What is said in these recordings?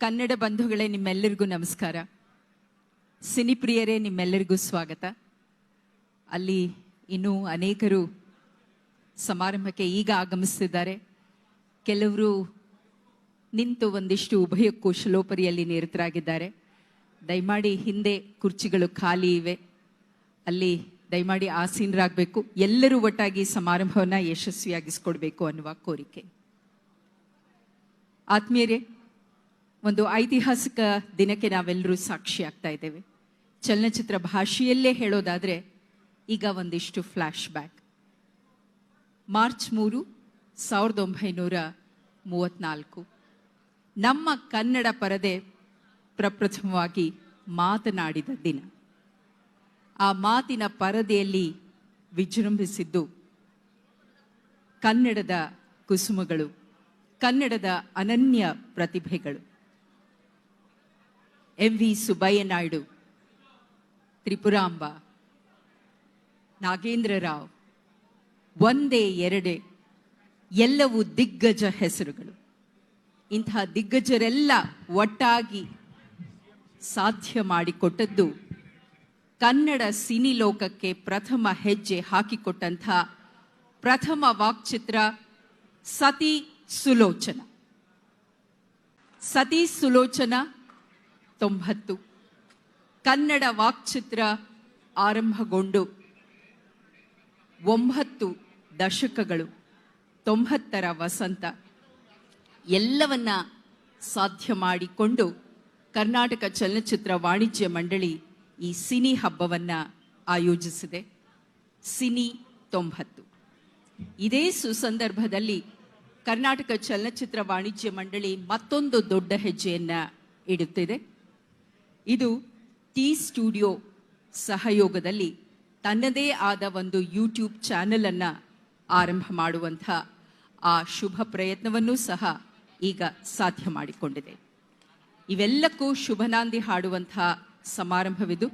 ಕನ್ನಡ ಬಂಧುಗಳೇ, ನಿಮ್ಮೆಲ್ಲರಿಗೂ ನಮಸ್ಕಾರ. ಸಿನಿಪ್ರಿಯರೇ, ನಿಮ್ಮೆಲ್ಲರಿಗೂ ಸ್ವಾಗತ. ಅಲ್ಲಿ ಇನ್ನೂ ಅನೇಕರು ಸಮಾರಂಭಕ್ಕೆ ಈಗ ಆಗಮಿಸ್ತಿದ್ದಾರೆ. ಕೆಲವರು ನಿಂತು ಒಂದಿಷ್ಟು ಉಭಯ ಕುಶಲೋಪರಿಯಲ್ಲಿ ನಿರತರಾಗಿದ್ದಾರೆ. ದಯಮಾಡಿ ಹಿಂದೆ ಕುರ್ಚಿಗಳು ಖಾಲಿ ಇವೆ, ಅಲ್ಲಿ ದಯಮಾಡಿ ಆಸೀನರಾಗಬೇಕು. ಎಲ್ಲರೂ ಒಟ್ಟಾಗಿ ಸಮಾರಂಭವನ್ನು ಯಶಸ್ವಿಯಾಗಿಸ್ಕೊಡ್ಬೇಕು ಅನ್ನುವ ಕೋರಿಕೆ. ಆತ್ಮೀಯರೇ, ಒಂದು ಐತಿಹಾಸಿಕ ದಿನಕ್ಕೆ ನಾವೆಲ್ಲರೂ ಸಾಕ್ಷಿ ಆಗ್ತಾ ಇದ್ದೇವೆ. ಚಲನಚಿತ್ರ ಭಾಷೆಯಲ್ಲೇ ಹೇಳೋದಾದರೆ ಈಗ ಒಂದಿಷ್ಟು ಫ್ಲ್ಯಾಶ್ ಬ್ಯಾಕ್. ಮಾರ್ಚ್ 3, 1934 ನಮ್ಮ ಕನ್ನಡ ಪರದೆ ಪ್ರಪ್ರಥಮವಾಗಿ ಮಾತನಾಡಿದ ದಿನ. ಆ ಮಾತಿನ ಪರದೆಯಲ್ಲಿ ವಿಜೃಂಭಿಸಿದ್ದು ಕನ್ನಡದ ಕುಸುಮಗಳು, ಕನ್ನಡದ ಅನನ್ಯ ಪ್ರತಿಭೆಗಳು. ಎಂ ವಿ ಸುಬ್ಬಯ್ಯ ನಾಯ್ಡು, ತ್ರಿಪುರಾಂಬ, ನಾಗೇಂದ್ರ ರಾವ್, ಒಂದೇ ಎರಡೇ ಎಲ್ಲವೂ ದಿಗ್ಗಜ ಹೆಸರುಗಳು. ಇಂತಹ ದಿಗ್ಗಜರೆಲ್ಲ ಒಟ್ಟಾಗಿ ಸಾಧ್ಯ ಮಾಡಿಕೊಟ್ಟದ್ದು ಕನ್ನಡ ಸಿನಿ ಲೋಕಕ್ಕೆ ಪ್ರಥಮ ಹೆಜ್ಜೆ ಹಾಕಿಕೊಟ್ಟಂಥ ಪ್ರಥಮ ವಾಕ್ಚಿತ್ರ ಸತಿ ಸುಲೋಚನ. ಸತಿ ಸುಲೋಚನ 90. ಕನ್ನಡ ವಾಕ್ಚಿತ್ರ ಆರಂಭಗೊಂಡು 9 ದಶಕಗಳು, 90ರ ವಸಂತ ಎಲ್ಲವನ್ನ ಸಾಧ್ಯ ಮಾಡಿಕೊಂಡು ಕರ್ನಾಟಕ ಚಲನಚಿತ್ರ ವಾಣಿಜ್ಯ ಮಂಡಳಿ ಈ ಸಿನಿ ಹಬ್ಬವನ್ನು ಆಯೋಜಿಸಿದೆ. ಸಿನಿ 90. ಇದೇ ಸುಸಂದರ್ಭದಲ್ಲಿ ಕರ್ನಾಟಕ ಚಲನಚಿತ್ರ ವಾಣಿಜ್ಯ ಮಂಡಳಿ ಮತ್ತೊಂದು ದೊಡ್ಡ ಹೆಜ್ಜೆಯನ್ನು ಇಡುತ್ತಿದೆ. ಇದು ಟಿ ಸ್ಟುಡಿಯೋ ಸಹಯೋಗದಲ್ಲಿ ತನ್ನದೇ ಆದ ಒಂದು ಯೂಟ್ಯೂಬ್ ಚಾನೆಲ್ ಅನ್ನು ಆರಂಭ ಮಾಡುವಂಥ ಆ ಶುಭ ಪ್ರಯತ್ನವನ್ನೂ ಸಹ ಈಗ ಸಾಧ್ಯ ಮಾಡಿಕೊಂಡಿದೆ. ಇವೆಲ್ಲಕ್ಕೂ ಶುಭನಾಂದಿ ಹಾಡುವಂಥ ಸಮಾರಂಭವಿದು.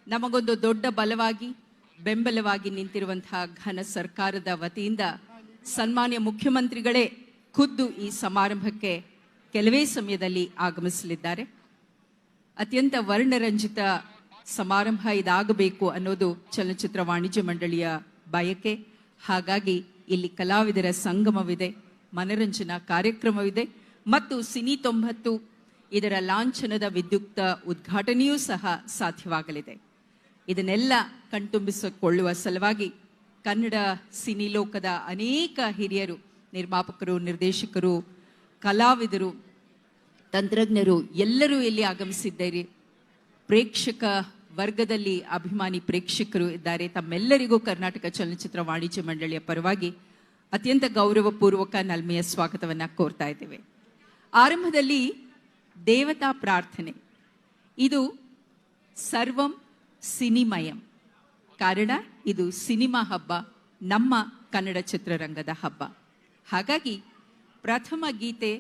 ನಮಗೊಂದು ದೊಡ್ಡ ಬಲವಾಗಿ ಬೆಂಬಲವಾಗಿ ನಿಂತಿರುವಂತಹ ಘನ ಸರ್ಕಾರದ ವತಿಯಿಂದ ಸನ್ಮಾನ್ಯ ಮುಖ್ಯಮಂತ್ರಿಗಳೇ ಖುದ್ದು ಈ ಸಮಾರಂಭಕ್ಕೆ ಕೆಲವೇ ಸಮಯದಲ್ಲಿ ಆಗಮಿಸಲಿದ್ದಾರೆ. ಅತ್ಯಂತ ವರ್ಣರಂಜಿತ ಸಮಾರಂಭ ಇದಾಗಬೇಕು ಅನ್ನೋದು ಚಲನಚಿತ್ರ ವಾಣಿಜ್ಯ ಮಂಡಳಿಯ ಬಯಕೆ. ಹಾಗಾಗಿ ಇಲ್ಲಿ ಕಲಾವಿದರ ಸಂಗಮವಿದೆ, ಮನರಂಜನಾ ಕಾರ್ಯಕ್ರಮವಿದೆ ಮತ್ತು ಸಿನಿ 90 ಇದರ ಲಾಂಛನದ ವಿದ್ಯುಕ್ತ ಉದ್ಘಾಟನೆಯೂ ಸಹ ಸಾಧ್ಯವಾಗಲಿದೆ. ಇದನ್ನೆಲ್ಲ ಕಣ್ತುಂಬಿಸಿಕೊಳ್ಳುವ ಸಲುವಾಗಿ ಕನ್ನಡ ಸಿನಿ ಲೋಕದ ಅನೇಕ ಹಿರಿಯರು, ನಿರ್ಮಾಪಕರು, ನಿರ್ದೇಶಕರು, ಕಲಾವಿದರು, ತಂತ್ರಜ್ಞರು ಎಲ್ಲರೂ ಇಲ್ಲಿ ಆಗಮಿಸಿದ್ದಾರೆ. ಪ್ರೇಕ್ಷಕ ವರ್ಗದಲ್ಲಿ ಅಭಿಮಾನಿ ಪ್ರೇಕ್ಷಕರು ಇದ್ದಾರೆ. ತಮ್ಮೆಲ್ಲರಿಗೂ ಕರ್ನಾಟಕ ಚಲನಚಿತ್ರ ವಾಣಿಜ್ಯ ಮಂಡಳಿಯ ಪರವಾಗಿ ಅತ್ಯಂತ ಗೌರವಪೂರ್ವಕ ನಲ್ಮೆಯ ಸ್ವಾಗತವನ್ನು ಕೋರ್ತಾ ಇದ್ದೇವೆ. ಆರಂಭದಲ್ಲಿ ದೇವತಾ ಪ್ರಾರ್ಥನೆ. ಇದು ಸರ್ವಂ ಸಿನಿಮಯಂ, ಕಾರಣ ಇದು ಸಿನಿಮಾ ಹಬ್ಬ, ನಮ್ಮ ಕನ್ನಡ ಚಿತ್ರರಂಗದ ಹಬ್ಬ. ಹಾಗಾಗಿ ಪ್ರಥಮ ಗೀತೆ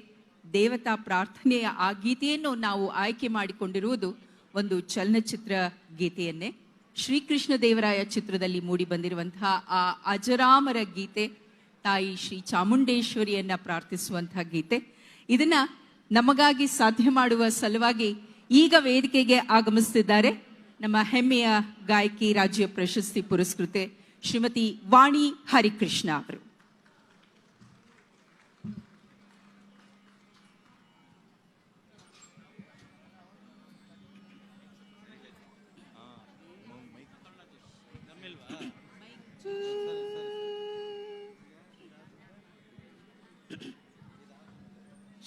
ದೇವತಾ ಪ್ರಾರ್ಥನೆಯ ಆ ಗೀತೆಯನ್ನು ನಾವು ಆಯ್ಕೆ ಮಾಡಿಕೊಂಡಿರುವುದು ಒಂದು ಚಲನಚಿತ್ರ ಗೀತೆಯನ್ನೇ. ಶ್ರೀಕೃಷ್ಣ ದೇವರಾಯ ಚಿತ್ರದಲ್ಲಿ ಮೂಡಿ ಬಂದಿರುವಂತಹ ಆ ಅಜರಾಮರ ಗೀತೆ, ತಾಯಿ ಶ್ರೀ ಚಾಮುಂಡೇಶ್ವರಿಯನ್ನ ಪ್ರಾರ್ಥಿಸುವಂತಹ ಗೀತೆ. ಇದನ್ನ ನಮಗಾಗಿ ಸಾಧ್ಯ ಮಾಡುವ ಸಲುವಾಗಿ ಈಗ ವೇದಿಕೆಗೆ ಆಗಮಿಸುತ್ತಿದ್ದಾರೆ ನಮ್ಮ ಹೆಮ್ಮೆಯ ಗಾಯಕಿ, ರಾಜ್ಯ ಪ್ರಶಸ್ತಿ ಪುರಸ್ಕೃತೆ ಶ್ರೀಮತಿ ವಾಣಿ ಹರಿಕೃಷ್ಣ ಅವರು.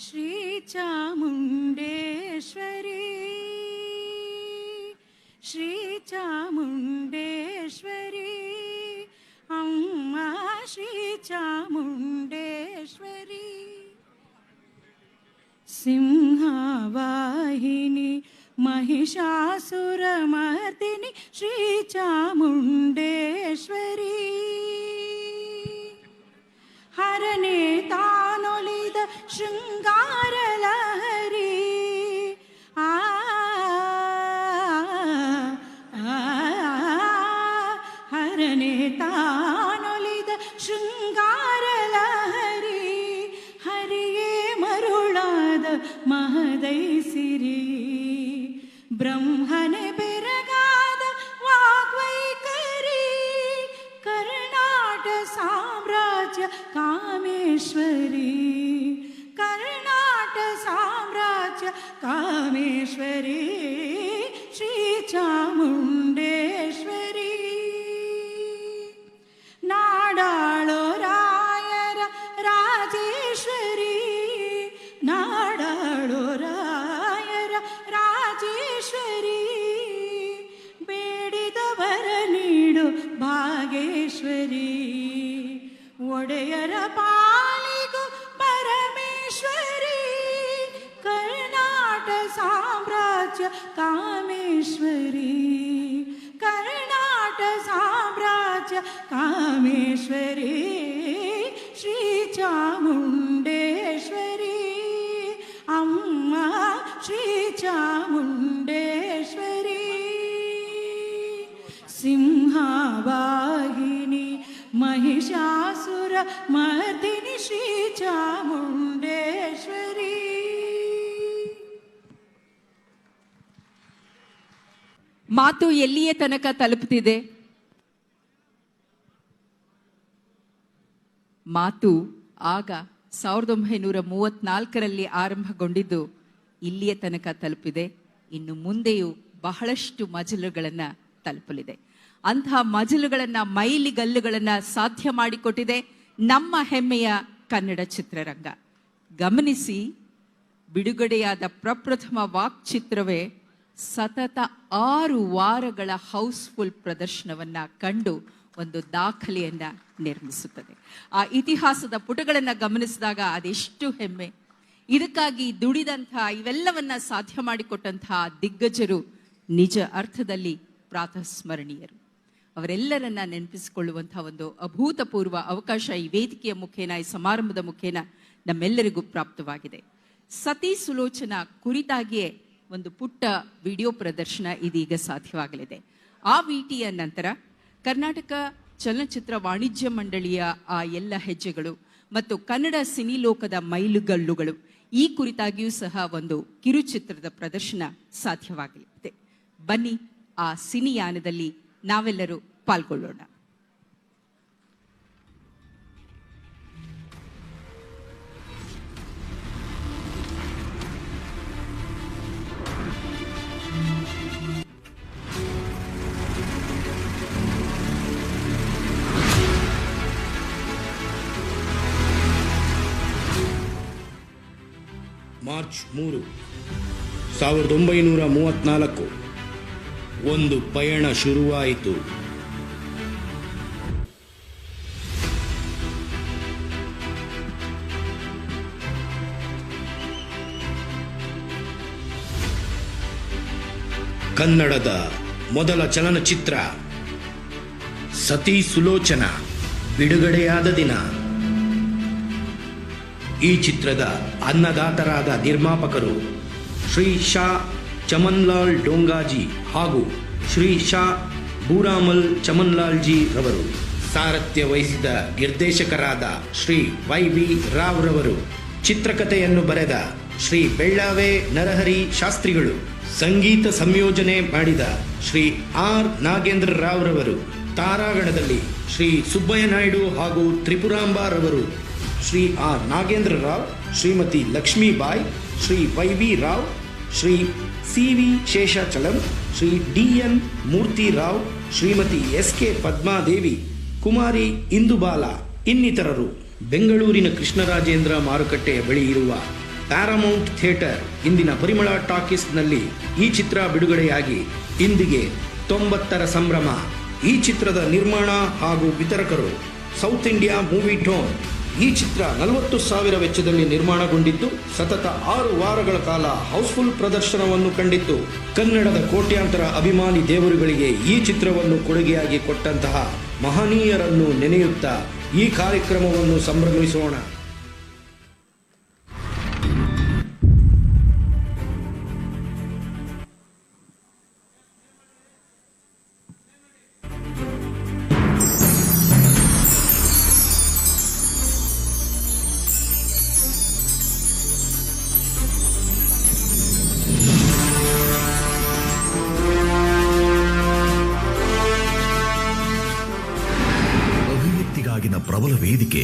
ಶ್ರೀ ಚಾಮುಂಡೇಶ್ವರಿ, ಶ್ರೀ ಚಾಮುಂಡೇಶ್ವರಿ, ಅಮ್ಮ ಶ್ರೀ ಚಾಮುಂಡೇಶ್ವರಿ, ಸಿಂಹವಾಹಿನಿ ಮಹಿಷಾಸುರಮರ್ದಿನಿ ಶ್ರೀ ಚಾಮುಂಡೇಶ್ವರಿ, ಹರನೇ ತಾನೊಲಿದ ಶೃಂಗಾರ ಲಹರಿ, ಹರನೇ ತಾನೊಲಿದ ಶೃಂಗಾರ ಲಹರಿ, ಹರಿಯೇ ಮರುಳಾದ ಮಹದೈಸಿರಿ ಬ್ರಹ್ಮನೆ ಬೆರಗಾದ ವಾಗ್ವೈಖರಿ ಕರ್ನಾಟ ಸಾಮ್ರಾಜ್ಯ ಕಾಮೇಶ್ವರಿ ಕರ್ನಾಟ ಸಾಮ್ರಾಜ್ಯ ಕಾಮೇಶ್ವರಿ ಶ್ರೀ ಚಾಮುಂಡೇಶ್ವರಿ ನಾಡಾಳೋ ರಾಯರ ರಾಜೇಶ್ವರಿ ನಾಡಾಳೋ ರಾಯರ ರಾಜೇಶ್ವರಿ ಬೇಡಿದವರ ನೀಡು ಭಾಗೇಶ್ವರಿ ಒಡೆಯರ ಪಾಲಿಗೂ ಪರಮೇಶ್ವರಿ ಕರ್ನಾಟ ಸಾಮ್ರಾಜ್ಯ ಕಾಮೇಶ್ವರಿ ಕರ್ನಾಟ ಸಾಮ್ರಾಜ್ಯ ಕಾಮೇಶ್ವರಿ ಶ್ರೀ ಚಾಮುಂಡೇಶ್ವರಿ ಅಮ್ಮ ಶ್ರೀ ಚಾಮುಂಡೇಶ್ವರಿ ಸಿಂಹವಾಹಿನಿ ಮಹಿಷಾಸುರ ಮರ್ದಿನಿ ಶ್ರೀ ಚಾಮುಂಡೇಶ್ವರಿ. ಮಾತು ಎಲ್ಲಿಯ ತನಕ ತಲುಪುತ್ತಿದೆ? ಮಾತು ಆಗ 1934ರಲ್ಲಿ ಆರಂಭಗೊಂಡಿದ್ದು ಇಲ್ಲಿಯ ತನಕ ತಲುಪಿದೆ. ಇನ್ನು ಮುಂದೆಯೂ ಬಹಳಷ್ಟು ಮಜಲುಗಳನ್ನು ತಲುಪಲಿದೆ. ಅಂತಹ ಮಜಲುಗಳನ್ನು, ಮೈಲಿಗಲ್ಲುಗಳನ್ನು ಸಾಧ್ಯ ಮಾಡಿಕೊಟ್ಟಿದೆ ನಮ್ಮ ಹೆಮ್ಮೆಯ ಕನ್ನಡ ಚಿತ್ರರಂಗ. ಗಮನಿಸಿ, ಬಿಡುಗಡೆಯಾದ ಪ್ರಪ್ರಥಮ ವಾಕ್ಚಿತ್ರವೇ ಸತತ 6 ವಾರಗಳ ಹೌಸ್ಫುಲ್ ಪ್ರದರ್ಶನವನ್ನ ಕಂಡು ಒಂದು ದಾಖಲೆಯನ್ನ ನಿರ್ಮಿಸುತ್ತದೆ. ಆ ಇತಿಹಾಸದ ಪುಟಗಳನ್ನು ಗಮನಿಸಿದಾಗ ಅದೆಷ್ಟು ಹೆಮ್ಮೆ. ಇದಕ್ಕಾಗಿ ದುಡಿದಂತಹ, ಇವೆಲ್ಲವನ್ನ ಸಾಧ್ಯ ಮಾಡಿಕೊಟ್ಟಂತಹ ದಿಗ್ಗಜರು ನಿಜ ಅರ್ಥದಲ್ಲಿ ಪ್ರಾತಃಸ್ಮರಣೀಯರು. ಅವರೆಲ್ಲರನ್ನ ನೆನಪಿಸಿಕೊಳ್ಳುವಂತಹ ಒಂದು ಅಭೂತಪೂರ್ವ ಅವಕಾಶ ಈ ವೇದಿಕೆಯ ಮುಖೇನ, ಈ ಸಮಾರಂಭದ ಮುಖೇನ ನಮ್ಮೆಲ್ಲರಿಗೂ ಪ್ರಾಪ್ತವಾಗಿದೆ. ಸತಿ ಸುಲೋಚನಾ ಕುರಿತಾಗಿಯೇ ಒಂದು ಪುಟ್ಟ ವಿಡಿಯೋ ಪ್ರದರ್ಶನ ಇದೀಗ ಸಾಧ್ಯವಾಗಲಿದೆ. ಆ ವಿಟಿಯ ನಂತರ ಕರ್ನಾಟಕ ಚಲನಚಿತ್ರ ವಾಣಿಜ್ಯ ಮಂಡಳಿಯ ಆ ಎಲ್ಲ ಹೆಜ್ಜೆಗಳು ಮತ್ತು ಕನ್ನಡ ಸಿನಿ ಲೋಕದ ಮೈಲುಗಲ್ಲುಗಳು, ಈ ಕುರಿತಾಗಿಯೂ ಸಹ ಒಂದು ಕಿರುಚಿತ್ರದ ಪ್ರದರ್ಶನ ಸಾಧ್ಯವಾಗಲಿದೆ. ಬನ್ನಿ, ಆ ಸಿನಿಯಾನದಲ್ಲಿ ನಾವೆಲ್ಲರೂ ಪಾಲ್ಗೊಳ್ಳೋಣ. ಮಾರ್ಚ್ 3, 1934 ಒಂದು ಪಯಣ ಶುರುವಾಯಿತು. ಕನ್ನಡದ ಮೊದಲ ಚಲನಚಿತ್ರ ಸತಿ ಸುಲೋಚನಾ ಬಿಡುಗಡೆಯಾದ ದಿನ. ಈ ಚಿತ್ರದ ಅನ್ನದಾತರಾದ ನಿರ್ಮಾಪಕರು ಶ್ರೀ ಶಾ ಚಮನ್ಲಾಲ್ ಡೋಂಗಾಜಿ ಹಾಗೂ ಶ್ರೀ ಶಾ ಬೂರಾಮಲ್ ಚಮನ್ಲಾಲ್ಜಿ ರವರು. ಸಾರಥ್ಯ ವಹಿಸಿದ ನಿರ್ದೇಶಕರಾದ ಶ್ರೀ ವೈ.ವಿ. ರಾವ್ ರವರು. ಚಿತ್ರಕಥೆಯನ್ನು ಬರೆದ ಶ್ರೀ ಬೆಳ್ಳಾವೆ ನರಹರಿ ಶಾಸ್ತ್ರಿಗಳು. ಸಂಗೀತ ಸಂಯೋಜನೆ ಮಾಡಿದ ಶ್ರೀ ಆರ್ ನಾಗೇಂದ್ರ ರಾವ್ ರವರು. ತಾರಾಗಣದಲ್ಲಿ ಶ್ರೀ ಸುಬ್ಬಯ್ಯ ನಾಯ್ಡು ಹಾಗೂ ತ್ರಿಪುರಾಂಬರವರು, Shri R Nagendra Rao, Shrimati Lakshmibai, Shri ವೈ.ವಿ. Rao, Shri CV. Seshachalam, Shri DN. Murthy Rao, Shrimati SK. Padmadevi, ಕುಮಾರಿ ಇಂದುಬಾಲ ಇನ್ನಿತರರು. ಬೆಂಗಳೂರಿನ ಕೃಷ್ಣರಾಜೇಂದ್ರ ಮಾರುಕಟ್ಟೆಯ ಬಳಿ ಇರುವ ಪ್ಯಾರಾಮೌಂಟ್ ಥಿಯೇಟರ್, ಇಂದಿನ ಪರಿಮಳ ಟಾಕೀಸ್ನಲ್ಲಿ ಈ ಚಿತ್ರ ಬಿಡುಗಡೆಯಾಗಿ ಇಂದಿಗೆ 90ರ ಸಂಭ್ರಮ. ಈ ಚಿತ್ರದ ನಿರ್ಮಾಣ ಹಾಗೂ ವಿತರಕರು ಸೌತ್ ಇಂಡಿಯಾ ಮೂವಿ ಟೋನ್. ಈ ಚಿತ್ರ 40,000 ವೆಚ್ಚದಲ್ಲಿ ನಿರ್ಮಾಣಗೊಂಡಿದ್ದು ಸತತ 6 ವಾರಗಳ ಕಾಲ ಹೌಸ್ಫುಲ್ ಪ್ರದರ್ಶನವನ್ನು ಕಂಡಿತ್ತು. ಕನ್ನಡದ ಕೋಟ್ಯಾಂತರ ಅಭಿಮಾನಿ ದೇವರುಗಳಿಗೆ ಈ ಚಿತ್ರವನ್ನು ಕೊಡುಗೆಯಾಗಿ ಕೊಟ್ಟಂತಹ ಮಹನೀಯರನ್ನು ನೆನೆಯುತ್ತಾ ಈ ಕಾರ್ಯಕ್ರಮವನ್ನು ಸಂಭ್ರಮಿಸೋಣ. ಕೇವಲ ವೇದಿಕೆ,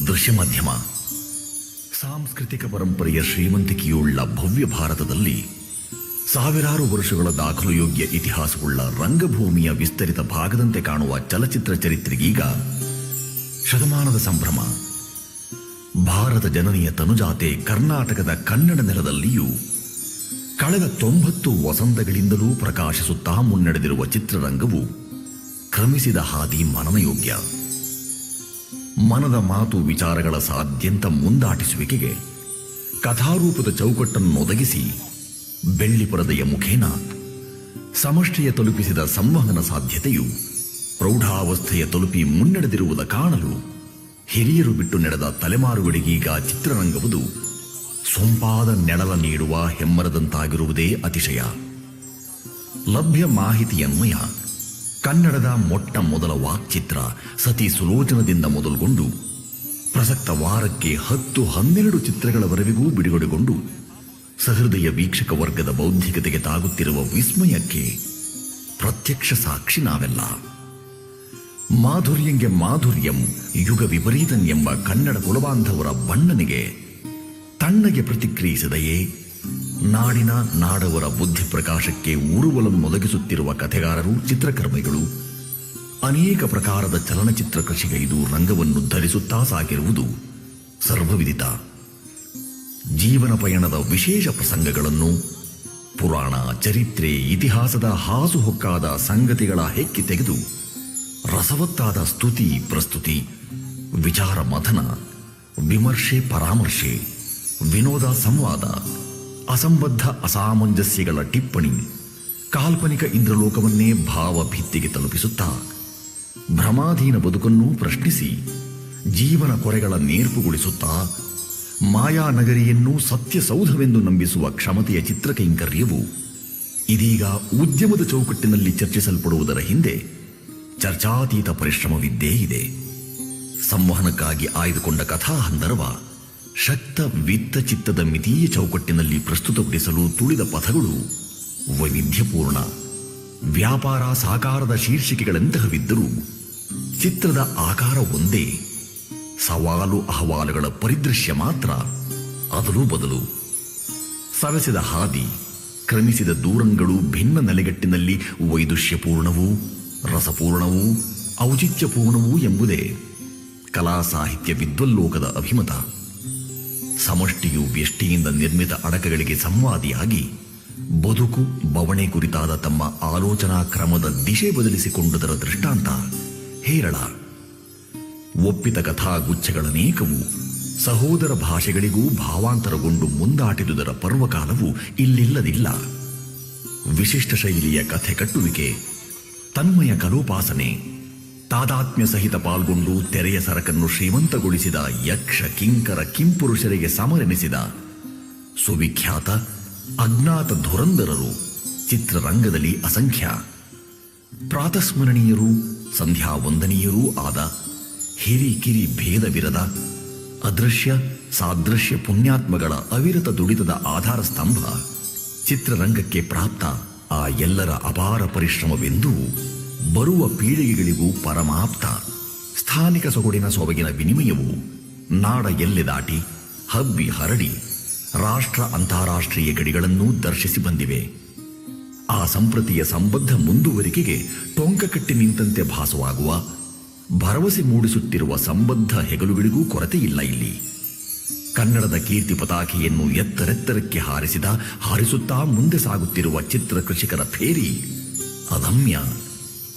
ದೃಶ್ಯ ಮಾಧ್ಯಮ. ಸಾಂಸ್ಕೃತಿಕ ಪರಂಪರೆಯ ಶ್ರೀಮಂತಿಕೆಯುಳ್ಳ ಭವ್ಯ ಭಾರತದಲ್ಲಿ ಸಾವಿರಾರು ವರ್ಷಗಳ ದಾಖಲುಯೋಗ್ಯ ಇತಿಹಾಸವುಳ್ಳ ರಂಗಭೂಮಿಯ ವಿಸ್ತರಿತ ಭಾಗದಂತೆ ಕಾಣುವ ಚಲಚಿತ್ರ ಚರಿತ್ರೆಗೀಗ ಶತಮಾನದ ಸಂಭ್ರಮ. ಭಾರತ ಜನನಿಯ ತನುಜಾತೆ ಕರ್ನಾಟಕದ ಕನ್ನಡ ನೆಲದಲ್ಲಿಯೂ ಕಳೆದ 90 ವಸಂತಗಳಿಂದಲೂ ಪ್ರಕಾಶಿಸುತ್ತಾ ಮುನ್ನಡೆದಿರುವ ಚಿತ್ರರಂಗವು ಕ್ರಮಿಸಿದ ಹಾದಿ ಮನನಯೋಗ್ಯ. ಮನದ ಮಾತು ವಿಚಾರಗಳ ಸಾಧ್ಯಂತ ಮುಂದಾಟಿಸುವಿಕೆಗೆ ಕಥಾರೂಪದ ಚೌಕಟ್ಟನ್ನು ಒದಗಿಸಿ ಬೆಳ್ಳಿ ಪರದೆಯ ಮುಖೇನ ಸಮಷ್ಟಿಯ ತಲುಪಿಸಿದ ಸಂವಹನ ಸಾಧ್ಯತೆಯು ಪ್ರೌಢಾವಸ್ಥೆಯ ತಲುಪಿ ಮುನ್ನಡೆದಿರುವುದ ಕಾಣಲು ಹಿರಿಯರು ಬಿಟ್ಟು ನಡೆದ ತಲೆಮಾರುಗಳಿಗೀಗ ಚಿತ್ರರಂಗವುದು ಸೊಂಪಾದ ನೆಳಲ ನೀಡುವ ಹೆಮ್ಮರದಂತಾಗಿರುವುದೇ ಅತಿಶಯ. ಲಭ್ಯ ಮಾಹಿತಿಯನ್ವಯ ಕನ್ನಡದ ಮೊಟ್ಟ ಮೊದಲ ವಾಕ್ಚಿತ್ರ ಸತಿ ಸುಲೋಚನದಿಂದ ಮೊದಲುಗೊಂಡು ಪ್ರಸಕ್ತ ವಾರಕ್ಕೆ 10-12 ಚಿತ್ರಗಳವರೆಗೂ ಬಿಡುಗಡೆಗೊಂಡು ಸಹೃದಯ ವೀಕ್ಷಕ ವರ್ಗದ ಬೌದ್ಧಿಕತೆಗೆ ತಾಗುತ್ತಿರುವ ವಿಸ್ಮಯಕ್ಕೆ ಪ್ರತ್ಯಕ್ಷ ಸಾಕ್ಷಿ ನಾವೆಲ್ಲ. ಮಾಧುರ್ಯಂಗೆ ಮಾಧುರ್ಯಂ ಯುಗ ವಿಪರೀತಂ ಎಂಬ ಕನ್ನಡ ಕುಲಬಾಂಧವರ ಬಣ್ಣನೆಗೆ ತಣ್ಣಗೆ ಪ್ರತಿಕ್ರಿಯಿಸದೆಯೇ ನಾಡಿನ ನಾಡವರ ಬುದ್ಧಿ ಪ್ರಕಾಶಕ್ಕೆ ಊರುವಲನ್ನೊದಗಿಸುತ್ತಿರುವ ಕಥೆಗಾರರು, ಚಿತ್ರಕರ್ಮಿಗಳು, ಅನೇಕ ಪ್ರಕಾರದ ಚಲನಚಿತ್ರ ಕೃಷಿಗೈದು ರಂಗವನ್ನು ಧರಿಸುತ್ತಾ ಸಾಗಿರುವುದು ಸರ್ವವಿದಿತ. ಜೀವನ ಪಯಣದ ವಿಶೇಷ ಪ್ರಸಂಗಗಳನ್ನು ಪುರಾಣ, ಚರಿತ್ರೆ, ಇತಿಹಾಸದ ಹಾಸುಹೊಕ್ಕಾದ ಸಂಗತಿಗಳ ಹೆಕ್ಕಿ ತೆಗೆದು ರಸವತ್ತಾದ ಸ್ತುತಿ, ಪ್ರಸ್ತುತಿ, ವಿಚಾರ ಮಥನ, ವಿಮರ್ಶೆ, ಪರಾಮರ್ಶೆ, ವಿನೋದ, ಸಂವಾದ, ಅಸಂಬದ್ಧ ಅಸಾಮಂಜಸ್ಯಗಳ ಟಿಪ್ಪಣಿ, ಕಾಲ್ಪನಿಕ ಇಂದ್ರಲೋಕವನ್ನೇ ಭಾವ ಭಿತ್ತಿಗೆ ತಲುಪಿಸುತ್ತಾ ಭ್ರಮಾಧೀನ ಬದುಕನ್ನೂ ಪ್ರಶ್ನಿಸಿ ಜೀವನ ಕೊರೆಗಳ ನೇರ್ಪುಗೊಳಿಸುತ್ತಾ ಮಾಯಾನಗರಿಯನ್ನೂ ಸತ್ಯಸೌಧವೆಂದು ನಂಬಿಸುವ ಕ್ಷಮತೆಯ ಚಿತ್ರಕೈಂಕರ್ಯವು ಇದೀಗ ಉದ್ಯಮದ ಚೌಕಟ್ಟಿನಲ್ಲಿ ಚರ್ಚಿಸಲ್ಪಡುವುದರ ಹಿಂದೆ ಚರ್ಚಾತೀತ ಪರಿಶ್ರಮವಿದ್ದೇ ಇದೆ. ಸಂವಹನಕ್ಕಾಗಿ ಆಯ್ದುಕೊಂಡ ಕಥಾ ಹಂದರವ ಶಕ್ತ ವಿತ್ತ ಚಿತ್ತದ ಮಿತೀಯ ಚೌಕಟ್ಟಿನಲ್ಲಿ ಪ್ರಸ್ತುತಪಡಿಸಲು ತುಳಿದ ಪಥಗಳು ವೈವಿಧ್ಯಪೂರ್ಣ. ವ್ಯಾಪಾರ ಸಾಕಾರದ ಶೀರ್ಷಿಕೆಗಳೆಂತಹವಿದ್ದರೂ ಚಿತ್ರದ ಆಕಾರ ಒಂದೇ. ಸವಾಲು ಅಹವಾಲುಗಳ ಪರಿದೃಶ್ಯ ಮಾತ್ರ ಅದಲು ಬದಲು. ಸವೆಸಿದ ಹಾದಿ, ಕ್ರಮಿಸಿದ ದೂರಂಗಳು ಭಿನ್ನ ನೆಲೆಗಟ್ಟಿನಲ್ಲಿ ವೈದುಷ್ಯಪೂರ್ಣವೂ ರಸಪೂರ್ಣವೂ ಔಚಿತ್ಯಪೂರ್ಣವೂ ಎಂಬುದೇ ಕಲಾ ಸಾಹಿತ್ಯ ವಿದ್ವಲ್ಲೋಕದ ಅಭಿಮತ. ಸಮಷ್ಟಿಯು ವ್ಯಷ್ಟಿಯಿಂದ ನಿರ್ಮಿತ ಅಡಕಗಳಿಗೆ ಸಂವಾದಿಯಾಗಿ ಬದುಕು ಬವಣೆ ಕುರಿತಾದ ತಮ್ಮ ಆಲೋಚನಾ ಕ್ರಮದ ದಿಶೆ ಬದಲಿಸಿಕೊಂಡುದರ ದೃಷ್ಟಾಂತ ಹೇರಳ. ಒಪ್ಪಿತ ಕಥಾಗುಚ್ಛಗಳನೇಕವು ಸಹೋದರ ಭಾಷೆಗಳಿಗೂ ಭಾವಾಂತರಗೊಂಡು ಮುಂದಾಟಿದುದರ ಪರ್ವಕಾಲವು ಇಲ್ಲಿಲ್ಲದಿಲ್ಲ. ವಿಶಿಷ್ಟ ಶೈಲಿಯ ಕಥೆ ಕಟ್ಟುವಿಕೆ, ತನ್ಮಯ ಕಲೋಪಾಸನೆ, ತಾದಾತ್ಮ್ಯ ಸಹಿತ ಪಾಲ್ಗೊಂಡು ತೆರೆಯ ಸರಕನ್ನು ಶ್ರೀಮಂತಗೊಳಿಸಿದ ಯಕ್ಷ ಕಿಂಕರ ಕಿಂಪುರುಷರಿಗೆ ಸಮರೆನಿಸಿದ ಸುವಿಖ್ಯಾತ ಅಜ್ಞಾತ ಧುರಂಧರರು ಚಿತ್ರರಂಗದಲ್ಲಿ ಅಸಂಖ್ಯ. ಪ್ರಾತಸ್ಮರಣೀಯರೂ ಸಂಧ್ಯಾ ವಂದನೀಯರೂ ಆದ ಹಿರಿಕಿರಿ ಭೇದವಿರದ ಅದೃಶ್ಯ ಸಾದೃಶ್ಯ ಪುಣ್ಯಾತ್ಮಗಳ ಅವಿರತ ದುಡಿತದ ಆಧಾರ ಸ್ತಂಭ ಚಿತ್ರರಂಗಕ್ಕೆ ಪ್ರಾಪ್ತ ಆ ಎಲ್ಲರ ಅಪಾರ ಪರಿಶ್ರಮವೆಂದೂ ಬರುವ ಪೀಳಿಗೆಗಳಿಗೂ ಪರಮಾಪ್ತ. ಸ್ಥಾನಿಕ ಸೊಗಡಿನ ಸೊಬಗಿನ ವಿನಿಮಯವು ನಾಡ ಎಲ್ಲೆ ದಾಟಿ ಹಬ್ಬಿ ಹರಡಿ ರಾಷ್ಟ್ರ ಅಂತಾರಾಷ್ಟ್ರೀಯ ಗಡಿಗಳನ್ನೂ ದರ್ಶಿಸಿ ಬಂದಿವೆ. ಆ ಸಂಪ್ರತಿಯ ಸಂಬದ್ಧ ಮುಂದುವರಿಕೆಗೆ ಟೊಂಕ ಕಟ್ಟಿ ನಿಂತಂತೆ ಭಾಸವಾಗುವ ಭರವಸೆ ಮೂಡಿಸುತ್ತಿರುವ ಸಂಬದ್ಧ ಹೆಗಲುಗಳಿಗೂ ಕೊರತೆಯಿಲ್ಲ ಇಲ್ಲಿ. ಕನ್ನಡದ ಕೀರ್ತಿ ಪತಾಕೆಯನ್ನು ಎತ್ತರೆತ್ತರಕ್ಕೆ ಹಾರಿಸುತ್ತಾ ಮುಂದೆ ಸಾಗುತ್ತಿರುವ ಚಿತ್ರ ಕೃಷಿಕರ ಫೇರಿ ಅದಮ್ಯ,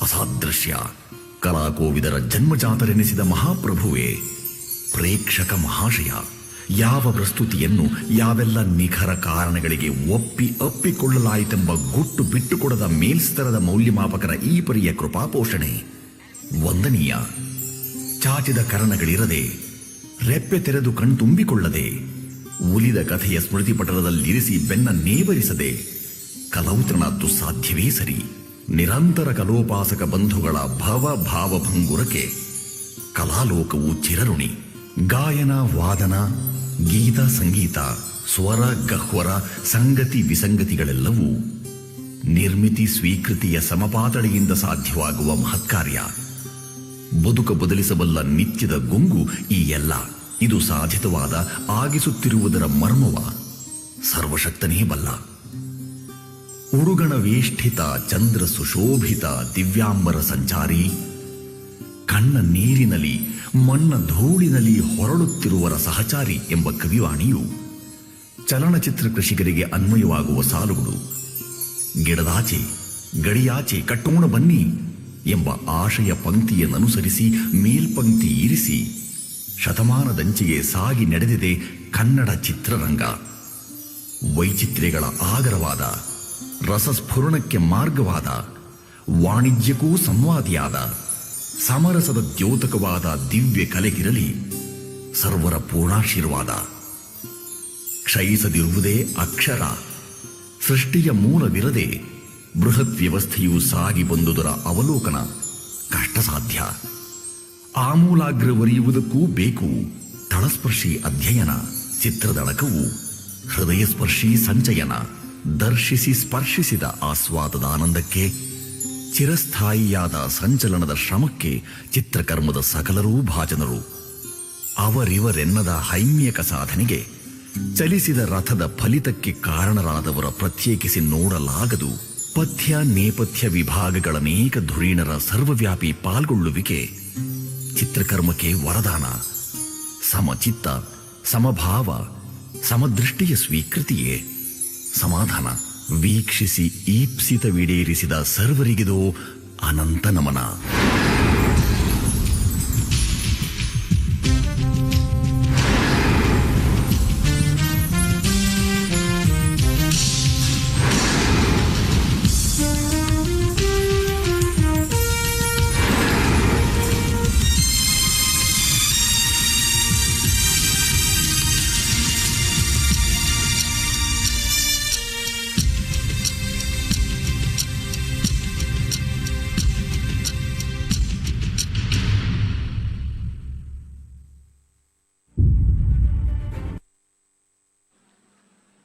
ಅಸಾದೃಶ್ಯ. ಕಲಾಕೋವಿದರ ಜನ್ಮಜಾತರೆನಿಸಿದ ಮಹಾಪ್ರಭುವೇ, ಪ್ರೇಕ್ಷಕ ಮಹಾಶಯ, ಯಾವ ಪ್ರಸ್ತುತಿಯನ್ನು ಯಾವೆಲ್ಲ ನಿಖರ ಕಾರಣಗಳಿಗೆ ಅಪ್ಪಿಕೊಳ್ಳಲಾಯಿತೆಂಬ ಗುಟ್ಟು ಬಿಟ್ಟುಕೊಡದ ಮೇಲ್ಸ್ತರದ ಮೌಲ್ಯಮಾಪಕರ ಈ ಪರಿಯ ಕೃಪಾಪೋಷಣೆ ವಂದನೀಯ. ಚಾಚಿದ ಕರಣಗಳಿರದೆ, ರೆಪ್ಪೆ ತೆರೆದು ಕಣ್ತುಂಬಿಕೊಳ್ಳದೆ, ಉಲಿದ ಕಥೆಯ ಸ್ಮೃತಿಪಟಲದಲ್ಲಿರಿಸಿ ಬೆನ್ನ ನೇವರಿಸದೆ ಕಲೌತ್ರನಾದ್ದು ಸಾಧ್ಯವೇ ಸರಿ. ನಿರಂತರ ಕಲೋಪಾಸಕ ಬಂಧುಗಳ ಭಾವಭಂಗುರಕ್ಕೆ ಕಲಾಲೋಕವು ಚಿರಋಣಿ. ಗಾಯನ, ವಾದನ, ಗೀತ, ಸಂಗೀತ, ಸ್ವರ, ಗಹ್ವರ, ಸಂಗತಿ, ವಿಸಂಗತಿಗಳೆಲ್ಲವೂ ನಿರ್ಮಿತಿ ಸ್ವೀಕೃತಿಯ ಸಮಪಾತಳಿಯಿಂದ ಸಾಧ್ಯವಾಗುವ ಮಹತ್ಕಾರ್ಯ. ಬದುಕ ಬದಲಿಸಬಲ್ಲ ನಿತ್ಯದ ಗುಂಗು ಈ ಎಲ್ಲ. ಇದು ಸಾಧಿತವಾದ ಆಗಿಸುತ್ತಿರುವುದರ ಮರ್ಮವ ಸರ್ವಶಕ್ತನೇ ಬಲ್ಲ. ಉರುಗಣ ವೇಷ್ಠಿತ ಚಂದ್ರ ಸುಶೋಭಿತ ದಿವ್ಯಾಂಬರ ಸಂಚಾರಿ, ಕಣ್ಣ ನೀರಿನಲ್ಲಿ ಮಣ್ಣ ಧೂಳಿನಲ್ಲಿ ಹೊರಳುತ್ತಿರುವರ ಸಹಚಾರಿ ಎಂಬ ಕವಿವಾಣಿಯು ಚಲನಚಿತ್ರ ಕೃಷಿಕರಿಗೆ ಅನ್ವಯವಾಗುವ ಸಾಲುಗಳು. ಗಿಡದಾಚೆ ಗಡಿಯಾಚೆ ಕಟ್ಟೋಣ ಬನ್ನಿ ಎಂಬ ಆಶಯ ಪಂಕ್ತಿಯನ್ನನುಸರಿಸಿ ಮೇಲ್ಪಂಕ್ತಿ ಇರಿಸಿ ಶತಮಾನದಂಚಿಗೆ ಸಾಗಿ ನಡೆದಿದೆ ಕನ್ನಡ ಚಿತ್ರರಂಗ. ವೈಚಿತ್ರ್ಯಗಳ ಆಗರವಾದ, ರಸಸ್ಫುರಣಕ್ಕೆ ಮಾರ್ಗವಾದ, ವಾಣಿಜ್ಯಕ್ಕೂ ಸಂವಾದಿಯಾದ, ಸಮರಸದ ದ್ಯೋತಕವಾದ ದಿವ್ಯ ಕಲೆಗಿರಲಿ ಸರ್ವರ ಪೂರ್ಣಾಶೀರ್ವಾದ. ಕ್ಷಯಿಸದಿರುವುದೇ ಅಕ್ಷರ, ಸೃಷ್ಟಿಯ ಮೂಲವಿರದೆ ಬೃಹತ್ ವ್ಯವಸ್ಥೆಯು ಸಾಗಿ ಬಂದುದರ ಅವಲೋಕನ ಕಷ್ಟಸಾಧ್ಯ. ಆಮೂಲಾಗ್ರವರಿಯುವುದಕ್ಕೂ ಬೇಕು ತಳಸ್ಪರ್ಶಿ ಅಧ್ಯಯನ. ಚಿತ್ರದಳಕವು ಹೃದಯಸ್ಪರ್ಶಿ ಸಂಚಯನ. ದರ್ಶಿಸಿ ಸ್ಪರ್ಶಿಸಿದ ಆಸ್ವಾದದ ಆನಂದಕ್ಕೆ, ಚಿರಸ್ಥಾಯಿಯಾದ ಸಂಚಲನದ ಶ್ರಮಕ್ಕೆ ಚಿತ್ರಕರ್ಮದ ಸಕಲರೂ ಭಾಜನರು. ಅವರಿವರೆನ್ನದ ಹೈಮ್ಯಕ ಸಾಧನೆಗೆ, ಚಲಿಸಿದ ರಥದ ಫಲಿತಕ್ಕೆ ಕಾರಣರಾದವರ ಪ್ರತ್ಯೇಕಿಸಿ ನೋಡಲಾಗದು. ಪಥ್ಯ ನೇಪಥ್ಯ ವಿಭಾಗಗಳನೇಕ ಧುರೀಣರ ಸರ್ವವ್ಯಾಪಿ ಪಾಲ್ಗೊಳ್ಳುವಿಕೆ ಚಿತ್ರಕರ್ಮಕ್ಕೆ ವರದಾನ. ಸಮಚಿತ್ತ, ಸಮಭಾವ, ಸಮದೃಷ್ಟಿಯ ಸ್ವೀಕೃತಿಯೇ ಸಮಾಧಾನ. ವೀಕ್ಷಿಸಿ ಈಪ್ಸಿತವಿಡೇರಿಸಿದ ಸರ್ವರಿಗಿದೋ ಅನಂತ ನಮನ.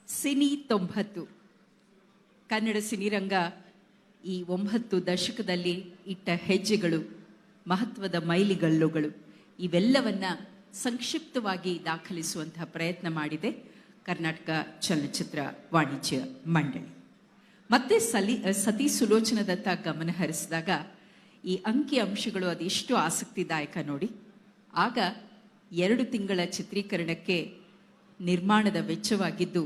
ಸಿನಿ 90 ಕನ್ನಡ ಸಿನಿರಂಗ ಈ 9 ದಶಕದಲ್ಲಿ ಇಟ್ಟ ಹೆಜ್ಜೆಗಳು, ಮಹತ್ವದ ಮೈಲಿಗಲ್ಲುಗಳು, ಇವೆಲ್ಲವನ್ನ ಸಂಕ್ಷಿಪ್ತವಾಗಿ ದಾಖಲಿಸುವಂತಹ ಪ್ರಯತ್ನ ಮಾಡಿದೆ ಕರ್ನಾಟಕ ಚಲನಚಿತ್ರ ವಾಣಿಜ್ಯ ಮಂಡಳಿ. ಮತ್ತೆ ಸತಿ ಸುಲೋಚನದತ್ತ ಗಮನ ಹರಿಸಿದಾಗ ಈ ಅಂಕಿ ಅಂಶಗಳು ಅದೆಷ್ಟು ಆಸಕ್ತಿದಾಯಕ ನೋಡಿ. ಆಗ 2 ತಿಂಗಳ ಚಿತ್ರೀಕರಣಕ್ಕೆ ನಿರ್ಮಾಣದ ವೆಚ್ಚವಾಗಿದ್ದು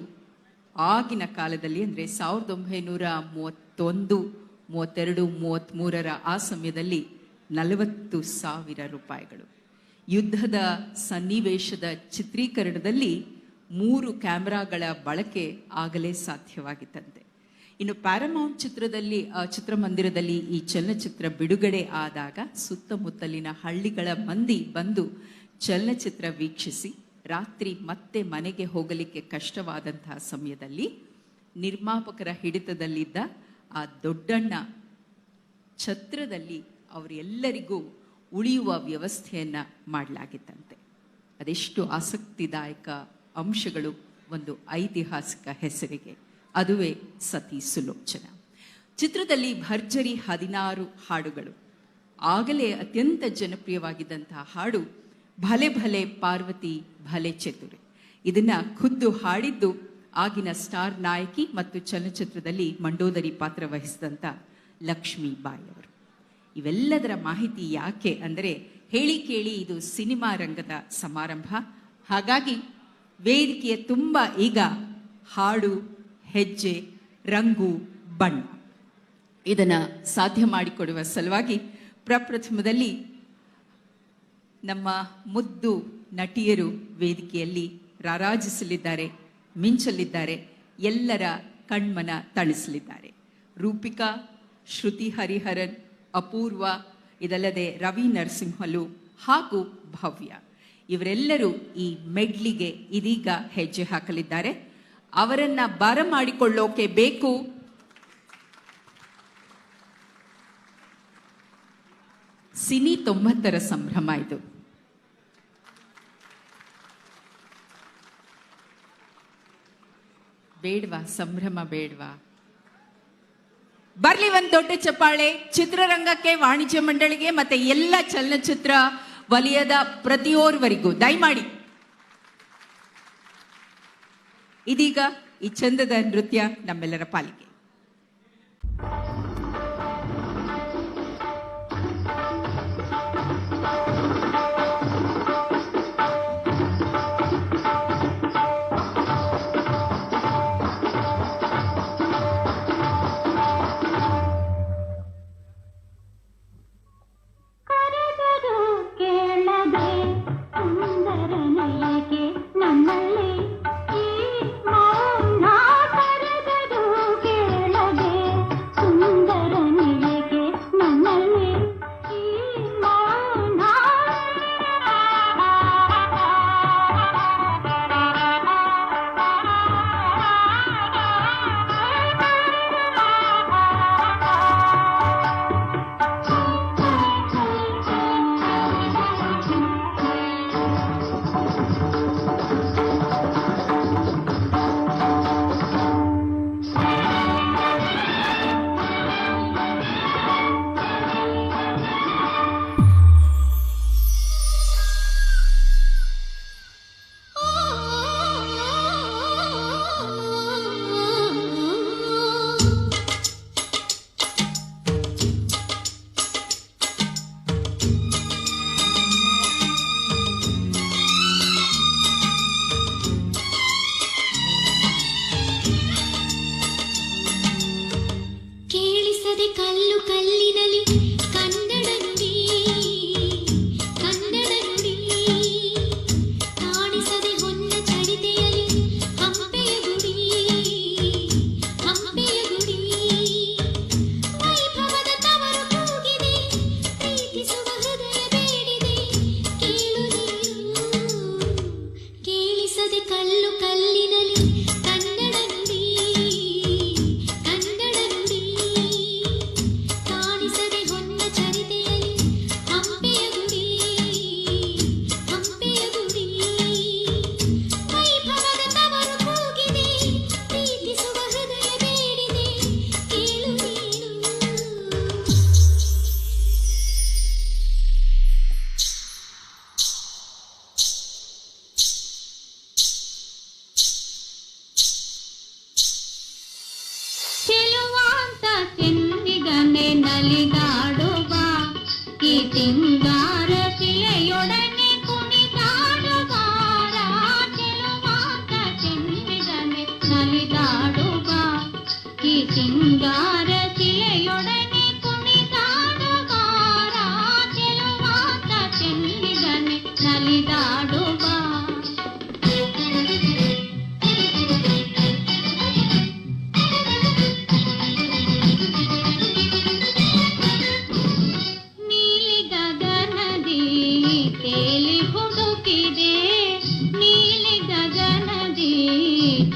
ಆಗಿನ ಕಾಲದಲ್ಲಿ ಅಂದರೆ 1931, 32, 33 ಆ ಸಮಯದಲ್ಲಿ 40,000 ರೂಪಾಯಿಗಳು. ಯುದ್ಧದ ಸನ್ನಿವೇಶದ ಚಿತ್ರೀಕರಣದಲ್ಲಿ 3 ಕ್ಯಾಮೆರಾಗಳ ಬಳಕೆ ಆಗಲೇ ಸಾಧ್ಯವಾಗಿತ್ತಂತೆ. ಇನ್ನು ಪ್ಯಾರಮೌಂಟ್ ಚಿತ್ರಮಂದಿರದಲ್ಲಿ ಈ ಚಲನಚಿತ್ರ ಬಿಡುಗಡೆ ಆದಾಗ ಸುತ್ತಮುತ್ತಲಿನ ಹಳ್ಳಿಗಳ ಮಂದಿ ಬಂದು ಚಲನಚಿತ್ರ ವೀಕ್ಷಿಸಿ ರಾತ್ರಿ ಮತ್ತೆ ಮನೆಗೆ ಹೋಗಲಿಕ್ಕೆ ಕಷ್ಟವಾದಂತಹ ಸಮಯದಲ್ಲಿ ನಿರ್ಮಾಪಕರ ಹಿಡಿತದಲ್ಲಿದ್ದ ಆ ದೊಡ್ಡಣ್ಣ ಛತ್ರದಲ್ಲಿ ಅವರೆಲ್ಲರಿಗೂ ಉಳಿಯುವ ವ್ಯವಸ್ಥೆಯನ್ನ ಮಾಡಲಾಗಿತ್ತಂತೆ. ಅದೆಷ್ಟು ಆಸಕ್ತಿದಾಯಕ ಅಂಶಗಳು ಒಂದು ಐತಿಹಾಸಿಕ ಹೆಸರಿಗೆ. ಅದುವೇ ಸತಿ ಸುಲೋಚನ. ಚಿತ್ರದಲ್ಲಿ ಭರ್ಜರಿ 16 ಹಾಡುಗಳು. ಆಗಲೇ ಅತ್ಯಂತ ಜನಪ್ರಿಯವಾಗಿದ್ದಂತಹ ಹಾಡು ಭಲೆ ಭಲೆ ಪಾರ್ವತಿ ಭಲೆ ಚತುರೆ. ಇದನ್ನ ಖುದ್ದು ಹಾಡಿದ್ದು ಆಗಿನ ಸ್ಟಾರ್ ನಾಯಕಿ ಮತ್ತು ಚಲನಚಿತ್ರದಲ್ಲಿ ಮಂಡೋದರಿ ಪಾತ್ರ ವಹಿಸಿದಂಥ ಲಕ್ಷ್ಮೀಬಾಯಿ ಅವರು. ಇವೆಲ್ಲದರ ಮಾಹಿತಿ ಯಾಕೆ ಅಂದರೆ, ಹೇಳಿ ಕೇಳಿ ಇದು ಸಿನಿಮಾ ರಂಗದ ಸಮಾರಂಭ. ಹಾಗಾಗಿ ವೇದಿಕೆಯ ತುಂಬ ಈಗ ಹಾಡು, ಹೆಜ್ಜೆ, ರಂಗು, ಬಣ್ಣ ಇದನ್ನು ಸಾಧ್ಯ ಮಾಡಿಕೊಡುವ ಸಲುವಾಗಿ ಪ್ರಪ್ರಥಮದಲ್ಲಿ ನಮ್ಮ ಮುದ್ದು ನಟಿಯರು ವೇದಿಕೆಯಲ್ಲಿ ರಾರಾಜಿಸಲಿದ್ದಾರೆ, ಮಿಂಚಲಿದ್ದಾರೆ, ಎಲ್ಲರ ಕಣ್ಮನ ತಣಿಸಲಿದ್ದಾರೆ. ರೂಪಿಕಾ, ಶ್ರುತಿ ಹರಿಹರನ್, ಅಪೂರ್ವ, ಇದಲ್ಲದೆ ರವಿ ನರಸಿಂಹಲು ಹಾಗೂ ಭವ್ಯ ಇವರೆಲ್ಲರೂ ಈ ಮೆಡ್ಲಿಗೆ ಇದೀಗ ಹೆಜ್ಜೆ ಹಾಕಲಿದ್ದಾರೆ. ಅವರನ್ನ ಬರಮಾಡಿಕೊಳ್ಳೋಕೆ ಬೇಕು ಸಿನಿ 90ರ ಸಂಭ್ರಮ. ಇದು ಬೇಡ್ವಾ? ಸಂಭ್ರಮ ಬೇಡ್ವಾ? ಬರ್ಲಿ ಒಂದು ದೊಡ್ಡ ಚಪ್ಪಾಳೆ ಚಿತ್ರರಂಗಕ್ಕೆ, ವಾಣಿಜ್ಯ ಮಂಡಳಿಗೆ ಮತ್ತೆ ಎಲ್ಲ ಚಲನಚಿತ್ರ ವಲಯದ ಪ್ರತಿಯೋರ್ವರಿಗೂ ದಯಮಾಡಿ. ಇದೀಗ ಈ ಚಂದದ ನೃತ್ಯ ನಮ್ಮೆಲ್ಲರ ಪಾಲಿಗೆ.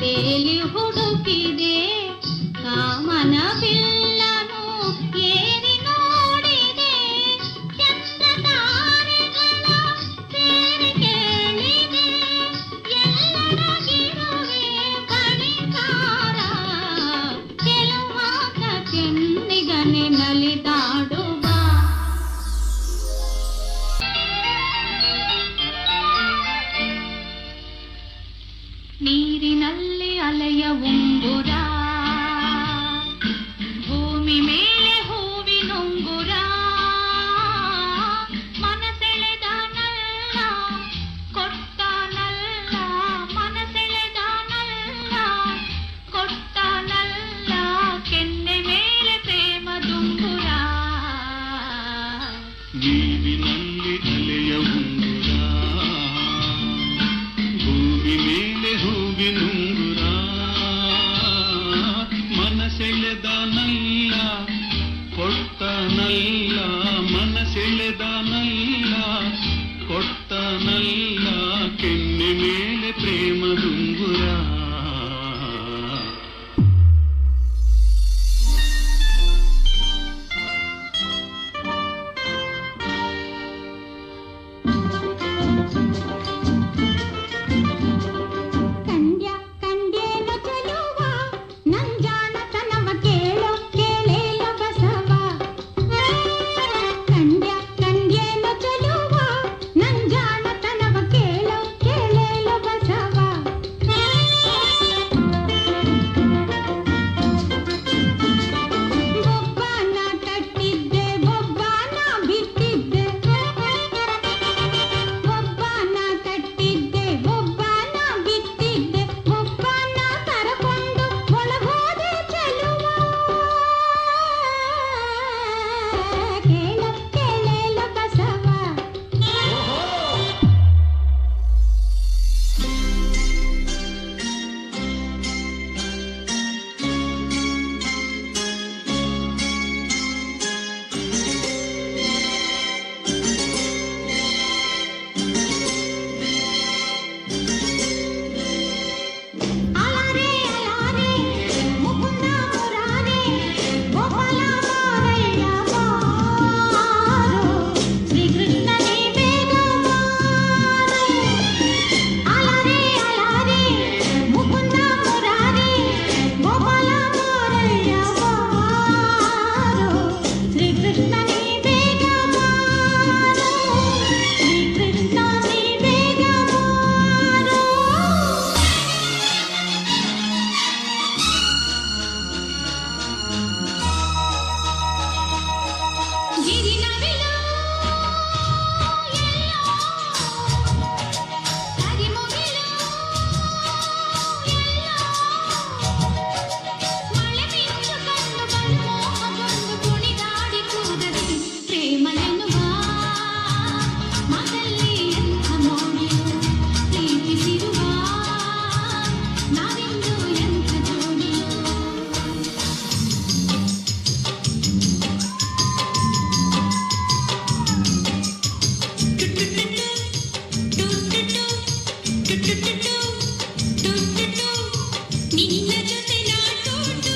ತೇಲಿ ಹುಡುಕಿದೆ ಕಾಮನ ನಿನ್ನ ಜೊತೆ ನಾಟೋಟು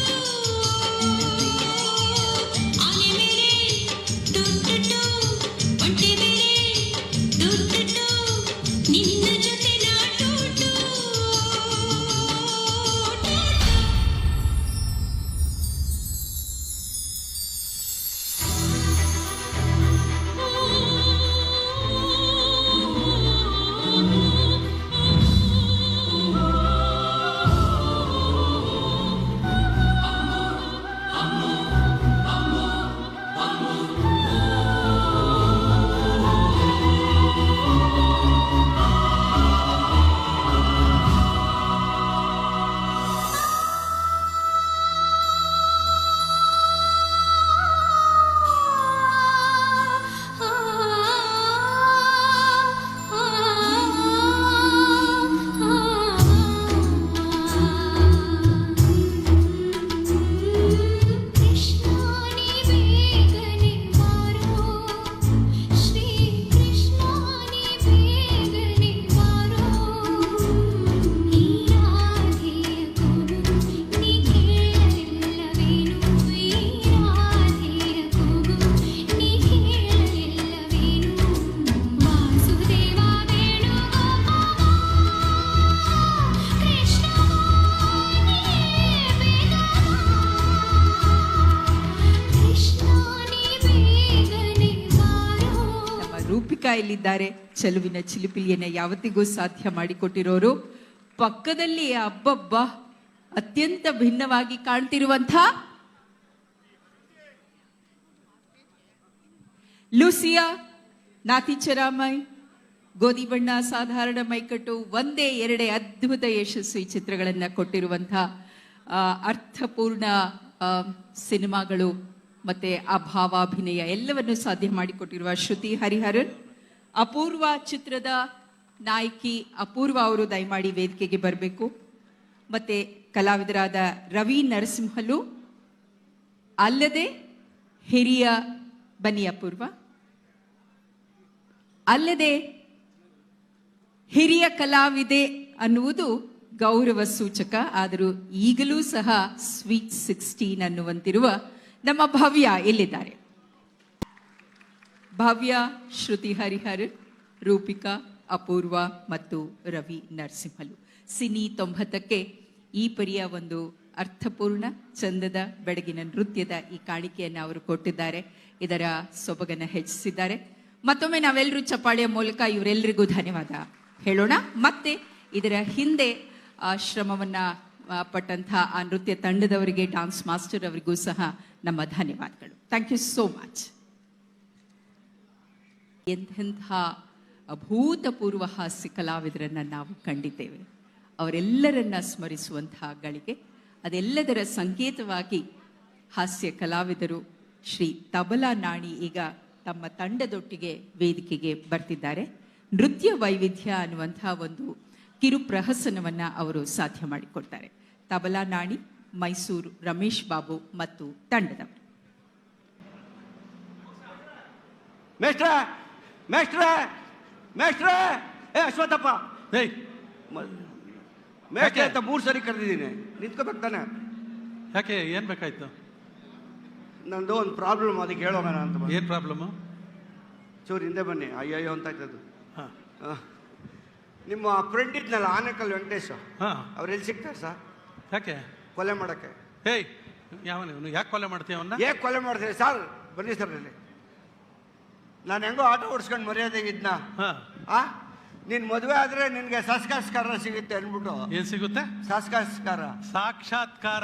ಆನೆ ಮೇರೆ ಟುಟುಟು ಒಂಟೆ ಮೇರೆ ಟುಟುಟು ನಿನ್ನ ಜೊತೆ ನಾಟೋಟು ರೂಪಿಕಾ ಇಲ್ಲಿದ್ದಾರೆ. ಚೆಲುವಿನ ಚಿಲಿಪಿಲಿಯನ್ನ ಯಾವತ್ತಿಗೂ ಸಾಧ್ಯ ಮಾಡಿಕೊಟ್ಟಿರೋರು. ಪಕ್ಕದಲ್ಲಿ ಅಬ್ಬಬ್ಬ ಅತ್ಯಂತ ಭಿನ್ನವಾಗಿ ಕಾಣ್ತಿರುವಂಥ ಲೂಸಿಯಾ ನಾತಿಚರಾಮೈ, ಗೋಧಿ ಬಣ್ಣ, ಸಾಧಾರಣ ಮೈಕಟ್ಟು, ಒಂದೇ ಎರಡೇ ಅದ್ಭುತ ಯಶಸ್ವಿ ಚಿತ್ರಗಳನ್ನ ಕೊಟ್ಟಿರುವಂಥ ಅರ್ಥಪೂರ್ಣ ಸಿನಿಮಾಗಳು ಮತ್ತೆ ಆ ಭಾವಾಭಿನಯ ಎಲ್ಲವನ್ನು ಸಾಧ್ಯ ಮಾಡಿಕೊಟ್ಟಿರುವ ಶ್ರುತಿ ಹರಿಹರನ್. ಅಪೂರ್ವ ಚಿತ್ರದ ನಾಯಕಿ ಅಪೂರ್ವ ಅವರು ದಯಮಾಡಿ ವೇದಿಕೆಗೆ ಬರಬೇಕು. ಮತ್ತೆ ಕಲಾವಿದರಾದ ರವಿ ನರಸಿಂಹಲು, ಅಲ್ಲದೆ ಹಿರಿಯ ಬನ್ನಿ ಅಪೂರ್ವ, ಅಲ್ಲದೆ ಹಿರಿಯ ಕಲಾವಿದೆ ಅನ್ನುವುದು ಗೌರವ ಸೂಚಕ, ಆದರೂ ಈಗಲೂ ಸಹ ಸ್ವೀಟ್ 16 ಅನ್ನುವಂತಿರುವ ನಮ್ಮ ಭವ್ಯ ಎಲ್ಲಿದ್ದಾರೆ. ಭವ್ಯ, ಶ್ರುತಿ ಹರಿಹರನ್, ರೂಪಿಕಾ, ಅಪೂರ್ವ ಮತ್ತು ರವಿ ನರಸಿಂಹಲು. ಸಿನಿ 90ಕ್ಕೆ ಈ ಪರಿಯ ಒಂದು ಅರ್ಥಪೂರ್ಣ ಚಂದದ ಬೆಳಗಿನ ನೃತ್ಯದ ಈ ಕಾಣಿಕೆಯನ್ನು ಅವರು ಕೊಟ್ಟಿದ್ದಾರೆ. ಇದರ ಸೊಬಗನ್ನು ಹೆಚ್ಚಿಸಿದ್ದಾರೆ. ಮತ್ತೊಮ್ಮೆ ನಾವೆಲ್ಲರೂ ಚಪ್ಪಾಳೆಯ ಮೂಲಕ ಇವರೆಲ್ಲರಿಗೂ ಧನ್ಯವಾದ ಹೇಳೋಣ. ಮತ್ತೆ ಇದರ ಹಿಂದೆ ಶ್ರಮವನ್ನ ಪಟ್ಟಂಥ ಆ ನೃತ್ಯ ತಂಡದವರಿಗೆ, ಡಾನ್ಸ್ ಮಾಸ್ಟರ್ ಅವರಿಗೂ ಸಹ ನಮ್ಮ ಧನ್ಯವಾದಗಳು. Thank you so much. ಎಂತೆಂಥ ಅಭೂತಪೂರ್ವ ಹಾಸ್ಯ ಕಲಾವಿದರನ್ನ ನಾವು ಕಂಡಿದ್ದೇವೆ. ಅವರೆಲ್ಲರನ್ನ ಸ್ಮರಿಸುವಂತಹ ಗಳಿಗೆ, ಅದೆಲ್ಲದರ ಸಂಕೇತವಾಗಿ ಹಾಸ್ಯ ಕಲಾವಿದರು ಶ್ರೀ ತಬಲಾ ನಾಣಿ ಈಗ ತಮ್ಮ ತಂಡದೊಟ್ಟಿಗೆ ವೇದಿಕೆಗೆ ಬರ್ತಿದ್ದಾರೆ. ನೃತ್ಯ ವೈವಿಧ್ಯ ಅನ್ನುವಂತಹ ಒಂದು ಕಿರು ಪ್ರಹಸನವನ್ನ ಅವರು ಸಾಧ್ಯ ಮಾಡಿಕೊಡ್ತಾರೆ. ತಬಲಾ ನಾಣಿ, ಮೈಸೂರು ರಮೇಶ್ ಬಾಬು ಮತ್ತು ತಂಡದವರು. ಮೇಷ್ಟ್ರೆ ಮೇಷ್ಟ್ರೆ ಮೇಷ್ಟ್ರೆ, ಏ ಅಶ್ವತ್ಥಪ್ಪ, ಏಯ್ ಮೇಷ್ಟ್ರೆ ಅಂತ 3 ಸರಿ ಕರೆದಿದ್ದೀನಿ, ನಿಂತ್ಕೋಬೇಕು ತಾನೆ? ಯಾಕೆ, ಏನು ಬೇಕಾಯ್ತು? ನಂದು ಒಂದು ಪ್ರಾಬ್ಲಮ್, ಅದಕ್ಕೆ ಹೇಳೋಣ ಅಂತ. ಏನು ಪ್ರಾಬ್ಲಮ್ಮು? ಚೂರು ಹಿಂದೆ ಬನ್ನಿ, ಅಯ್ಯಯ್ಯೋ ಅಂತ ಆಯ್ತದು. ಹಾಂ, ನಿಮ್ಮ ಫ್ರೆಂಡ್ ಇದ್ನಲ್ಲ ಆನೇಕಲ್ ವೆಂಕಟೇಶ್, ಹಾಂ, ಅವ್ರು ಎಲ್ಲಿ ಸಿಗ್ತಾರೆ ಸರ್? ಯಾಕೆ ಕೊಲೆ ಮಾಡೋಕ್ಕೆ. ಏಯ್, ಯಾವನು ಯಾಕೆ ಕೊಲೆ ಮಾಡ್ತೀಯ ಅವನ್ನ? ಹೇಗೆ ಕೊಲೆ ಮಾಡ್ತೀರಿ ಸರ್? ಬನ್ನಿ ಸರ್ ಇಲ್ಲಿ. ನಾನು ಹೆಂಗೋ ಆಟೋ ಓಡಿಸ್ಕೊಂಡು ಮರ್ಯಾದೆಗಿದ್ನ. ಹಾಂ, ನೀನು ಮದುವೆ ಆದರೆ ನಿನಗೆ ಸಾಕ್ಷಾತ್ಕಾರ ಸಿಗುತ್ತೆ ಅಂದ್ಬಿಟ್ಟು. ಏನು ಸಿಗುತ್ತೆ? ಸಾಕ್ಷಾತ್ಕಾರ. ಸಾಕ್ಷಾತ್ಕಾರ.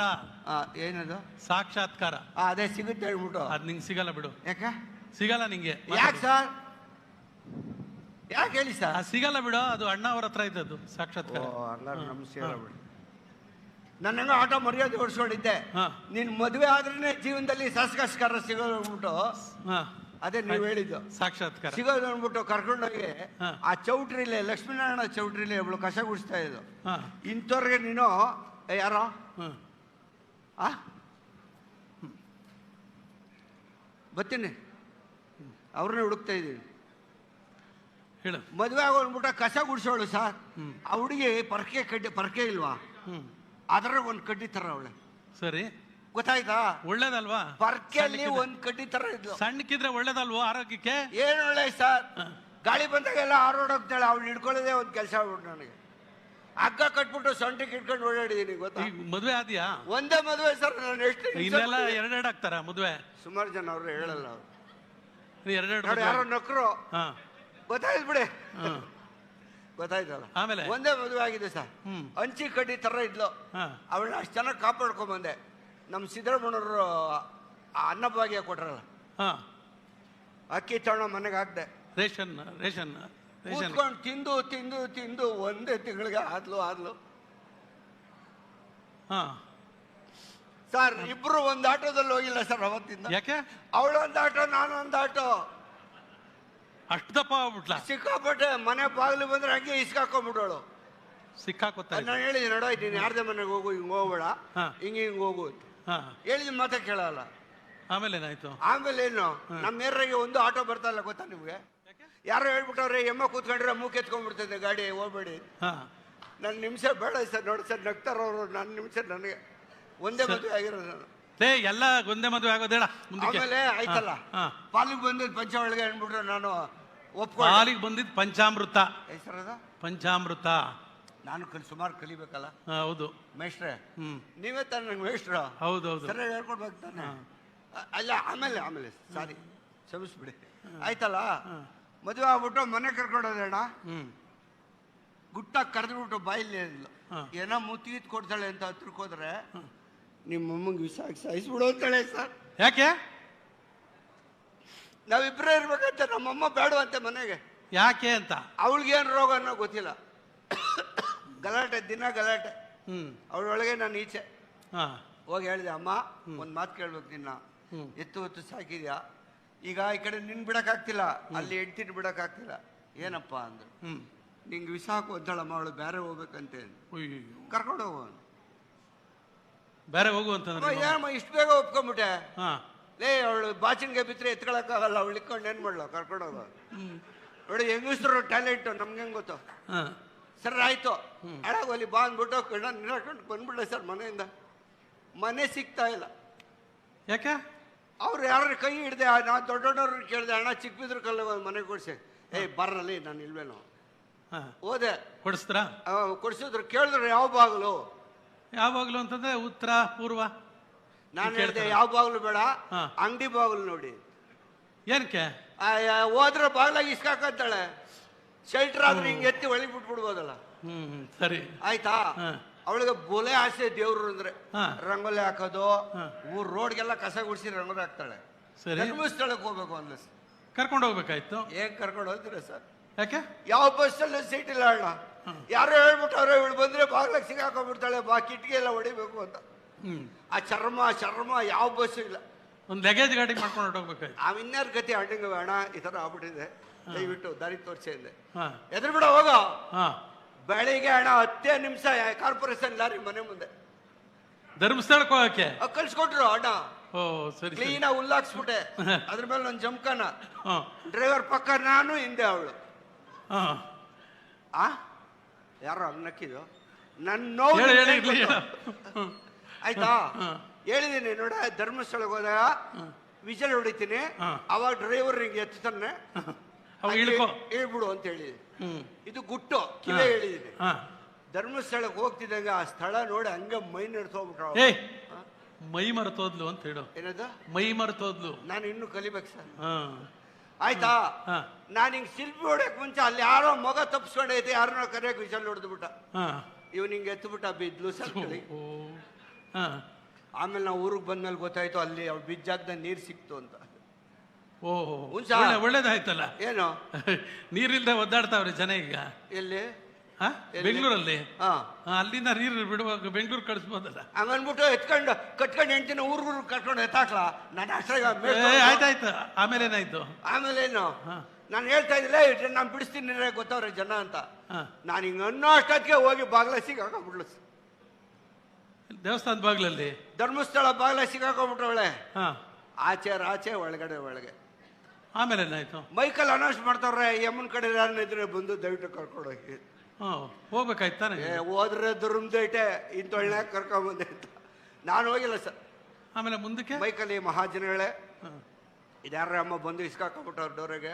ಏನದು? ಸಾಕ್ಷಾತ್ಕಾರ. ಅದೇ ಸಿಗುತ್ತೆ ಹೇಳ್ಬಿಟ್ಟು. ಅದು ನಿಂಗೆ ಸಿಗಲ್ಲ ಬಿಡು. ಯಾಕೆ ಸಿಗಲ್ಲ ನಿಂಗೆ? ಯಾಕೆ ಸರ್? ಯಾಕೆ ಹೇಳಿ ಸರ್? ಸಿಗಲ್ಲ ಬಿಡು, ಅದು ಅಣ್ಣ ಅವ್ರ ಹತ್ರ ಇದ್ದದ್ದು ಸಾಕ್ಷಾತ್ಕಾರ. ನಮಸ್ಕಾರ ಬಿಡಿ. ನಾನು ಹೆಂಗೋ ಆಟೋ ಮರ್ಯಾದೆ ಓಡಿಸ್ಕೊಂಡಿದ್ದೆ. ನೀನು ಮದುವೆ ಆದ್ರೇನೆ ಜೀವನದಲ್ಲಿ ಸಾಕ್ಷಾತ್ಕಾರ ಸಿಗೋದು ಅಂದ್ಬಿಟ್ಟು. ಅದೇ ನೀವು ಹೇಳಿದ್ದು ಸಾಕ್ಷಾತ್ಕಾರ ಸಿಗೋದು ಅಂದ್ಬಿಟ್ಟು ಕರ್ಕೊಂಡೋಗಿ ಆ ಚೌಟ್ರಿಲೆ, ಲಕ್ಷ್ಮೀನಾರಾಯಣ ಚೌಟ್ರಿಲೆ ಒಬ್ಳು ಕಸ ಗುಡಿಸ್ತಾ ಇದ್ದು. ಇಂಥವ್ರಿಗೆ ನೀನು ಯಾರೋ ಬರ್ತೀನಿ, ಅವ್ರನ್ನೇ ಹುಡುಕ್ತಾ ಇದ್ದೀನಿ. ಹೇಳು. ಮದುವೆ ಆಗೋ ಅಂದ್ಬಿಟ್ಟು ಕಸ ಗುಡಿಸೋಳು ಸರ್. ಆ ಹುಡುಗಿ ಪರ್ಕೆ ಇಲ್ವಾ? ಅದ್ರಾಗ ಒಂದು ಕಡ್ಡಿ ತರ ಅವಳೆ, ಸರಿ, ಗೊತ್ತಾಯ್ತಾ? ಒಳ್ಳೇದಲ್ವಾ? ಪರ್ಕೆಯಲ್ಲಿ ಒಂದ್ ಕಡ್ಡಿ ತರ ಇದ್ಲು. ಸಣ್ಣಕ್ಕಿದ್ರೆ ಒಳ್ಳೇದಲ್ವಾ ಆರೋಗ್ಯಕ್ಕೆ? ಏನ್ ಒಳ್ಳೆ ಸರ್, ಗಾಳಿ ಬಂದಾಗೆಲ್ಲ ಹಾರೋಡೋಗ್ತಾಳೆ. ಅವ್ಳು ಹಿಡ್ಕೊಳ್ಳೋದೇ ಒಂದ್ ಕೆಲಸ ಆಗ್ಬಿಟ್ಟು ನನಗೆ. ಹಗ್ಗ ಕಟ್ಬಿಟ್ಟು ಸೊಂಟಕ್ಕೆ ಇಟ್ಕೊಂಡು ಓಡಾಡಿದೀನಿ, ಗೊತ್ತಾ? ಈಗ ಮದ್ವೆ ಆದ್ಯಾ? ಒಂದೇ ಮದುವೆ ಸರ್. ನಾನು ಎಷ್ಟು ಇನ್ನೆಲ್ಲ ಎರಡೆರಡು ಆಗ್ತಾರ ಮದ್ವೆ? ಸುಮಾರು ಜನ ಅವ್ರು ಹೇಳಲ್ಲ. ಅವ್ರು ಎರಡೆರಡು ನೋಡಿ, ಯಾರೋ ನಕ್ರು, ಹಾ, ಗೊತ್ತಾಯ್ತು ಬಿಡಿ, ಗೊತ್ತಾಯ್ತಲ್ಲ. ಆಮೇಲೆ ಒಂದೇ ಮದುವೆ ಆಗಿದೆ ಸರ್. ಹಂಚಿ ಕಡ್ಡಿ ತರ ಇದ್ಲು. ಅವಳನ್ನ ಅಷ್ಟು ಚೆನ್ನಾಗಿ ಕಾಪಾಡ್ಕೊಂಡ್ ಬಂದೆ. ನಮ್ಮ ಸಿದ್ದರಾಮಣ್ಣವರು ಅನ್ನಭಾಗ್ಯ ಕೊಟ್ರಲ್ಲ, ಅಕ್ಕಿ ತಗೊಂಡು ಮನೆಗೆ ಹಾಕ್ದೆ. ರೇಷನ್ ರೇಷನ್ ರೇಷನ್ ಕೂತ್ಕೊಂಡು ತಿಂದು ತಿಂದು ತಿಂದು ಒಂದೇ ತಿಂಗಳಿಗೆ ಆದ್ಲು. ಸರ್, ಇಬ್ರು ಒಂದ್ ಆಟೋದಲ್ಲಿ ಹೋಗಿಲ್ಲ ಸರ್ ಅವತ್ತಿಂದ. ಯಾಕೆ? ಅವಳೊಂದ್ ಆಟೋ, ನಾನೊಂದ್ ಆಟೋ. ಅಷ್ಟು ದಪ್ಪ ಆಗ್ಬಿಟ್ಲ? ಸಿಕ್ಕಾಪಟ್ಟೆ. ಮನೆ ಬಾಗಿಲು ಬಂದ್ರೆ ಹಂಗೆ ಇಸ್ಕಾಕೊಂಡ್ಬಿಡೋಳು. ಸಿಕ್ಕಾಕೊತ್ತ. ನಾನು ಹೇಳಿದೆ, ನೋಡಾಯ್ತು, ನೀನು ಯಾರ್ದೇ ಮನೆಗೆ ಹೋಗು, ಹಿಂಗ್ ಹೋಗ್ಬೇಡ, ಹಿಂಗೆ ಹೋಗು ಅಂತ ಹೇಳಿದ ಮಾತಾ ಕೇಳಲ್ಲ. ಆಮೇಲೆ ಏನಾಯ್ತು? ಆಮೇಲೆ ಏನು, ನಮ್ಮ ಏರಿಯಾಗೆ ಒಂದು ಆಟೋ ಬರ್ತಾ ಇಲ್ಲ, ಗೊತ್ತಾ ನಿಮ್ಗೆ? ಯಾರೋ ಹೇಳ್ಬಿಟ್ಟವ್ರೆ, ಎಮ್ಮ ಕೂತ್ಕೊಂಡ್ರೆ ಮೂಕ್ ಎತ್ಕೊಂಡ್ಬಿಡ್ತದೆ ಗಾಡಿ, ಹೋಗ್ಬೇಡಿ. ನನ್ನ ನಿಮಿಷ ಬೇಡ ಸರ್. ನೋಡಿ ಸರ್, ನಗ್ತಾರವ್ರು. ನನ್ನ ನಿಮಿಷ ನನಗೆ ಒಂದೇ ಮದುವೆ ಆಗಿರೋದು ನಾನು. ಎಲ್ಲ ಒಂದೇ ಮದುವೆ ಆಗೋದೇಳ. ಆಮೇಲೆ ಆಯ್ತಲ್ಲ, ಪಾಲಿಗೆ ಬಂದಿದ್ದು ಪಂಚ ಒಳಗೆ ಅಂದ್ಬಿಟ್ರೆ ನಾನು ಒಪ್ಕೊಂಡು. ಪಾಲಿಗೆ ಬಂದಿದ್ದು ಪಂಚಾಮೃತ. ಹೆಸರದ ಪಂಚಾಮೃತ. ನಾನು ಸುಮಾರು ಕಲಿಬೇಕಲ್ಲ. ಹೌದು ಮೇಷ್ಟ್ರೆ, ನೀವೇ ತಾನೆ ನಂಗೆ ಮೇಷ್ಟ್ರು. ಹೌದೌದು, ಸರಿಯಾಗಿ ಹೇಳ್ಕೊಡ್ಬೇಕು ತಾನೆ. ಅಲ್ಲ, ಆಮೇಲೆ ಸಾರಿ, ಕ್ಷಮಿಸ್ಬಿಡಿ. ಆಯ್ತಲ್ಲ, ಮದುವೆ ಆಗ್ಬಿಟ್ಟು ಮನೆ ಕರ್ಕೊಂಡೋದೇಣ, ಗುಟ್ಟಾಗಿ ಕರೆದ್ಬಿಟ್ಟು ಬಾಯಿಲಿ ಏನೋ ಮುತ್ತಿಗಿತ್ ಕೊಡ್ತಾಳೆ ಅಂತ ಹತ್ರಕ್ಕೆ ಹೋದ್ರೆ, ನಿಮ್ಮ ಅಮ್ಮಂಗೆ ಸಾಯಿಸ್ಬಿಡು ಅಂತಾಳೆ ಸರ್. ಯಾಕೆ? ನಾವಿಬ್ಬರೇ ಇರ್ಬೇಕಂತ, ನಮ್ಮಮ್ಮ ಬೇಡವಂತೆ ಮನೆಗೆ. ಯಾಕೆ ಅಂತ? ಅವಳಿಗೇನು ರೋಗ ಅನ್ನೋ ಗೊತ್ತಿಲ್ಲ. ಗಲಾಟೆ, ದಿನ ಗಲಾಟೆ. ಅವಳೊಳಗೆ ನಾನು ಈಚೆ ಹೋಗಿ ಹೇಳಿದೆ, ಅಮ್ಮ ಒಂದು ಮಾತು ಕೇಳ್ಬೇಕು, ನಿನ್ನ ಎತ್ತು ಹೊತ್ತು ಸಾಕಿದ್ಯಾ, ಈಗ ಈ ಕಡೆ ನಿನ್ ಬಿಡಕ್ಕಾಗ್ತಿಲ್ಲ, ಅಲ್ಲಿ ಹೆಂಡ್ತಿನ ಬಿಡಕ್ಕಾಗ್ತಿಲ್ಲ. ಏನಪ್ಪ ಅಂದ್ರು. ನಿಂಗೆ ವಿಷ ಹಾಕು ಅಂತಾಳಮ್ಮ, ಅವಳು ಬೇರೆ ಹೋಗ್ಬೇಕಂತೆ. ಕರ್ಕೊಂಡು ಹೋಗು. ಬೇರೆ ಹೋಗು ಅಂತಂದ್ರೆ ಏನಮ್ಮ ಇಷ್ಟು ಬೇಗ ಒಪ್ಕೊಂಡ್ಬಿಟ್ಟೆ? ಲೇ, ಅವಳು ಬಾಚಿನ್ಗೆ ಬಿತ್ತರೆ ಎತ್ಕೊಳಕ್ಕಾಗಲ್ಲ, ಅವಳು ಇಟ್ಕೊಂಡು ಏನ್ ಮಾಡ್ಲ, ಕರ್ಕೊಂಡು ಹೋಗು. ನೋಡಿ, ಹೆಂಗಸ್ರು ಟ್ಯಾಲೆಂಟ್, ನಮ್ಗೆ ಹೆಂಗ್ ಗೊತ್ತು. ಸರ್ ಆಯ್ತು, ಹಾಳಾಗೋಲಿ ಬಾ ಅಂದ್ಬಿಟ್ಟು ನಿರಾಕೊಂಡು ಬಂದ್ಬಿಡ್ಲೆ ಸರ್ ಮನೆಯಿಂದ. ಮನೆ ಸಿಗ್ತಾ ಇಲ್ಲ. ಯಾಕೆ? ಅವ್ರು ಯಾರು ಕೈ ಹಿಡ್ದೆ, ನಾವು ದೊಡ್ಡವ್ರನ್ನ ಕೇಳಿದೆ, ಅಣ್ಣ ಚಿಕ್ಕ ಬಿದ್ರು ಕಲ್ಲ ಮನೆ ಕೊಡ್ಸಿ. ಬರಲಿ, ನಾನು ಇಲ್ವೇನೋ. ಹೋದೆ, ಕೊಡಿಸ್ತಾರ? ಕೊಡ್ಸಿದ್ರು. ಕೇಳಿದ್ರು, ಯಾವ ಬಾಗಿಲು? ಯಾವಾಗ್ಲೂ ಅಂತಂದ್ರೆ ಉತ್ತರ ಪೂರ್ವ. ನಾನು ಹೇಳಿದೆ, ಯಾವ ಬಾಗಿಲು ಬೇಡ, ಅಂಗಡಿ ಬಾಗಿಲು ನೋಡಿ. ಏನಕ್ಕೆ? ಹೋದ್ರೆ ಬಾಗಿಲಾಗಿ ಇಸ್ಕಾಕಂತಾಳೆ. ಶೆಲ್ಟರ್ ಆದ್ರೆ ಹಿಂಗೆ ಎತ್ತಿ ಒಳಗೆ ಬಿಟ್ಬಿಡ್ಬೋದಲ್ಲ. ಸರಿ, ಆಯ್ತಾ? ಅವಳಿಗೆ ಬೋಲೆ ಆಸೆ ದೇವ್ರು ಅಂದ್ರೆ. ರಂಗೋಲಿ ಹಾಕೋದು, ಊರ್ ರೋಡ್ಗೆಲ್ಲ ಕಸ ಗುಡಿಸಿ ರಂಗೋಲಿ ಹಾಕ್ತಾಳೆ. ಧರ್ಮಸ್ಥಳಕ್ಕೆ ಹೋಗ್ಬೇಕು ಅಂದ್ಲ. ಕರ್ಕೊಂಡು ಹೋಗ್ಬೇಕಾಯ್ತು. ಹೇಗ್ ಕರ್ಕೊಂಡು ಹೋಗ್ತೀರಾ ಸರ್? ಯಾಕೆ? ಯಾವ ಬಸ್ಸಲ್ಲೂ ಸೀಟ್ ಇಲ್ಲ ಅಣ್ಣ. ಯಾರೋ ಹೇಳ್ಬಿಟ್ಟವ್ರೆ, ಇವಳು ಬಂದ್ರೆ ಬಾಗ್ಲಾಗ ಸಿಗಾಕೊಂಡ್ಬಿಡ್ತಾಳೆ, ಕಿಟಕಿ ಎಲ್ಲ ಹೊಡಿಬೇಕು ಅಂತ. ಆ ಚರ್ಮ ಯಾವ ಬಸ್ ಇಲ್ಲ. ಒಂದು ಲಗೇಜ್ ಗಾಡಿ ಮಾಡ್ಕೊಂಡು ಹೊರಟೋಗ್ಬೇಕಾಯ್ತು. ಆ ಇನ್ಯಾರ ಗತಿ ಅಡ್ಡಂಗ ಅಣ್ಣ, ಈ ತರ ಆಗ್ಬಿಟ್ಟಿದೆ, ದಯವಿಟ್ಟು ದಾರಿ ತೋರಿಸಿ ಅಂದೆ. ಎದುರು ಬಿಡ ಹೋಗ. ಬೆಳಿಗ್ಗೆ ಅಣ್ಣ 10 ನಿಮಿಷ ಕಾರ್ಪೊರೇಷನ್ ಲಾರಿ ಮನೆ ಮುಂದೆ. ಧರ್ಮಸ್ಥಳಕ್ಕೆ ಹೋಗಕ್ಕೆ ಕಳ್ಸ್ಕೊಟ್ರು ಅಣ್ಣ. ಓ ಸರಿ, ಕ್ಲೀನ್ ಆಗಿ ಹುಲ್ಲಾಕ್ಸ್ಬಿಟ್ಟೆ. ಅದ್ರ ಮೇಲೆ ಒಂದು ಜಮ್ಕನ, ಡ್ರೈವರ್ ಪಕ್ಕ ನಾನು, ಹಿಂದೆ ಅವಳು. ಯಾರೋ ಅನ್ನಕ್ಕಿದು ನನ್ನ ನೋವು. ಆಯ್ತಾ? ಹೇಳಿದೀನಿ ನೋಡ, ಧರ್ಮಸ್ಥಳಕ್ಕೆ ಹೋದಾಗ ವಿಜಲ್ ಹೊಡಿತೀನಿ, ಅವಾಗ ಡ್ರೈವರ್ ಹಿಂಗೆ ಎತ್ತಾನೆ, ಹೇಳ್ಬಿಡು ಅಂತ ಹೇಳಿದೀನಿ. ಇದು ಗುಟ್ಟು, ಕಿವೇ ಹೇಳಿದೀನಿ. ಧರ್ಮಸ್ಥಳಕ್ಕೆ ಹೋಗ್ತಿದ್ದಂಗೆ ಆ ಸ್ಥಳ ನೋಡಿ ಹಂಗೆ ಮೈ ನಡ್ಸೋಗ್ಬಿಟ್ರ. ಮೈ ಮರೆತೋದ್ಲು ಅಂತ ಹೇಳು. ಏನದ? ಮೈ ಮರೆತೋದ್ಲು. ನಾನು ಇನ್ನು ಕಲಿಬೇಕು ಸರ್. ಆಯ್ತಾ? ನಾನು ಹಿಂಗ್ ಶಿಲ್ಪಿ ಹೊಡ್ಯಕ್ ಮುಂಚೆ ಅಲ್ಲಿ ಯಾರೋ ಮಗ ತಪ್ಸ್ಕೊಂಡೈತೆ, ಯಾರನ್ನೋ ಕರೆಯಕ್ ವಿಷಲ್ ಹೊಡೆದು ಬಿಟ್ಟ. ಇವ್ನು ಹಿಂಗೆ ಎತ್ತು ಬಿದ್ಲು ಸರ್. ಆಮೇಲೆ ನಾವು ಊರಿಗೆ ಬಂದ್ಮೇಲೆ ಗೊತ್ತಾಯ್ತು, ಅಲ್ಲಿ ಅವ್ಳು ಬಿದ್ದಾಗ್ದ ನೀರ್ ಸಿಕ್ತು ಅಂತ. ಓಹೋ, ಒಳ್ಳೇದಾಯ್ತಲ್ಲ. ಏನು ನೀರಿಲ್ದೆ ಒದ್ದಾಡ್ತಾವ್ರೆ ಜನ ಈಗ. ಎಲ್ಲಿ? ಬೆಂಗಳೂರಲ್ಲಿ. ಅಲ್ಲಿಂದ ನೀರು ಬಿಡುವಾಗ ಬೆಂಗಳೂರು ಕಳಿಸ್ಬೋದಲ್ಲ. ಹಂಗನ್ಬಿಟ್ಟು ಕಟ್ಕೊಂಡು ಹೆಂಡ್ತಿನ ಊರ್ಗೂ ಕಟ್ಕೊಂಡು ಎತ್ತಾಕ್ಲಾ? ನಾನು ಅಷ್ಟಾಗ ಆಯ್ತಾಯ್ತು. ಆಮೇಲೆ ಏನಾಯ್ತು? ಆಮೇಲೇನು ನಾನು ಹೇಳ್ತಾ ಇದ್ದಿಲ್ಲ, ನಾನು ಬಿಡಿಸ್ತೀನಿ ಗೊತ್ತವ್ರೆ ಜನ ಅಂತ. ನಾನು ಹಿಂಗ ಅನ್ನೋ ಅಷ್ಟೊತ್ತಿಗೆ ಹೋಗಿ ಬಾಗ್ಲ ಸಿಗಾಕೊಂಡ್ಬಿಡ್ಲು. ದೇವಸ್ಥಾನದ ಬಾಗ್ಲಲ್ಲಿ, ಧರ್ಮಸ್ಥಳ ಬಾಗ್ಲ ಸಿಗಾಕೊಂಡ್ಬಿಟ್ರವಳೆ. ಆಚೆ ಒಳಗಡೆ. ಆಮೇಲೆ ಏನಾಯ್ತು? ಮೈಕಲ್ ಅನೌನ್ಸ್ ಮಾಡ್ತಾವ್ರೆ, ಯಮ್ಮನ ಕಡೆ ಯಾರನ್ನ ಇದ್ರೆ ಬಂದು ದಯವಿಟ್ಟು ಕರ್ಕೊಂಡೋಗಿ. ಹೋಗ್ಬೇಕಾಯ್ತು ತಾನೆ. ಹೋದ್ರೆ ದುರ್ಮದೇಟೆ ಇಂತೊಳ್ಳೆ ಕರ್ಕೊಂಬಂದೆ ಅಂತ ನಾನು ಹೋಗಿಲ್ಲ ಸರ್. ಆಮೇಲೆ ಮುಂದಕ್ಕೆ ಬೈಕಲ್ಲಿ ಮಹಾಜನಗಳೇ ಇದ್ಯಾರ ಅಮ್ಮ ಬಂದು ಇಸ್ಕಾಕೊಂಬಿಟ್ಟವ್ರ ಡೋರಿಗೆ,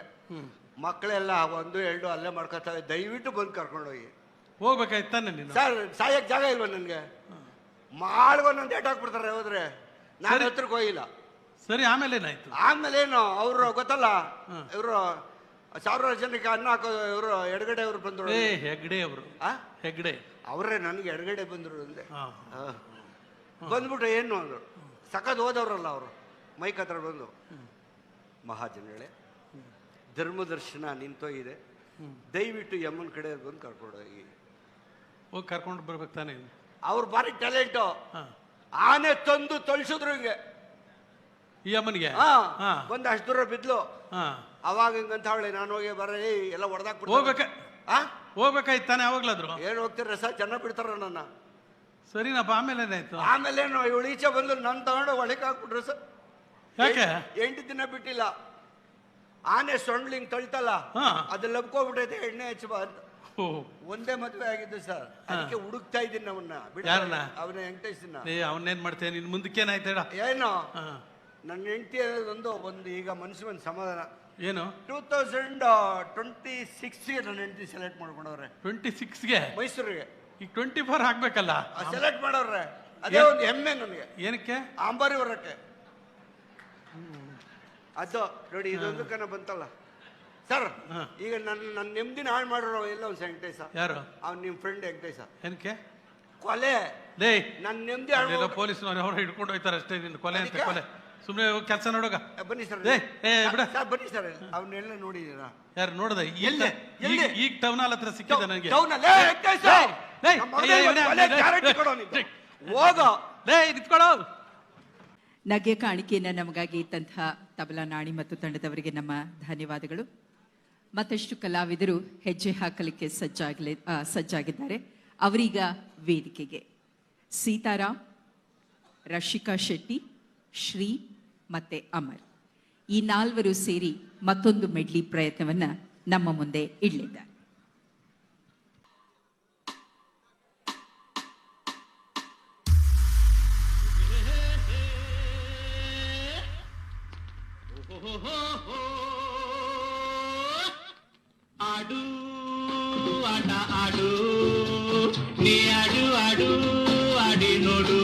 ಮಕ್ಕಳೆಲ್ಲ 1 2 ಅಲ್ಲೇ ಮಾಡ್ಕೊತಾವೆ, ದಯವಿಟ್ಟು ಬಂದು ಕರ್ಕೊಂಡೋಗಿ. ಹೋಗ್ಬೇಕಾಯ್ತು ತಾನೆ ನೀನು. ಸರ್ ಸಾಯಕ್ ಜಾಗ ಇಲ್ವ ನನಗೆ, ಮಾಡ್ಕೊಂಡ್ ಡೇಟ್ ಹಾಕ್ಬಿಡ್ತಾರೆ ಹೋದ್ರೆ. ನಾನು ಹತ್ರಕ್ಕೆ ಹೋಗಿಲ್ಲ. ಸರಿ, ಆಮೇಲೆ ಏನಾಯ್ತು? ಆಮೇಲೆ ಏನು ಅವರು ಗೊತ್ತಲ್ಲ, ಇವರು 1000 ಜನಕ್ಕೆ ಅನ್ನ ಹಾಕೋ ಇವರು ಎಡಗಡೆ ಅವ್ರು ಬಂದ್ರು. ಹೆಗ್ಡೆ ಅವರು, ಹೆಗ್ಡೆ ಅವ್ರೇ ನನಗೆ ಎಡಗಡೆ ಬಂದ್ರು ಅಂದೆ. ಬಂದ್ಬಿಟ್ಟು ಏನು ಅಂದ್ರು, ಸಖತ್ ಹೋದವ್ರಲ್ಲ ಅವರು ಮೈಕ್ ಹತ್ರ ಬಂದು, ಮಹಾಜನಗಳೇ ಧರ್ಮದರ್ಶನ ನಿಂತೋಗಿದೆ, ದಯವಿಟ್ಟು ಯಮ್ಮನ ಕಡೆ ಬಂದು ಕರ್ಕೊಂಡೋಗಿ. ಹೋಗಿ ಕರ್ಕೊಂಡು ಬರ್ಬೇಕು ತಾನೆ. ಅವ್ರು ಭಾರಿ ಟ್ಯಾಲೆಂಟು. ಆನೆ ತಂದು ತಳ್ಸಿದ್ರು ಹಿಂಗೆ ಈ ಅಮ್ಮನಿಗೆ. ಬಂದು ಅಷ್ಟು ದೂರ ಬಿದ್ಲು. ಅವಾಗ ಹಿಂಗಂತ ಅವಳೆ, ನಾನು ಹೋಗಿ ಬರೀ ಎಲ್ಲ ಹೊಡೆದಾಕ್ಬಿಟ್ಟು ಹೋಗ್ಬೇಕಾಯ್ತು ತಾನೆ. ಅವಾಗ್ಲಾದ್ರು ಏನು ಹೋಗ್ತೀರ ಸರ್, ಚೆನ್ನಾಗಿ ಬಿಡ್ತಾರ ನನ್ನ. ಸರಿನಪ್ಪ, ಆಮೇಲೆ ಏನಾಯ್ತು? ಆಮೇಲೇನು ಇವಳು ಈಚೆ ಬಂದು ನನ್ನ ತಗೊಂಡು ಒಳಗೆ ಹಾಕ್ಬಿಟ್ರು ಸರ್. ಯಾಕೆ? 8 ದಿನ ಬಿಟ್ಟಿಲ್ಲ. ಆನೆ ಸೊಂಡ್ಲಿಂಗ್ ತಳ್ತಲ್ಲ, ಅದು ಲಬ್ಕೋಗ್ಬಿಟ್ಟೈತೆ, ಎಣ್ಣೆ ಹಚ್ಚಬಾ ಅಂತ. ಒಂದೇ ಮದುವೆ ಆಗಿದ್ದು ಸರ್, ಅದಕ್ಕೆ ಹುಡುಕ್ತಾ ಇದ್ದೀನಿ ಅವನ್ನ. ಅವನ ವೆಂಕಟೇಶನ. ಅವನ್ನೇನ್ ಮಾಡ್ತೇನೆ, ನಿನ್ ಮುಂದಕ್ಕೆ ಏನಾಯ್ತು ಹೇಳ? ಏನು ನನ್ನ ಹೆಂಡತಿ ಒಂದು ಈಗ ಮನಸ್ಸಿಗೆ ಸಮಾಧಾನ. ಏನು 2026ಗೆ ನನ್ನ ಹೆಂಡತಿ ಸೆಲೆಕ್ಟ್ ಮಾಡ್ಕೊಂಡವ್ರೆ. 26ಗೆ ಮೈಸೂರಿಗೆ. ಈಗ 24 ಹಾಕ್ಬೇಕಲ್ಲ. ಸೆಲೆಕ್ಟ್ ಮಾಡವ್ರೆ, ಅದೇ ಒಂದು ಹೆಮ್ಮೆ ನನಗೆ. ಏನಕ್ಕೆ? ಅಂಬಾರಿ ಹೊರಕ್ಕೆ. ಅದು ನೋಡಿ, ಇದೊಂದು ಕನ ಬಂತಲ್ಲ ಸರ್. ಈಗ ನನ್ನ ನೆಮ್ಮದಿನ ಹಾಳು ಮಾಡಿರೋ ಎಲ್ಲ ಒಂದು ವೆಂಕಟೇಶ. ಯಾರು? ಅವ್ನು ನಿಮ್ಮ ಫ್ರೆಂಡ್ ವೆಂಕಟೇಶ. ಏನಕ್ಕೆ? ಕೊಲೆ. ನನ್ನ ನೆಮ್ಮದಿ ಹಾಳು. ಪೊಲೀಸ್ನವ್ರು ಅವ್ರು ಹಿಡ್ಕೊಂಡು ಹೋಯ್ತಾರೆ ಅಷ್ಟೇ. ನಿನ್ನ ಕೊಲೆ ಅಂತ ಕೊಲೆ. ಸುಮ್ಮನೆ ಕೆಲಸ ನೋಡೋಗ. ಬನ್ನಿ ಸರ್, ಬನ್ನಿ ಸರ್. ಅವನ್ನೆಲ್ಲ ನೋಡಿದೀರಾ? ಯಾರು ನೋಡ್ದ? ಈಗ ಟೌನ್ ಹಾಲ್ ಹತ್ರ ಸಿಕ್ಕಿದ ನನಗೆ. ನಿಂತ್ಕೊಳ್ಳೋ. ನಗೆ ಕಾಣಿಕೆಯನ್ನು ನಮಗಾಗಿ ಇತ್ತಂತಹ ತಬಲಾ ನಾಣಿ ಮತ್ತು ತಂಡದವರಿಗೆ ನಮ್ಮ ಧನ್ಯವಾದಗಳು. ಮತ್ತಷ್ಟು ಕಲಾವಿದರು ಹೆಜ್ಜೆ ಹಾಕಲಿಕ್ಕೆ ಸಜ್ಜಾಗಿದ್ದಾರೆ. ಅವರೀಗ ವೇದಿಕೆಗೆ ಸೀತಾರಾಮ್, ರಶಿಕಾ ಶೆಟ್ಟಿ, ಶ್ರೀ ಮತ್ತೆ ಅಮರ್, ಈ 4 ಸೇರಿ ಮತ್ತೊಂದು ಮೆಡ್ಲಿ ಪ್ರಯತ್ನವನ್ನ ನಮ್ಮ ಮುಂದೆ ಇಡಲಿದ್ದಾರೆ. ಆಡು ಆಟ ಆಡು, ನೀ ಆಡು ಆಡು ಆಡಿ ನೋಡು.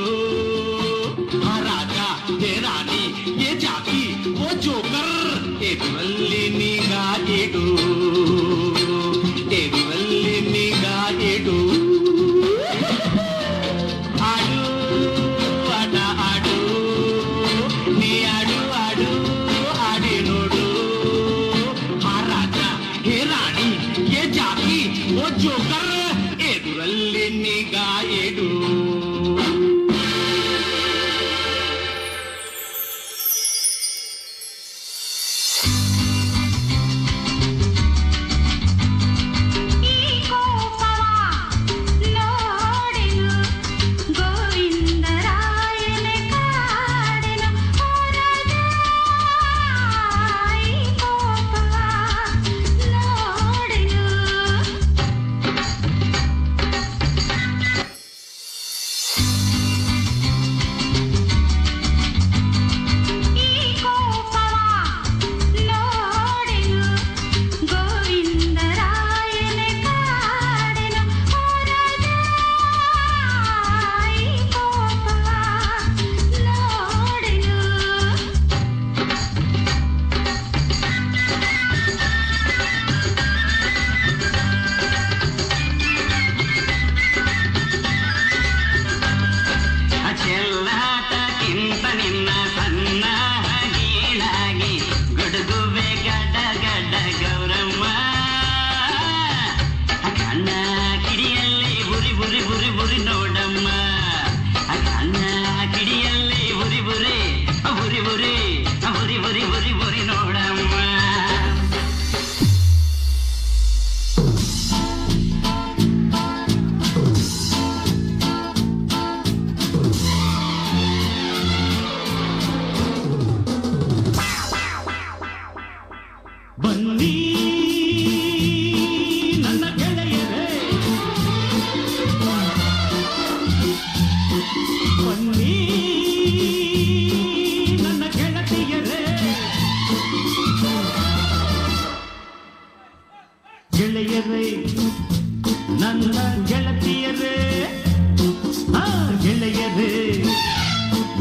ಆ ರಾಜ ಹೇ ರಾಣಿ ಯೇ ಜಾತಿ ಓ ಜೋಕರ್, ಎದುರಲ್ಲಿ ನಿಗಾ ಇಡು, ಎದುರಲ್ಲಿ ನಿಗಾ ಇಡು. ಆಡು ಆಟ ಆಡು, ನೀ ಆಡು ಆಡು ಆಡಿ ನೋಡು. ಆ ರಾಜ ಹೇ ರಾಣಿ ಯೇ ಜಾತಿ ಓ ಜೋಕರ್, ಎದುರಲ್ಲಿ ನಿಗಾ ಇಡು.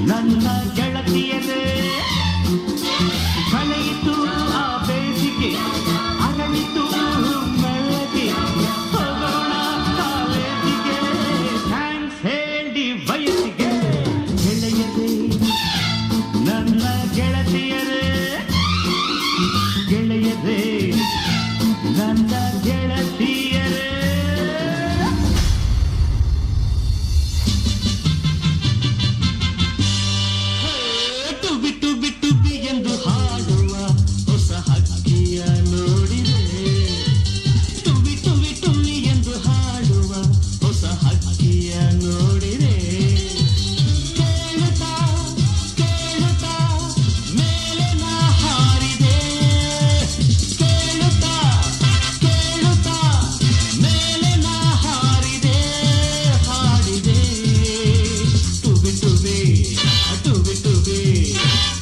ನನ್ನ ಗೆಳತಿಯರೇ ಕಳೆಯಿತು ಆ ಬೇಸಿಗೆ ಅರಳಿತು ಮೆಲ್ಲಗೆ ಹೋಗೋಣ ಕಾಲೇಜಿಗೆ ಥ್ಯಾಂಕ್ಸ್ ಹೇಳಿ ವಯಸ್ಸಿಗೆ ಗೆಳೆಯರೇ ನನ್ನ ಗೆಳತಿಯರೇ ಗೆಳೆಯರೇ ನನ್ನ ಗೆಳತಿಯರೇ ಟುಬಿ ಎಂದು ಹಾಡುವ ಹೊಸ ಹಕ್ಕಿಯ ನೋಡಿದೆ ಟುಬಿ ಎಂದು ಹಾಡುವ ಹೊಸ ಹಕ್ಕಿಯ ನೋಡಿದೆ ಕೇಳುತ್ತಾ ಕೇಳುತ್ತಾ ಮೇಲೆ ನಾ ಹಾರಿದೆ ಕೇಳುತ್ತಾ ಕೇಳುತ್ತಾ ಮೇಲೆ ನಾ ಹಾರಿದೆ ಹಾಡಿದೆ ಟುಬಿ ಟುಬಿ ಟುಬಿ ಟುಬಿ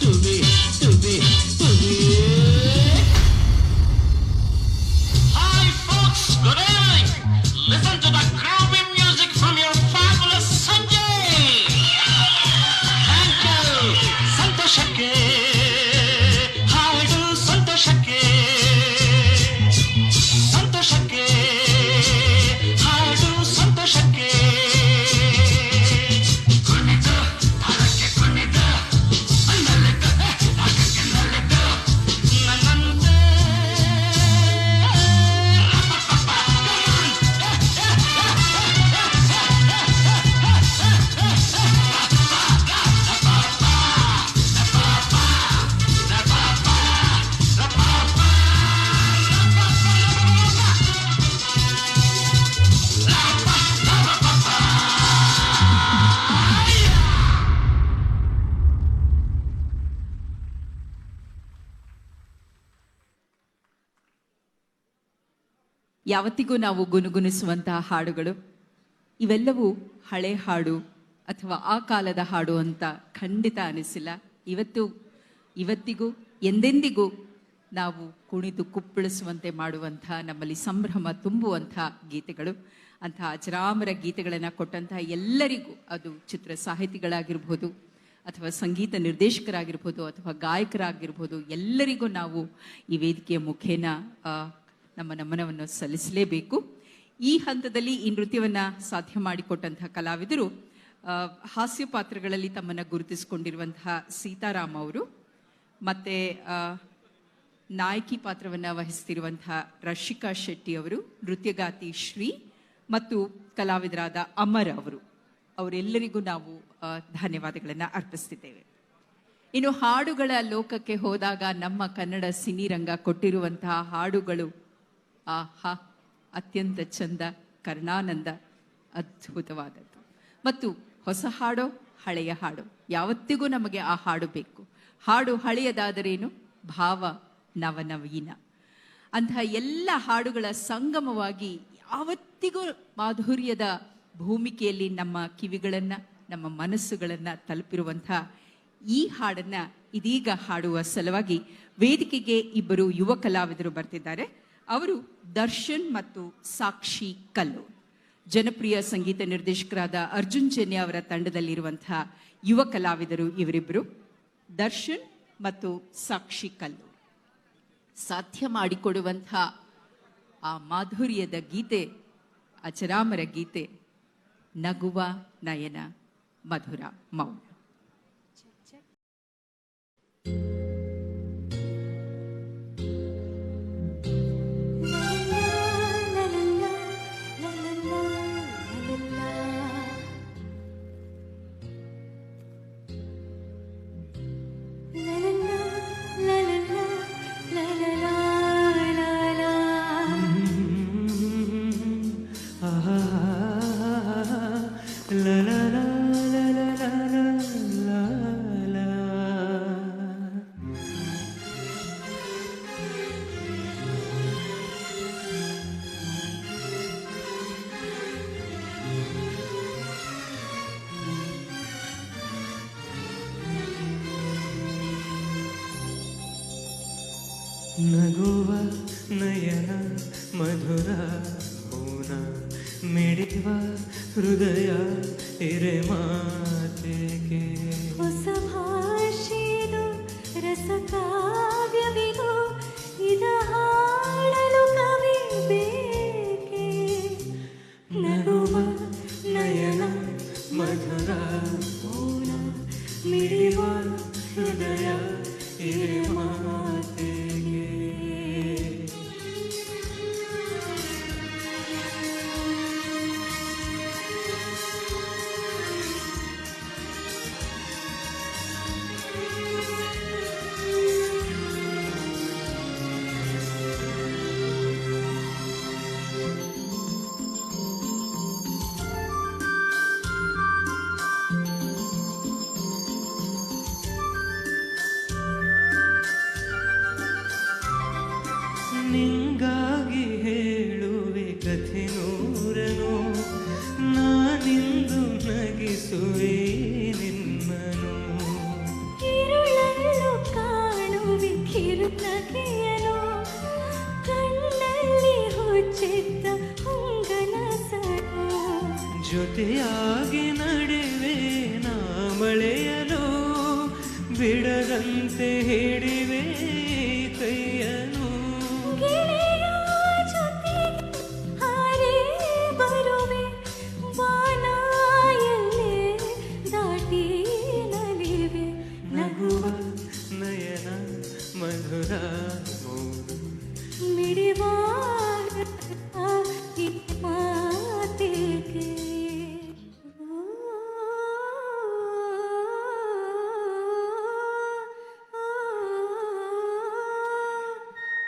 ಟುಬಿ ಟುಬಿ ಟುಬಿ. Hi folks, good evening. Listen to the groovy music from your fabulous Sanjay. Thank you. ಸಂತೋಷಕ್ಕೆ ಹಾಡು ಸಂತೋಷಕ್ಕೆ ಸಂತೋಷಕ್ಕೆ ಹಾಡು ಸಂತೋಷಕ್ಕೆ ಕುಣಿದು ಅದಕ್ಕೆ ಕುಣಿದು ನನ್ನಂತೆ ಯಾವತ್ತಿಗೂ ನಾವು ಗುನುಗುಣಿಸುವಂತಹ ಹಾಡುಗಳು ಇವೆಲ್ಲವೂ ಹಳೆ ಹಾಡು ಅಥವಾ ಆ ಕಾಲದ ಹಾಡು ಅಂತ ಖಂಡಿತ ಅನಿಸಿಲ್ಲ. ಇವತ್ತಿಗೂ ಎಂದೆಂದಿಗೂ ನಾವು ಕುಣಿದು ಕುಪ್ಪಳಿಸುವಂತೆ ಮಾಡುವಂಥ, ನಮ್ಮಲ್ಲಿ ಸಂಭ್ರಮ ತುಂಬುವಂಥ ಗೀತೆಗಳು. ಅಂತಹ ಅಜರಾಮರ ಗೀತೆಗಳನ್ನು ಕೊಟ್ಟಂತಹ ಎಲ್ಲರಿಗೂ, ಅದು ಚಿತ್ರ ಸಾಹಿತಿಗಳಾಗಿರ್ಬೋದು ಅಥವಾ ಸಂಗೀತ ನಿರ್ದೇಶಕರಾಗಿರ್ಬೋದು ಅಥವಾ ಗಾಯಕರಾಗಿರ್ಬೋದು, ಎಲ್ಲರಿಗೂ ನಾವು ಈ ವೇದಿಕೆಯ ಮುಖೇನ ನಮ್ಮ ನಮನವನ್ನು ಸಲ್ಲಿಸಲೇಬೇಕು. ಈ ಹಂತದಲ್ಲಿ ಈ ನೃತ್ಯವನ್ನು ಸಾಧ್ಯ ಮಾಡಿಕೊಟ್ಟಂತಹ ಕಲಾವಿದರು ಹಾಸ್ಯ ಪಾತ್ರಗಳಲ್ಲಿ ತಮ್ಮನ್ನು ಗುರುತಿಸಿಕೊಂಡಿರುವಂತಹ ಸೀತಾರಾಮ್ ಅವರು, ಮತ್ತು ನಾಯಕಿ ಪಾತ್ರವನ್ನು ವಹಿಸ್ತಿರುವಂತಹ ರಶಿಕಾ ಶೆಟ್ಟಿ ಅವರು, ನೃತ್ಯಗಾತಿ ಶ್ರೀ ಮತ್ತು ಕಲಾವಿದರಾದ ಅಮರ್ ಅವರು, ಅವರೆಲ್ಲರಿಗೂ ನಾವು ಧನ್ಯವಾದಗಳನ್ನು ಅರ್ಪಿಸ್ತಿದ್ದೇವೆ. ಇನ್ನು ಹಾಡುಗಳ ಲೋಕಕ್ಕೆ ಹೋದಾಗ ನಮ್ಮ ಕನ್ನಡ ಸಿನಿರಂಗ ಕೊಟ್ಟಿರುವಂತಹ ಹಾಡುಗಳು ಆಹಾ, ಅತ್ಯಂತ ಚಂದ, ಕರ್ಣಾನಂದ, ಅದ್ಭುತವಾದದ್ದು. ಮತ್ತು ಹೊಸ ಹಾಡೋ ಹಳೆಯ ಹಾಡು, ಯಾವತ್ತಿಗೂ ನಮಗೆ ಆ ಹಾಡು ಬೇಕು. ಹಾಡು ಹಳೆಯದಾದರೇನು, ಭಾವ ನವನವೀನ. ಅಂತಹ ಎಲ್ಲ ಹಾಡುಗಳ ಸಂಗಮವಾಗಿ ಯಾವತ್ತಿಗೂ ಮಾಧುರ್ಯದ ಭೂಮಿಕೆಯಲ್ಲಿ ನಮ್ಮ ಕಿವಿಗಳನ್ನು, ನಮ್ಮ ಮನಸ್ಸುಗಳನ್ನು ತಲುಪಿರುವಂಥ ಈ ಹಾಡನ್ನು ಇದೀಗ ಹಾಡುವ ಸಲುವಾಗಿ ವೇದಿಕೆಗೆ ಇಬ್ಬರು ಯುವ ಕಲಾವಿದರು ಬರ್ತಿದ್ದಾರೆ. ಅವರು ದರ್ಶನ್ ಮತ್ತು ಸಾಕ್ಷಿ ಕಲ್ಲು. ಜನಪ್ರಿಯ ಸಂಗೀತ ನಿರ್ದೇಶಕರಾದ ಅರ್ಜುನ್ ಜನ್ಯ ಅವರ ತಂಡದಲ್ಲಿರುವಂತಹ ಯುವ ಕಲಾವಿದರು ಇವರಿಬ್ಬರು, ದರ್ಶನ್ ಮತ್ತು ಸಾಕ್ಷಿ ಕಲ್ಲು. ಸಾಧ್ಯ ಮಾಡಿಕೊಡುವಂಥ ಆ ಮಾಧುರ್ಯದ ಗೀತೆ, ಅಜರಾಮರ ಗೀತೆ, ನಗುವ ನಯನ ಮಧುರ ಮೌನ. ನಗುವ ನಯನ ಮಧುರ ಮೌನ ಮಿಡಿವ ಹೃದಯ ಎರೆ ಮಾತೆಗೆ ಮಿಡಿವ ಹೃದಯ ಇರೆ ಮಾತೆಗೆ. ನಿಂಗಾಗಿ ಹೇಳುವೆ ಕಥೆ ನೂರನು, ನಾನಿಂದು ನಗಿಸುವೆ ನಿನ್ನನು. ഇരുളಲ್ಲೂ ಕಾಣುವೆ ಕಿರುನಗೆಯನು, ಕಣ್ಣಲ್ಲಿ ಹುಚ್ಚಿದ್ದ ಹೊಂಗನಸನು. ಜೊತೆಯಾಗಿ ನಡೆವೆ ನಾ ಮಳೆಯಲು, ಬಿಡದಂತೆ ಹಿಡಿವೆ ಕೈಯನು. ಗೆಳೆಯ ಜೊತೆಗೆ ಹಾರೇ ಬರುವೆ, ಬಾನ ಎಲ್ಲೇ ದಾಟಿ ನಲಿವೆ. ನಗುವ ನಯನ ಮಧುರ ಮೌನ, ಮಿಡಿವ ಈ ಮಾತಿಗೆ.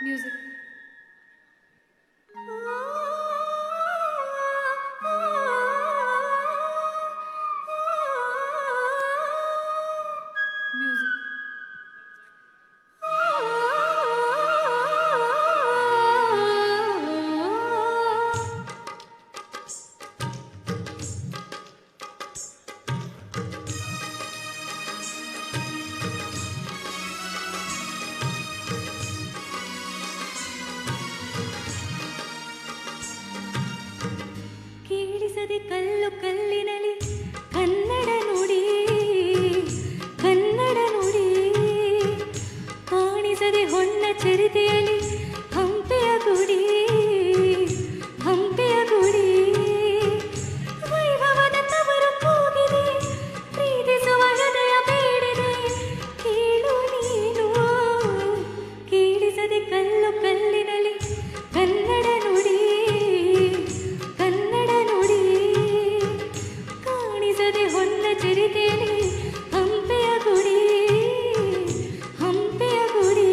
ಮ್ಯೂಸಿಕ್. ಮ್ಯೂಸಿಕ್. ಕೇಳಿಸದೆ ಕಲ್ಲು ಕಲ್ಲಿನಲಿ ಕನ್ನಡ ನುಡಿ, ಕನ್ನಡ ನುಡಿ. ಕಾಣಿಸದೆ ಹೊನ್ನ ಚರಿತೆಯಲ್ಲಿ ಹಂಪೆಯ ಗುಡಿ, ಹಂಪೆಯ ಗುಡಿ. ವೈಭವದ ತವರು ಕೂಗಿದೆ, ಪ್ರೀತಿಸುವ ಹೃದಯ ಬೇಡಿದೆ. ಕೇಳು ನೀನು, ಕೇಳಿಸದೆ ಕಲ್ಲು ಕಲ್ಲಿನಲಿ ಕನ್ನಡ ನುಡಿ, ಕನ್ನಡ ನುಡಿ. ಕಾಣಿಸದೆ ಹೊನ್ನ ಚರಿತೆಯಲ್ಲಿ ಹಂಪೆಯ ಗುಡಿ, ಹಂಪೆಯ ಗುಡಿ.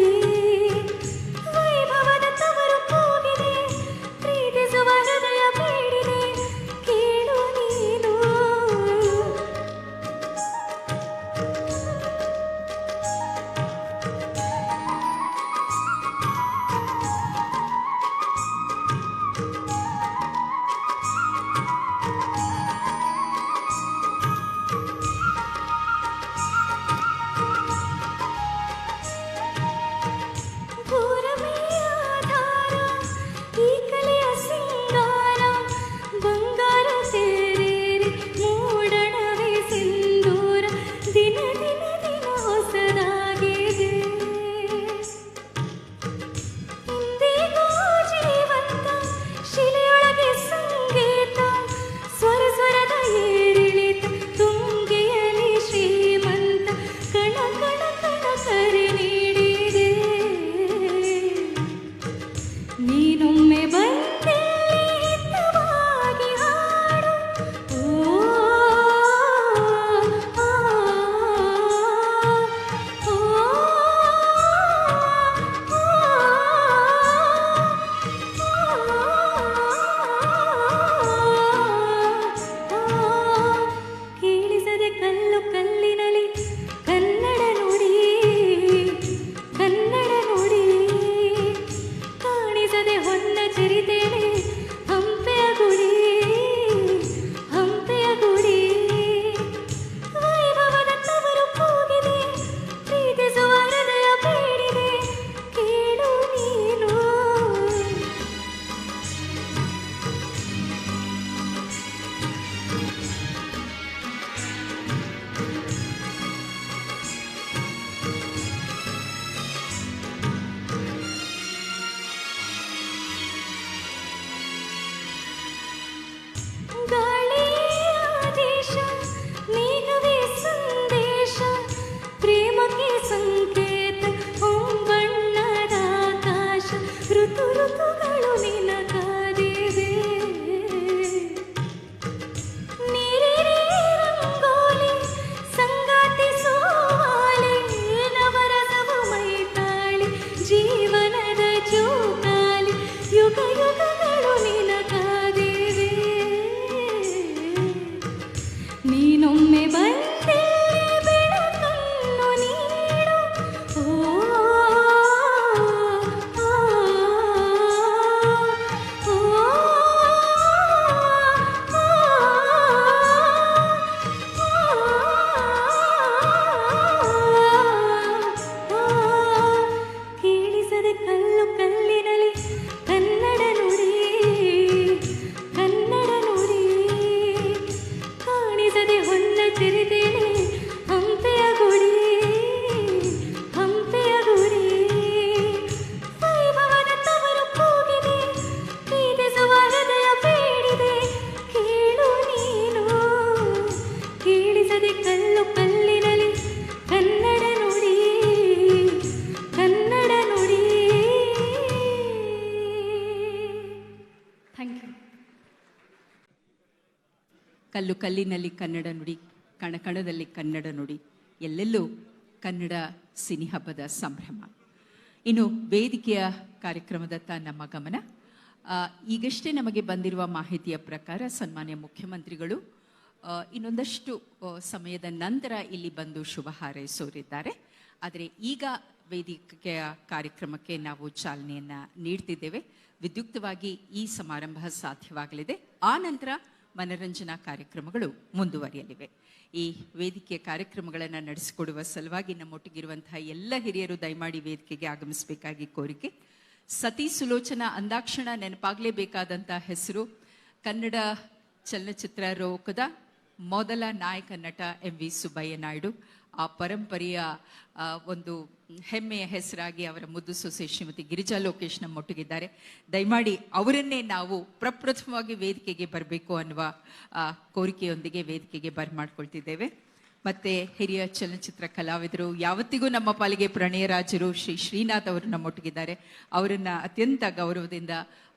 ಕಲ್ಲು ಕಲ್ಲಿನಲ್ಲಿ ಕನ್ನಡ ನುಡಿ, ಕಣ ಕಣದಲ್ಲಿ ಕನ್ನಡ ನುಡಿ, ಎಲ್ಲೆಲ್ಲೂ ಕನ್ನಡ ಸಿನಿ ಹಬ್ಬದ ಸಂಭ್ರಮ. ಇನ್ನು ವೇದಿಕೆಯ ಕಾರ್ಯಕ್ರಮದತ್ತ ನಮ್ಮ ಗಮನ. ಈಗಷ್ಟೇ ನಮಗೆ ಬಂದಿರುವ ಮಾಹಿತಿಯ ಪ್ರಕಾರ ಸನ್ಮಾನ್ಯ ಮುಖ್ಯಮಂತ್ರಿಗಳು ಇನ್ನೊಂದಷ್ಟು ಸಮಯದ ನಂತರ ಇಲ್ಲಿ ಬಂದು ಶುಭ ಹಾರೈಸೋರಿದ್ದಾರೆ. ಆದರೆ ಈಗ ವೇದಿಕೆಯ ಕಾರ್ಯಕ್ರಮಕ್ಕೆ ನಾವು ಚಾಲನೆಯನ್ನು ನೀಡ್ತಿದ್ದೇವೆ. ವಿದ್ಯುಕ್ತವಾಗಿ ಈ ಸಮಾರಂಭ ಸಾಧ್ಯವಾಗಲಿದೆ. ಆ ನಂತರ ಮನರಂಜನಾ ಕಾರ್ಯಕ್ರಮಗಳು ಮುಂದುವರಿಯಲಿವೆ. ಈ ವೇದಿಕೆಯ ಕಾರ್ಯಕ್ರಮಗಳನ್ನು ನಡೆಸಿಕೊಡುವ ಸಲುವಾಗಿ ನಮ್ಮೊಟ್ಟಿಗಿರುವಂತಹ ಎಲ್ಲ ಹಿರಿಯರು ದಯಮಾಡಿ ವೇದಿಕೆಗೆ ಆಗಮಿಸಬೇಕಾಗಿ ಕೋರಿಕೆ. ಸತಿ ಸುಲೋಚನಾ ಅಂದಾಕ್ಷಣ ನೆನಪಾಗಲೇಬೇಕಾದಂಥ ಹೆಸರು. ಕನ್ನಡ ಚಲನಚಿತ್ರ ಲೋಕದ ಮೊದಲ ನಾಯಕ ನಟ MV ಸುಬ್ಬಯ್ಯ ನಾಯ್ಡು. ಆ ಪರಂಪರೆಯ ಒಂದು ಹೆಮ್ಮೆಯ ಹೆಸರಾಗಿ ಅವರ ಮುದ್ದು ಸೊಸೆ ಶ್ರೀಮತಿ ಗಿರಿಜಾ ಲೋಕೇಶ್ ನಮ್ಮೊಟ್ಟಿಗಿದ್ದಾರೆ. ದಯಮಾಡಿ ಅವರನ್ನೇ ನಾವು ಪ್ರಪ್ರಥಮವಾಗಿ ವೇದಿಕೆಗೆ ಬರಬೇಕು ಅನ್ನುವ ಕೋರಿಕೆಯೊಂದಿಗೆ ವೇದಿಕೆಗೆ ಬರಮಾಡ್ಕೊಳ್ತಿದ್ದೇವೆ. ಮತ್ತೆ ಹಿರಿಯ ಚಲನಚಿತ್ರ ಕಲಾವಿದರು, ಯಾವತ್ತಿಗೂ ನಮ್ಮ ಪಾಲಿಗೆ ಪ್ರಣಯರಾಜರು ಶ್ರೀ ಶ್ರೀನಾಥ್ ಅವರು ನಮ್ಮೊಟ್ಟಿಗಿದ್ದಾರೆ. ಅವರನ್ನು ಅತ್ಯಂತ ಗೌರವದಿಂದ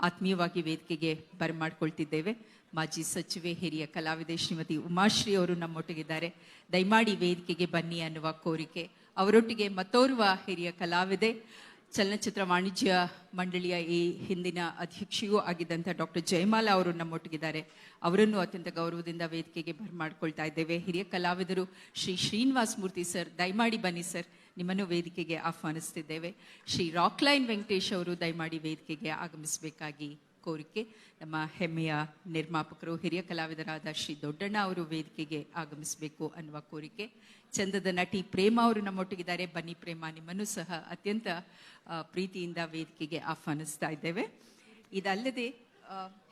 ಆತ್ಮೀಯವಾಗಿ ವೇದಿಕೆಗೆ ಬರಮಾಡ್ಕೊಳ್ತಿದ್ದೇವೆ. ಮಾಜಿ ಸಚಿವೆ, ಹಿರಿಯ ಕಲಾವಿದೆ ಶ್ರೀಮತಿ ಉಮಾಶ್ರೀ ಅವರು ನಮ್ಮೊಟ್ಟಿಗಿದ್ದಾರೆ. ದಯಮಾಡಿ ವೇದಿಕೆಗೆ ಬನ್ನಿ ಅನ್ನುವ ಕೋರಿಕೆ. ಅವರೊಟ್ಟಿಗೆ ಮತ್ತೋರ್ವ ಹಿರಿಯ ಕಲಾವಿದೆ, ಚಲನಚಿತ್ರ ವಾಣಿಜ್ಯ ಮಂಡಳಿಯ ಈ ಹಿಂದಿನ ಅಧ್ಯಕ್ಷೆಯೂ ಆಗಿದ್ದಂಥ ಡಾಕ್ಟರ್ ಜಯಮಾಲಾ ಅವರು ನಮ್ಮೊಟ್ಟಿಗಿದ್ದಾರೆ. ಅವರನ್ನು ಅತ್ಯಂತ ಗೌರವದಿಂದ ವೇದಿಕೆಗೆ ಬರಮಾಡ್ಕೊಳ್ತಾ ಇದ್ದೇವೆ. ಹಿರಿಯ ಕಲಾವಿದರು ಶ್ರೀ ಶ್ರೀನಿವಾಸ ಮೂರ್ತಿ ಸರ್, ದಯಮಾಡಿ ಬನ್ನಿ ಸರ್, ನಿಮ್ಮನ್ನು ವೇದಿಕೆಗೆ ಆಹ್ವಾನಿಸ್ತಿದ್ದೇವೆ. ಶ್ರೀ ರಾಕ್ಲೈನ್ ವೆಂಕಟೇಶ್ ಅವರು ದಯಮಾಡಿ ವೇದಿಕೆಗೆ ಆಗಮಿಸಬೇಕಾಗಿ ಕೋರಿಕೆ. ನಮ್ಮ ಹೆಮ್ಮೆಯ ನಿರ್ಮಾಪಕರು, ಹಿರಿಯ ಕಲಾವಿದರಾದ ಶ್ರೀ ದೊಡ್ಡಣ್ಣ ಅವರು ವೇದಿಕೆಗೆ ಆಗಮಿಸಬೇಕು ಅನ್ನುವ ಕೋರಿಕೆ. ಚಂದದ ನಟಿ ಪ್ರೇಮ ಅವರು ನಮ್ಮೊಟ್ಟಿಗಿದ್ದಾರೆ. ಬನ್ನಿ ಪ್ರೇಮ, ನಿಮ್ಮನ್ನು ಸಹ ಅತ್ಯಂತ ಪ್ರೀತಿಯಿಂದ ವೇದಿಕೆಗೆ ಆಹ್ವಾನಿಸ್ತಾ ಇದ್ದೇವೆ. ಇದಲ್ಲದೆ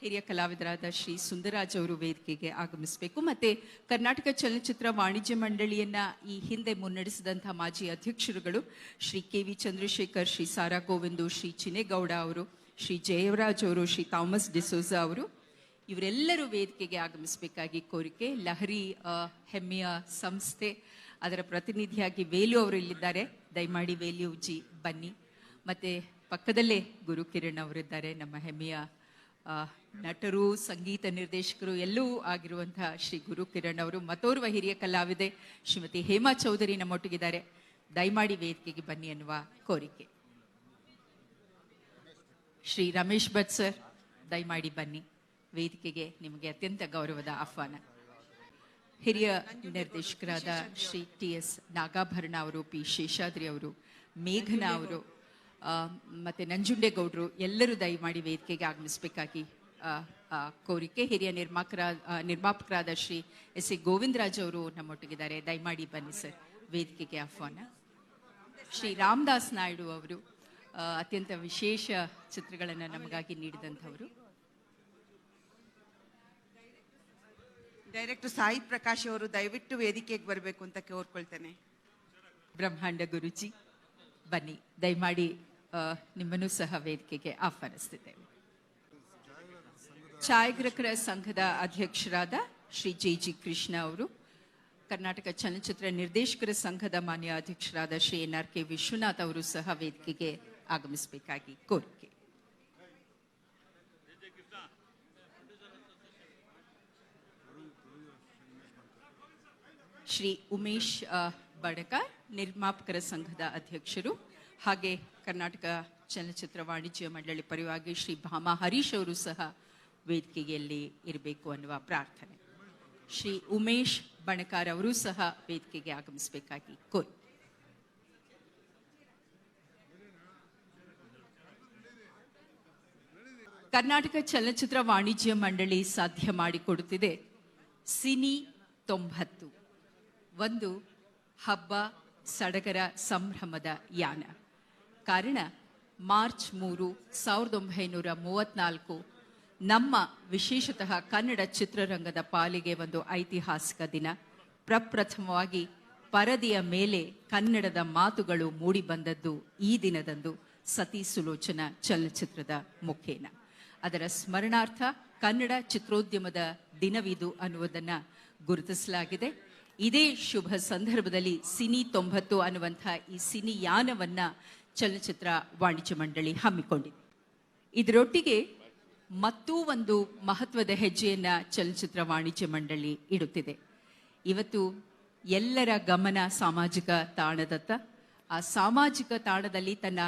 ಹಿರಿಯ ಕಲಾವಿದರಾದ ಶ್ರೀ ಸುಂದರಾಜ್ ಅವರು ವೇದಿಕೆಗೆ ಆಗಮಿಸಬೇಕು. ಮತ್ತು ಕರ್ನಾಟಕ ಚಲನಚಿತ್ರ ವಾಣಿಜ್ಯ ಮಂಡಳಿಯನ್ನ ಈ ಹಿಂದೆ ಮುನ್ನಡೆಸಿದಂಥ ಮಾಜಿ ಅಧ್ಯಕ್ಷರುಗಳು ಶ್ರೀ KV ಚಂದ್ರಶೇಖರ್, ಶ್ರೀ ಸಾರಾ ಗೋವಿಂದು, ಶ್ರೀ ಚಿನೇಗೌಡ ಅವರು, ಶ್ರೀ ಜಯರಾಜ್ ಅವರು, ಶ್ರೀ ಥಾಮಸ್ ಡಿಸೋಜಾ ಅವರು, ಇವರೆಲ್ಲರೂ ವೇದಿಕೆಗೆ ಆಗಮಿಸಬೇಕಾಗಿ ಕೋರಿಕೆ. ಲಹರಿ ಹೆಮ್ಮೆಯ ಸಂಸ್ಥೆ, ಅದರ ಪ್ರತಿನಿಧಿಯಾಗಿ ವೇಲು ಅವರು ಇಲ್ಲಿದ್ದಾರೆ. ದಯಮಾಡಿ ವೇಲುಜಿ ಬನ್ನಿ. ಮತ್ತು ಪಕ್ಕದಲ್ಲೇ ಗುರು ಕಿರಣ್ ಅವರಿದ್ದಾರೆ, ನಮ್ಮ ಹೆಮ್ಮೆಯ ನಟರು, ಸಂಗೀತ ನಿರ್ದೇಶಕರು ಎಲ್ಲವೂ ಆಗಿರುವಂತಹ ಶ್ರೀ ಗುರು ಕಿರಣ್ ಅವರು. ಮತ್ತೋರ್ವ ಹಿರಿಯ ಕಲಾವಿದೆ ಶ್ರೀಮತಿ ಹೇಮಾ ಚೌಧರಿ ನಮ್ಮೊಟ್ಟಿಗಿದ್ದಾರೆ. ದಯಮಾಡಿ ವೇದಿಕೆಗೆ ಬನ್ನಿ ಅನ್ನುವ ಕೋರಿಕೆ. ಶ್ರೀ ರಮೇಶ್ ಭಟ್ ಸರ್, ದಯಮಾಡಿ ಬನ್ನಿ ವೇದಿಕೆಗೆ, ನಿಮಗೆ ಅತ್ಯಂತ ಗೌರವದ ಆಹ್ವಾನ. ಹಿರಿಯ ನಿರ್ದೇಶಕರಾದ ಶ್ರೀ TS ನಾಗಾಭರಣ ಅವರು, P ಶೇಷಾದ್ರಿ ಅವರು, ಮೇಘನಾ ಅವರು, ಮತ್ತು ನಂಜುಂಡೇಗೌಡರು ಎಲ್ಲರೂ ದಯಮಾಡಿ ವೇದಿಕೆಗೆ ಆಗಮಿಸಬೇಕಾಗಿ ಕೋರಿಕೆ. ಹಿರಿಯ ನಿರ್ಮಾಪಕರಾದ ಶ್ರೀ S.A. ಗೋವಿಂದರಾಜ್ ಅವರು ನಮ್ಮೊಟ್ಟಿಗಿದ್ದಾರೆ. ದಯಮಾಡಿ ಬನ್ನಿ ಸರ್, ವೇದಿಕೆಗೆ ಆಹ್ವಾನ. ಶ್ರೀ ರಾಮದಾಸ್ ನಾಯ್ಡು ಅವರು ಅತ್ಯಂತ ವಿಶೇಷ ಚಿತ್ರಗಳನ್ನು ನಮಗಾಗಿ ನೀಡಿದಂಥವರು. ಡೈರೆಕ್ಟರ್ ಸಾಯಿ ಪ್ರಕಾಶ್ ಅವರು ದಯವಿಟ್ಟು ವೇದಿಕೆಗೆ ಬರಬೇಕು ಅಂತ ಕೋರ್ಕೊಳ್ತೇನೆ. ಬ್ರಹ್ಮಾಂಡ ಗುರುಜಿ ಬನ್ನಿ, ದಯಮಾಡಿ ನಿಮ್ಮನ್ನು ಸಹ ವೇದಿಕೆಗೆ ಆಹ್ವಾನಿಸ್ತಿದ್ದೇವೆ. ಛಾಯಾಗ್ರಾಹಕರ ಸಂಘದ ಅಧ್ಯಕ್ಷರಾದ ಶ್ರೀ JG ಕೃಷ್ಣ ಅವರು, ಕರ್ನಾಟಕ ಚಲನಚಿತ್ರ ನಿರ್ದೇಶಕರ ಸಂಘದ ಮಾನ್ಯ ಅಧ್ಯಕ್ಷರಾದ ಶ್ರೀ NRK ವಿಶ್ವನಾಥ್ ಅವರು ಸಹ ವೇದಿಕೆಗೆ ಆಗಮಿಸಬೇಕಾಗಿ ಕೋರಿಕೆ. ಶ್ರೀ ಉಮೇಶ್ ಬಣಕಾರ್, ನಿರ್ಮಾಪಕರ ಸಂಘದ ಅಧ್ಯಕ್ಷರು, ಹಾಗೆ ಕರ್ನಾಟಕ ಚಲನಚಿತ್ರ ವಾಣಿಜ್ಯ ಮಂಡಳಿ ಪರವಾಗಿ ಶ್ರೀ ಭಾಮಾ ಹರೀಶ್ ಅವರು ಸಹ ವೇದಿಕೆಯಲ್ಲಿ ಇರಬೇಕು ಅನ್ನುವ ಪ್ರಾರ್ಥನೆ. ಶ್ರೀ ಉಮೇಶ್ ಬಣಕಾರ್ ಅವರು ಸಹ ವೇದಿಕೆಗೆ ಆಗಮಿಸಬೇಕಾಗಿ ಕೋರಿ. ಕರ್ನಾಟಕ ಚಲನಚಿತ್ರ ವಾಣಿಜ್ಯ ಮಂಡಳಿ ಸಾಧ್ಯ ಮಾಡಿಕೊಡುತ್ತಿದೆ ಸಿನಿ 90, ಒಂದು ಹಬ್ಬ ಸಡಗರ ಸಂಭ್ರಮದ ಯಾನ. ಕಾರಣ ಮಾರ್ಚ್ 3, 1934 ನಮ್ಮ ವಿಶೇಷತಃ ಕನ್ನಡ ಚಿತ್ರರಂಗದ ಪಾಲಿಗೆ ಒಂದು ಐತಿಹಾಸಿಕ ದಿನ. ಪ್ರಪ್ರಥಮವಾಗಿ ಪರದೆಯ ಮೇಲೆ ಕನ್ನಡದ ಮಾತುಗಳು ಮೂಡಿಬಂದದ್ದು ಈ ದಿನದಂದು ಸತಿ ಸುಲೋಚನಾ ಚಲನಚಿತ್ರದ ಮುಖೇನ. ಅದರ ಸ್ಮರಣಾರ್ಥ ಕನ್ನಡ ಚಿತ್ರೋದ್ಯಮದ ದಿನವಿದು ಅನ್ನುವುದನ್ನು ಗುರುತಿಸಲಾಗಿದೆ. ಇದೇ ಶುಭ ಸಂದರ್ಭದಲ್ಲಿ ಸಿನಿ 90 ಅನ್ನುವಂಥ ಈ ಸಿನಿ ಯಾನವನ್ನ ಚಲನಚಿತ್ರ ವಾಣಿಜ್ಯ ಮಂಡಳಿ ಹಮ್ಮಿಕೊಂಡಿದೆ. ಇದರೊಟ್ಟಿಗೆ ಮತ್ತೂ ಒಂದು ಮಹತ್ವದ ಹೆಜ್ಜೆಯನ್ನ ಚಲನಚಿತ್ರ ವಾಣಿಜ್ಯ ಮಂಡಳಿ ಇಡುತ್ತಿದೆ. ಇವತ್ತು ಎಲ್ಲರ ಗಮನ ಸಾಮಾಜಿಕ ತಾಣದತ್ತ. ಆ ಸಾಮಾಜಿಕ ತಾಣದಲ್ಲಿ ತನ್ನ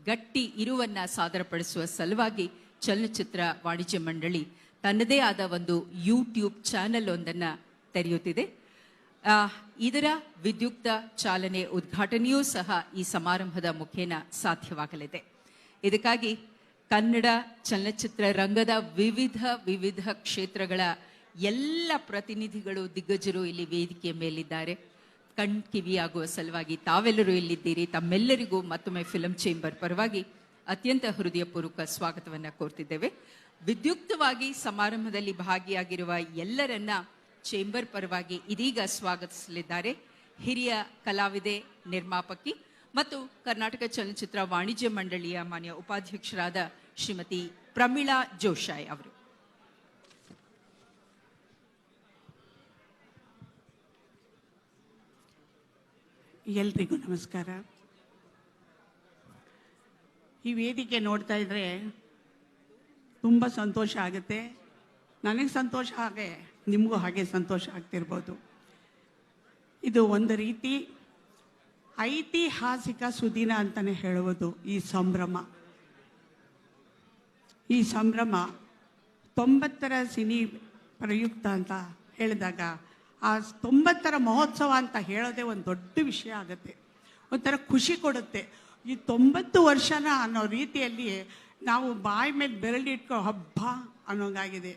ಗಟ್ಟಿ ಇರುವನ್ನ ಸಾದರಪಡಿಸುವ ಸಲುವಾಗಿ ಚಲನಚಿತ್ರ ವಾಣಿಜ್ಯ ಮಂಡಳಿ ತನ್ನದೇ ಆದ ಒಂದು ಯೂಟ್ಯೂಬ್ ಚಾನೆಲ್ ಒಂದನ್ನು ತೆರೆಯುತ್ತಿದೆ. ಇದರ ವಿದ್ಯುಕ್ತ ಚಾಲನೆ ಉದ್ಘಾಟನೆಯೂ ಸಹ ಈ ಸಮಾರಂಭದ ಮುಖೇನ ಸಾಧ್ಯವಾಗಲಿದೆ. ಇದಕ್ಕಾಗಿ ಕನ್ನಡ ಚಲನಚಿತ್ರ ರಂಗದ ವಿವಿಧ ಕ್ಷೇತ್ರಗಳ ಎಲ್ಲ ಪ್ರತಿನಿಧಿಗಳು, ದಿಗ್ಗಜರು ಇಲ್ಲಿ ವೇದಿಕೆಯ ಮೇಲಿದ್ದಾರೆ. ಕಿವಿಯಾಗುವ ಸಲುವಾಗಿ ತಾವೆಲ್ಲರೂ ಇಲ್ಲಿದ್ದೀರಿ. ತಮ್ಮೆಲ್ಲರಿಗೂ ಮತ್ತೊಮ್ಮೆ ಫಿಲಂ ಚೇಂಬರ್ ಪರವಾಗಿ ಅತ್ಯಂತ ಹೃದಯಪೂರ್ವಕ ಸ್ವಾಗತವನ್ನು ಕೋರ್ತಿದ್ದೇವೆ. ವಿದ್ಯುಕ್ತವಾಗಿ ಸಮಾರಂಭದಲ್ಲಿ ಭಾಗಿಯಾಗಿರುವ ಎಲ್ಲರನ್ನ ಚೇಂಬರ್ ಪರವಾಗಿ ಇದೀಗ ಸ್ವಾಗತಿಸಲಿದ್ದಾರೆ ಹಿರಿಯ ಕಲಾವಿದೆ, ನಿರ್ಮಾಪಕಿ ಮತ್ತು ಕರ್ನಾಟಕ ಚಲನಚಿತ್ರ ವಾಣಿಜ್ಯ ಮಂಡಳಿಯ ಮಾನ್ಯ ಉಪಾಧ್ಯಕ್ಷರಾದ ಶ್ರೀಮತಿ ಪ್ರಮೀಳಾ ಜೋಶಾಯ್ ಅವರು. ಎಲ್ರಿಗೂ ನಮಸ್ಕಾರ. ಈ ವೇದಿಕೆ ನೋಡ್ತಾ ಇದ್ರೆ ತುಂಬ ಸಂತೋಷ ಆಗುತ್ತೆ. ನನಗೆ ಸಂತೋಷ, ಹಾಗೆ ನಿಮಗೂ ಹಾಗೆ ಸಂತೋಷ ಆಗ್ತಿರ್ಬೋದು. ಇದು ಒಂದು ರೀತಿ ಐತಿಹಾಸಿಕ ಸುದಿನ ಅಂತಲೇ ಹೇಳುವುದು ಈ ಸಂಭ್ರಮ. ಈ ಸಂಭ್ರಮ 90ರ ಸಿನಿ ಪ್ರಯುಕ್ತ ಅಂತ ಹೇಳಿದಾಗ ಆ 90ರ ಮಹೋತ್ಸವ ಅಂತ ಹೇಳೋದೇ ಒಂದು ದೊಡ್ಡ ವಿಷಯ ಆಗುತ್ತೆ. ಒಂಥರ ಖುಷಿ ಕೊಡುತ್ತೆ. ಈ 90 ವರ್ಷನ ಅನ್ನೋ ರೀತಿಯಲ್ಲಿ ನಾವು ಬಾಯಿ ಮೇಲೆ ಬೆರಳಿಟ್ಕೋ ಹಬ್ಬ ಅನ್ನೋಂಗಾಗಿದೆ.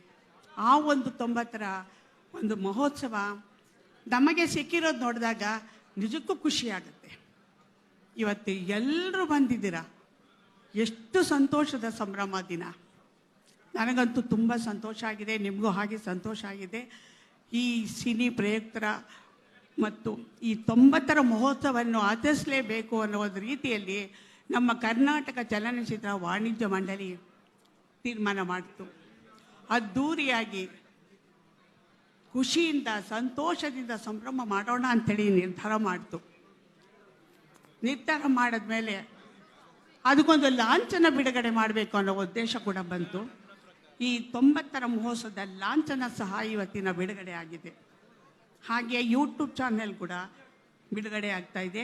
ಆ ಒಂದು 90ರ ಒಂದು ಮಹೋತ್ಸವ ನಮಗೆ ಸಿಕ್ಕಿರೋದು ನೋಡಿದಾಗ ನಿಜಕ್ಕೂ ಖುಷಿ ಆಗುತ್ತೆ. ಇವತ್ತು ಎಲ್ಲರೂ ಬಂದಿದ್ದೀರ, ಎಷ್ಟು ಸಂತೋಷದ ಸಂಭ್ರಮ ದಿನ. ನನಗಂತೂ ತುಂಬ ಸಂತೋಷ ಆಗಿದೆ, ನಿಮಗೂ ಹಾಗೆ ಸಂತೋಷ ಆಗಿದೆ. ಈ ಸಿನಿ ಪ್ರಯುಕ್ತರ ಮತ್ತು ಈ 90ರ ಮಹೋತ್ಸವವನ್ನು ಆಚರಿಸಲೇಬೇಕು ಅನ್ನೋ ಒಂದು ರೀತಿಯಲ್ಲಿ ನಮ್ಮ ಕರ್ನಾಟಕ ಚಲನಚಿತ್ರ ವಾಣಿಜ್ಯ ಮಂಡಳಿ ತೀರ್ಮಾನ ಮಾಡಿತು. ಅದ್ದೂರಿಯಾಗಿ ಖುಷಿಯಿಂದ ಸಂತೋಷದಿಂದ ಸಂಭ್ರಮ ಮಾಡೋಣ ಅಂಥೇಳಿ ನಿರ್ಧಾರ ಮಾಡಿತು. ನಿರ್ಧಾರ ಮಾಡಿದ್ಮೇಲೆ ಅದಕ್ಕೊಂದು ಲಾಂಛನ ಬಿಡುಗಡೆ ಮಾಡಬೇಕು ಅನ್ನೋ ಉದ್ದೇಶ ಕೂಡ ಬಂತು. ಈ 90ರ ಮಹೋತ್ಸವದ ಲಾಂಛನ ಸಹ ಇವತ್ತಿನ ಬಿಡುಗಡೆ ಆಗಿದೆ. ಹಾಗೆ ಯೂಟ್ಯೂಬ್ ಚಾನೆಲ್ ಕೂಡ ಬಿಡುಗಡೆ ಆಗ್ತಾ ಇದೆ.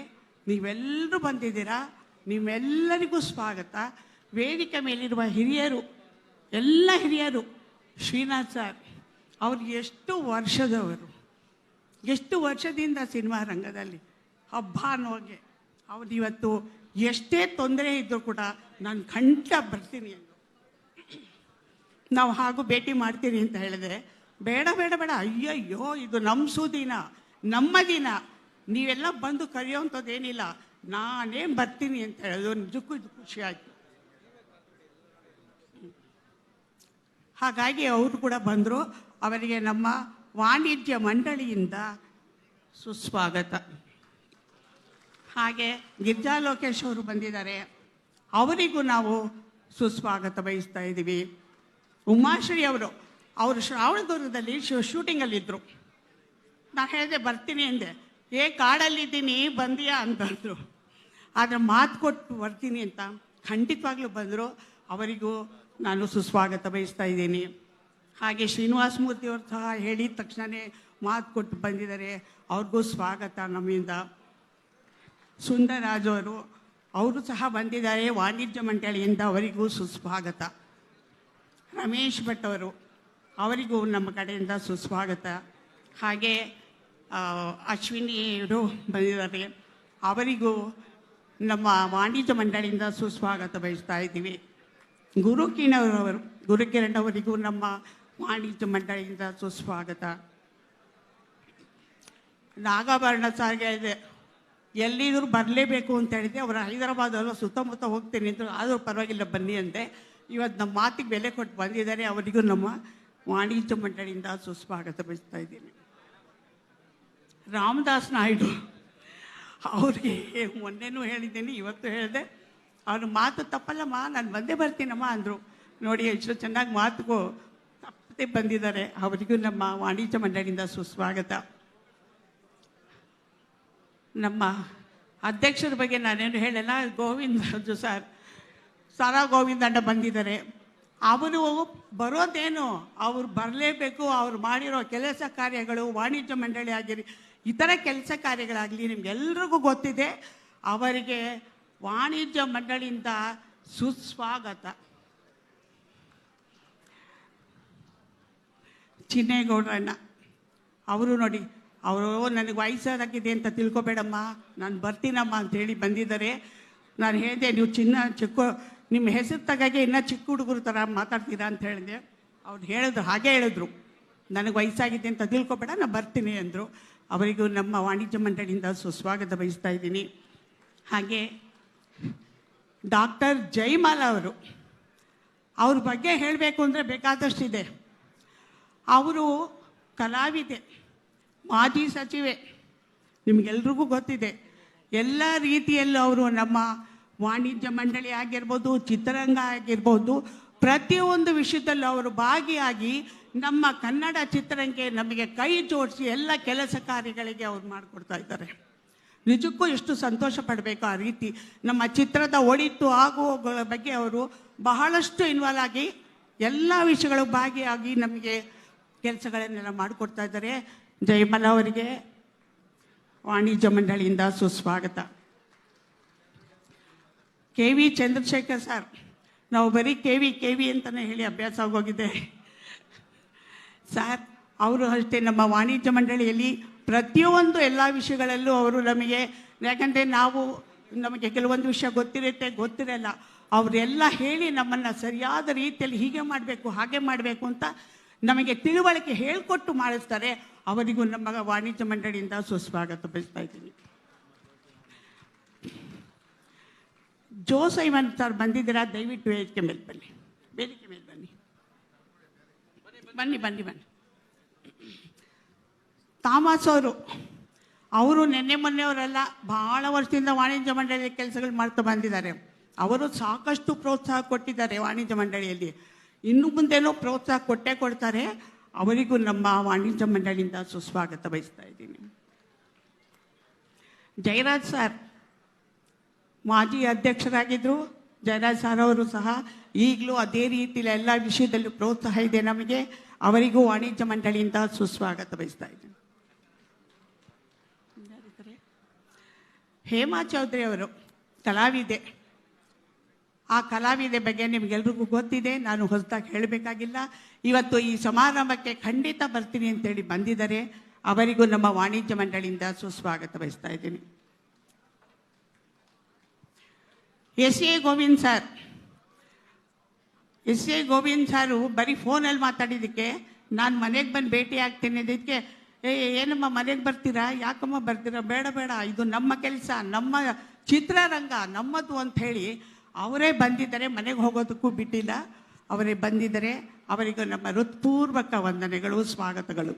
ನೀವೆಲ್ಲರೂ ಬಂದಿದ್ದೀರಾ, ನಿಮ್ಮೆಲ್ಲರಿಗೂ ಸ್ವಾಗತ. ವೇದಿಕೆ ಮೇಲಿರುವ ಹಿರಿಯರು, ಎಲ್ಲ ಹಿರಿಯರು, ಶ್ರೀನಾಥ್ ಸರ್ ಅವ್ರು ಎಷ್ಟು ವರ್ಷದಿಂದ ಸಿನಿಮಾ ರಂಗದಲ್ಲಿ ಹಬ್ಬ ಅನ್ನೋಗೆ ಅವ್ರು ಇವತ್ತು ಎಷ್ಟೇ ತೊಂದರೆ ಇದ್ದರೂ ಕೂಡ ನಾನು ಖಂಡಿತ ಬರ್ತೀನಿ ಅಂದರು. ನಾವು ಹಾಗೂ ಭೇಟಿ ಮಾಡ್ತೀನಿ ಅಂತ ಹೇಳಿದ್ರೆ ಬೇಡ, ಅಯ್ಯಯ್ಯೋ ಇದು ನಮ್ಮ ಸುದಿನ, ನಮ್ಮ ದಿನ, ನೀವೆಲ್ಲ ಬಂದು ಕರೆಯೋವಂಥದ್ದೇನಿಲ್ಲ, ನಾನೇ ಬರ್ತೀನಿ ಅಂತ ಹೇಳೋದು ನಿಜಕ್ಕೂ ಇದು ಖುಷಿ ಆಯಿತು. ಹಾಗಾಗಿ ಅವರು ಕೂಡ ಬಂದರು. ಅವರಿಗೆ ನಮ್ಮ ವಾಣಿಜ್ಯ ಮಂಡಳಿಯಿಂದ ಸುಸ್ವಾಗತ. ಹಾಗೆ ಗಿರಿಜಾ ಲೋಕೇಶ್ ಅವರು ಬಂದಿದ್ದಾರೆ, ಅವರಿಗೂ ನಾವು ಸುಸ್ವಾಗತ ಬಯಸ್ತಾ ಇದ್ದೀವಿ. ಉಮಾಶ್ರೀ ಅವರು ಶ್ರಾವಣದುರ್ಗದಲ್ಲಿ ಶೂಟಿಂಗಲ್ಲಿದ್ದರು. ನಾನು ಹೇಳಿದೆ ಬರ್ತೀನಿ ಅಂದೆ, ಕಾಡಲ್ಲಿದ್ದೀನಿ ಬಂದಿಯಾ ಅಂತಂದರು. ಆದರೆ ಮಾತು ಕೊಟ್ಟು ಬರ್ತೀನಿ ಅಂತ ಖಂಡಿತವಾಗ್ಲೂ ಬಂದರು. ಅವರಿಗೂ ನಾನು ಸುಸ್ವಾಗತ ಬಯಸ್ತಾ ಇದ್ದೀನಿ. ಹಾಗೆ ಶ್ರೀನಿವಾಸ ಮೂರ್ತಿಯವರು ಸಹ ಹೇಳಿದ ತಕ್ಷಣವೇ ಮಾತು ಕೊಟ್ಟು ಬಂದಿದ್ದಾರೆ, ಅವ್ರಿಗೂ ಸ್ವಾಗತ ನಮ್ಮಿಂದ. ಸುಂದರರಾಜ್ ಅವರು ಸಹ ಬಂದಿದ್ದಾರೆ ವಾಣಿಜ್ಯ ಮಂಡಳಿಯಿಂದ, ಅವರಿಗೂ ಸುಸ್ವಾಗತ. ರಮೇಶ್ ಭಟ್ ಅವರಿಗೂ ನಮ್ಮ ಕಡೆಯಿಂದ ಸುಸ್ವಾಗತ. ಹಾಗೆ ಅಶ್ವಿನಿಯವರು ಬಂದಿದ್ದಾರೆ, ಅವರಿಗೂ ನಮ್ಮ ವಾಣಿಜ್ಯ ಮಂಡಳಿಯಿಂದ ಸುಸ್ವಾಗತ ಬಯಸ್ತಾ ಇದ್ದೀವಿ. ಗುರುಕಿರಣ್ ಅವರಿಗೂ ನಮ್ಮ ವಾಣಿಜ್ಯ ಮಂಡಳಿಯಿಂದ ಸುಸ್ವಾಗತ. ನಾಗಾಭರಣ ಸಾರಿಗೆ ಇದೆ, ಎಲ್ಲಿದ್ರು ಬರಲೇಬೇಕು ಅಂತ ಹೇಳಿದೆ. ಅವರು ಹೈದರಾಬಾದಲ್ಲೂ ಸುತ್ತಮುತ್ತ ಹೋಗ್ತೀನಿ ಅಂದರು, ಆದರೂ ಪರವಾಗಿಲ್ಲ ಬನ್ನಿ ಅಂದೆ. ಇವತ್ತು ನಮ್ಮ ಮಾತಿಗೆ ಬೆಲೆ ಕೊಟ್ಟು ಬಂದಿದ್ದಾರೆ, ಅವರಿಗೂ ನಮ್ಮ ವಾಣಿಜ್ಯ ಮಂಡಳಿಯಿಂದ ಸುಸ್ವಾಗತ ಬಯಸ್ತಾ ಇದ್ದೀನಿ. ರಾಮದಾಸ್ ನಾಯ್ಡು ಅವ್ರಿಗೆ ಮೊನ್ನೆನೂ ಹೇಳಿದ್ದೀನಿ, ಇವತ್ತು ಹೇಳಿದೆ. ಅವ್ರ ಮಾತು ತಪ್ಪಲ್ಲಮ್ಮ, ನಾನು ಬಂದೇ ಬರ್ತೀನಮ್ಮ ಅಂದರು. ನೋಡಿ ಎಷ್ಟು ಚೆನ್ನಾಗಿ ಮಾತುಗೂ ತಪ್ಪದೆ ಬಂದಿದ್ದಾರೆ, ಅವರಿಗೂ ನಮ್ಮ ವಾಣಿಜ್ಯ ಮಂಡಳಿಯಿಂದ ಸುಸ್ವಾಗತ. ನಮ್ಮ ಅಧ್ಯಕ್ಷರ ಬಗ್ಗೆ ನಾನೇನು ಹೇಳಲ್ಲ, ಗೋವಿಂದ ಸರ್, ಸಾರಾ ಗೋವಿಂದಣ್ಣ ಬಂದಿದ್ದಾರೆ, ಅವರು ಬರೋದೇನು, ಅವ್ರು ಬರಲೇಬೇಕು. ಅವ್ರು ಮಾಡಿರೋ ಕೆಲಸ ಕಾರ್ಯಗಳು, ವಾಣಿಜ್ಯ ಮಂಡಳಿ ಆಗಿರಿ, ಇತರ ಕೆಲಸ ಕಾರ್ಯಗಳಾಗಲಿ ನಿಮ್ಗೆಲ್ರಿಗೂ ಗೊತ್ತಿದೆ. ಅವರಿಗೆ ವಾಣಿಜ್ಯ ಮಂಡಳಿಯಿಂದ ಸುಸ್ವಾಗತ. ಚಿನ್ನೇಗೌಡರಣ್ಣ ಅವರು ನೋಡಿ, ಅವರು ನನಗೆ ವಯಸ್ಸಾಗಿದೆ ಅಂತ ತಿಳ್ಕೊಬೇಡಮ್ಮ, ನಾನು ಬರ್ತೀನಮ್ಮ ಅಂತೇಳಿ ಬಂದಿದ್ದಾರೆ. ನಾನು ಹೇಳಿದೆ, ನೀವು ನಿಮ್ಮ ಹೆಸರು ತಗಾಗೆ ಇನ್ನೂ ಚಿಕ್ಕ ಹುಡುಗರು ಥರ ಮಾತಾಡ್ತೀರಾ ಅಂತ ಹೇಳಿದೆ. ಅವ್ರು ಹೇಳಿದ್ರು, ಹಾಗೆ ಹೇಳಿದ್ರು, ನನಗೆ ವಯಸ್ಸಾಗಿದೆ ಅಂತ ತಿಳ್ಕೊಬೇಡ, ನಾನು ಬರ್ತೀನಿ ಅಂದರು. ಅವರಿಗೂ ನಮ್ಮ ವಾಣಿಜ್ಯ ಮಂಡಳಿಯಿಂದ ಸುಸ್ವಾಗತ ಬಯಸ್ತಾ ಇದ್ದೀನಿ. ಹಾಗೆ ಡಾಕ್ಟರ್ ಜಯಮಾಲ ಅವರು, ಅವ್ರ ಬಗ್ಗೆ ಹೇಳಬೇಕು ಅಂದರೆ ಬೇಕಾದಷ್ಟಿದೆ. ಅವರು ಕಲಾವಿದೆ, ಮಾಜಿ ಸಚಿವೆ, ನಿಮಗೆಲ್ರಿಗೂ ಗೊತ್ತಿದೆ. ಎಲ್ಲ ರೀತಿಯಲ್ಲೂ ಅವರು ನಮ್ಮ ವಾಣಿಜ್ಯ ಮಂಡಳಿ ಆಗಿರ್ಬೋದು, ಚಿತ್ರರಂಗ ಆಗಿರ್ಬೋದು, ಪ್ರತಿಯೊಂದು ವಿಷಯದಲ್ಲೂ ಅವರು ಭಾಗಿಯಾಗಿ ನಮ್ಮ ಕನ್ನಡ ಚಿತ್ರರಂಗಕ್ಕೆ ನಮಗೆ ಕೈ ಜೋಡಿಸಿ ಎಲ್ಲ ಕೆಲಸ ಕಾರ್ಯಗಳಿಗೆ ಅವ್ರು ಮಾಡಿಕೊಡ್ತಾ ಇದ್ದಾರೆ. ನಿಜಕ್ಕೂ ಎಷ್ಟು ಸಂತೋಷ ಪಡಬೇಕು. ಆ ರೀತಿ ನಮ್ಮ ಚಿತ್ರದ ಒಳಿತು ಆಗುವಗಳ ಬಗ್ಗೆ ಅವರು ಬಹಳಷ್ಟು ಇನ್ವಾಲ್ವ್ ಆಗಿ ಎಲ್ಲ ವಿಷಯಗಳು ಭಾಗಿಯಾಗಿ ನಮಗೆ ಕೆಲಸಗಳನ್ನೆಲ್ಲ ಮಾಡಿಕೊಡ್ತಾ ಇದ್ದಾರೆ. ಜಯಮಾಲ ಅವರಿಗೆ ವಾಣಿಜ್ಯ ಮಂಡಳಿಯಿಂದ ಸುಸ್ವಾಗತ. ಕೆ.ವಿ. ಚಂದ್ರಶೇಖರ್ ಸರ್, ನಾವು ಬರೀ ಕೆ ವಿ ಅಂತಲೇ ಹೇಳಿ ಅಭ್ಯಾಸ ಆಗೋಗಿದೆ ಸರ್. ಅವರು ಅಷ್ಟೇ ನಮ್ಮ ವಾಣಿಜ್ಯ ಮಂಡಳಿಯಲ್ಲಿ ಪ್ರತಿಯೊಂದು ಎಲ್ಲ ವಿಷಯಗಳಲ್ಲೂ ಅವರು ನಮಗೆ, ಯಾಕಂದರೆ ನಮಗೆ ಕೆಲವೊಂದು ವಿಷಯ ಗೊತ್ತಿರಲ್ಲ, ಅವರೆಲ್ಲ ಹೇಳಿ ನಮ್ಮನ್ನು ಸರಿಯಾದ ರೀತಿಯಲ್ಲಿ ಹೀಗೆ ಮಾಡಬೇಕು ಹಾಗೆ ಮಾಡಬೇಕು ಅಂತ ನಮಗೆ ತಿಳುವಳಿಕೆ ಹೇಳಿಕೊಟ್ಟು ಮಾಡಿಸ್ತಾರೆ. ಅವರಿಗೂ ನಮ್ಮ ವಾಣಿಜ್ಯ ಮಂಡಳಿಯಿಂದ ಸುಸ್ವಾಗತ ಬಯಸ್ತಾ ಇದ್ದೀನಿ. ಜೋ ಸೈಮನ್ ಸರ್ ಬಂದಿದ್ದೀರಾ? ದಯವಿಟ್ಟು ವೇದಿಕೆ ಮೇಲೆ ಬನ್ನಿ. ಬನ್ನಿ. ಥಾಮಸ್ ಅವರು ನಿನ್ನೆ ಮೊನ್ನೆಯವರೆಲ್ಲ ಬಹಳ ವರ್ಷದಿಂದ ವಾಣಿಜ್ಯ ಮಂಡಳಿಯ ಕೆಲಸಗಳು ಮಾಡ್ತಾ ಬಂದಿದ್ದಾರೆ. ಅವರು ಸಾಕಷ್ಟು ಪ್ರೋತ್ಸಾಹ ಕೊಟ್ಟಿದ್ದಾರೆ ವಾಣಿಜ್ಯ ಮಂಡಳಿಯಲ್ಲಿ. ಇನ್ನು ಮುಂದೇನೋ ಪ್ರೋತ್ಸಾಹ ಕೊಡ್ತಾರೆ. ಅವರಿಗೂ ನಮ್ಮ ವಾಣಿಜ್ಯ ಮಂಡಳಿಯಿಂದ ಸುಸ್ವಾಗತ ಬಯಸ್ತಾ ಇದ್ದೀನಿ. ಜಯರಾಜ್ ಸರ್ ಮಾಜಿ ಅಧ್ಯಕ್ಷರಾಗಿದ್ದರು. ಜಯರಾಜ್ ಸರ್ ಅವರು ಸಹ ಈಗಲೂ ಅದೇ ರೀತಿಯಲ್ಲಿ ಎಲ್ಲ ವಿಷಯದಲ್ಲೂ ಪ್ರೋತ್ಸಾಹ ಇದೆ ನಮಗೆ. ಅವರಿಗೂ ವಾಣಿಜ್ಯ ಮಂಡಳಿಯಿಂದ ಸುಸ್ವಾಗತ ಬಯಸ್ತಾ ಇದ್ದೀನಿ. ಹೇಮಾ ಚೌಧರಿ ಅವರು ಕಲಾವಿದೆ. ಆ ಕಲಾವಿದೆ ಬಗ್ಗೆ ನಿಮಗೆಲ್ರಿಗೂ ಗೊತ್ತಿದೆ, ನಾನು ಹೊಸದಾಗಿ ಹೇಳಬೇಕಾಗಿಲ್ಲ. ಇವತ್ತು ಈ ಸಮಾರಂಭಕ್ಕೆ ಖಂಡಿತ ಬರ್ತೀನಿ ಅಂತೇಳಿ ಬಂದಿದ್ದಾರೆ. ಅವರಿಗೂ ನಮ್ಮ ವಾಣಿಜ್ಯ ಮಂಡಳಿಯಿಂದ ಸುಸ್ವಾಗತ ಬಯಸ್ತಾ ಇದ್ದೀನಿ. ಎಸ್ ಎ ಗೋವಿಂದ್ ಸರ್ ಬರೀ ಫೋನಲ್ಲಿ ಮಾತಾಡಿದ್ದಕ್ಕೆ ನಾನು ಮನೆಗೆ ಬಂದು ಭೇಟಿ ಆಗ್ತೀನಿ ಅದಕ್ಕೆ, ಏನಮ್ಮ ಮನೆಗೆ ಬರ್ತೀರಾ, ಯಾಕಮ್ಮ ಬರ್ತೀರಾ, ಬೇಡ ಇದು ನಮ್ಮ ಕೆಲಸ, ನಮ್ಮ ಚಿತ್ರರಂಗ ನಮ್ಮದು ಅಂತ ಹೇಳಿ ಅವರೇ ಬಂದಿದ್ದಾರೆ. ಮನೆಗೆ ಹೋಗೋದಕ್ಕೂ ಬಿಟ್ಟಿಲ್ಲ, ಅವರೇ ಬಂದಿದ್ದಾರೆ. ಅವರಿಗೂ ನಮ್ಮ ಹೃತ್ಪೂರ್ವಕ ವಂದನೆಗಳು, ಸ್ವಾಗತಗಳು.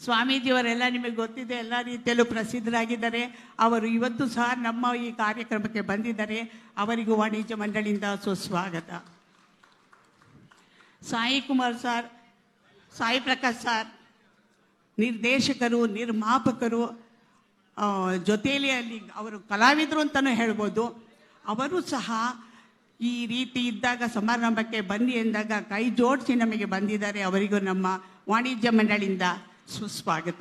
ಸ್ವಾಮೀಜಿಯವರೆಲ್ಲ ನಿಮಗೆ ಗೊತ್ತಿದೆ, ಎಲ್ಲ ರೀತಿಯಲ್ಲೂ ಪ್ರಸಿದ್ಧರಾಗಿದ್ದಾರೆ. ಅವರು ಇವತ್ತು ಸಹ ನಮ್ಮ ಈ ಕಾರ್ಯಕ್ರಮಕ್ಕೆ ಬಂದಿದ್ದಾರೆ. ಅವರಿಗೂ ವಾಣಿಜ್ಯ ಮಂಡಳಿಯಿಂದ ಸುಸ್ವಾಗತ. ಸಾಯಿ ಪ್ರಕಾಶ್ ಸರ್ ನಿರ್ದೇಶಕರು, ನಿರ್ಮಾಪಕರು, ಜೊತೆಯಲ್ಲಿ ಅಲ್ಲಿ ಅವರು ಕಲಾವಿದರು ಅಂತಲೂ ಹೇಳ್ಬೋದು. ಅವರು ಸಹ ಈ ರೀತಿ ಇದ್ದಾಗ ಸಮಾರಂಭಕ್ಕೆ ಬನ್ನಿ ಎಂದಾಗ ಕೈ ಜೋಡಿಸಿ ನಮಗೆ ಬಂದಿದ್ದಾರೆ. ಅವರಿಗೂ ನಮ್ಮ ವಾಣಿಜ್ಯ ಮಂಡಳಿಯಿಂದ ಸುಸ್ವಾಗತ.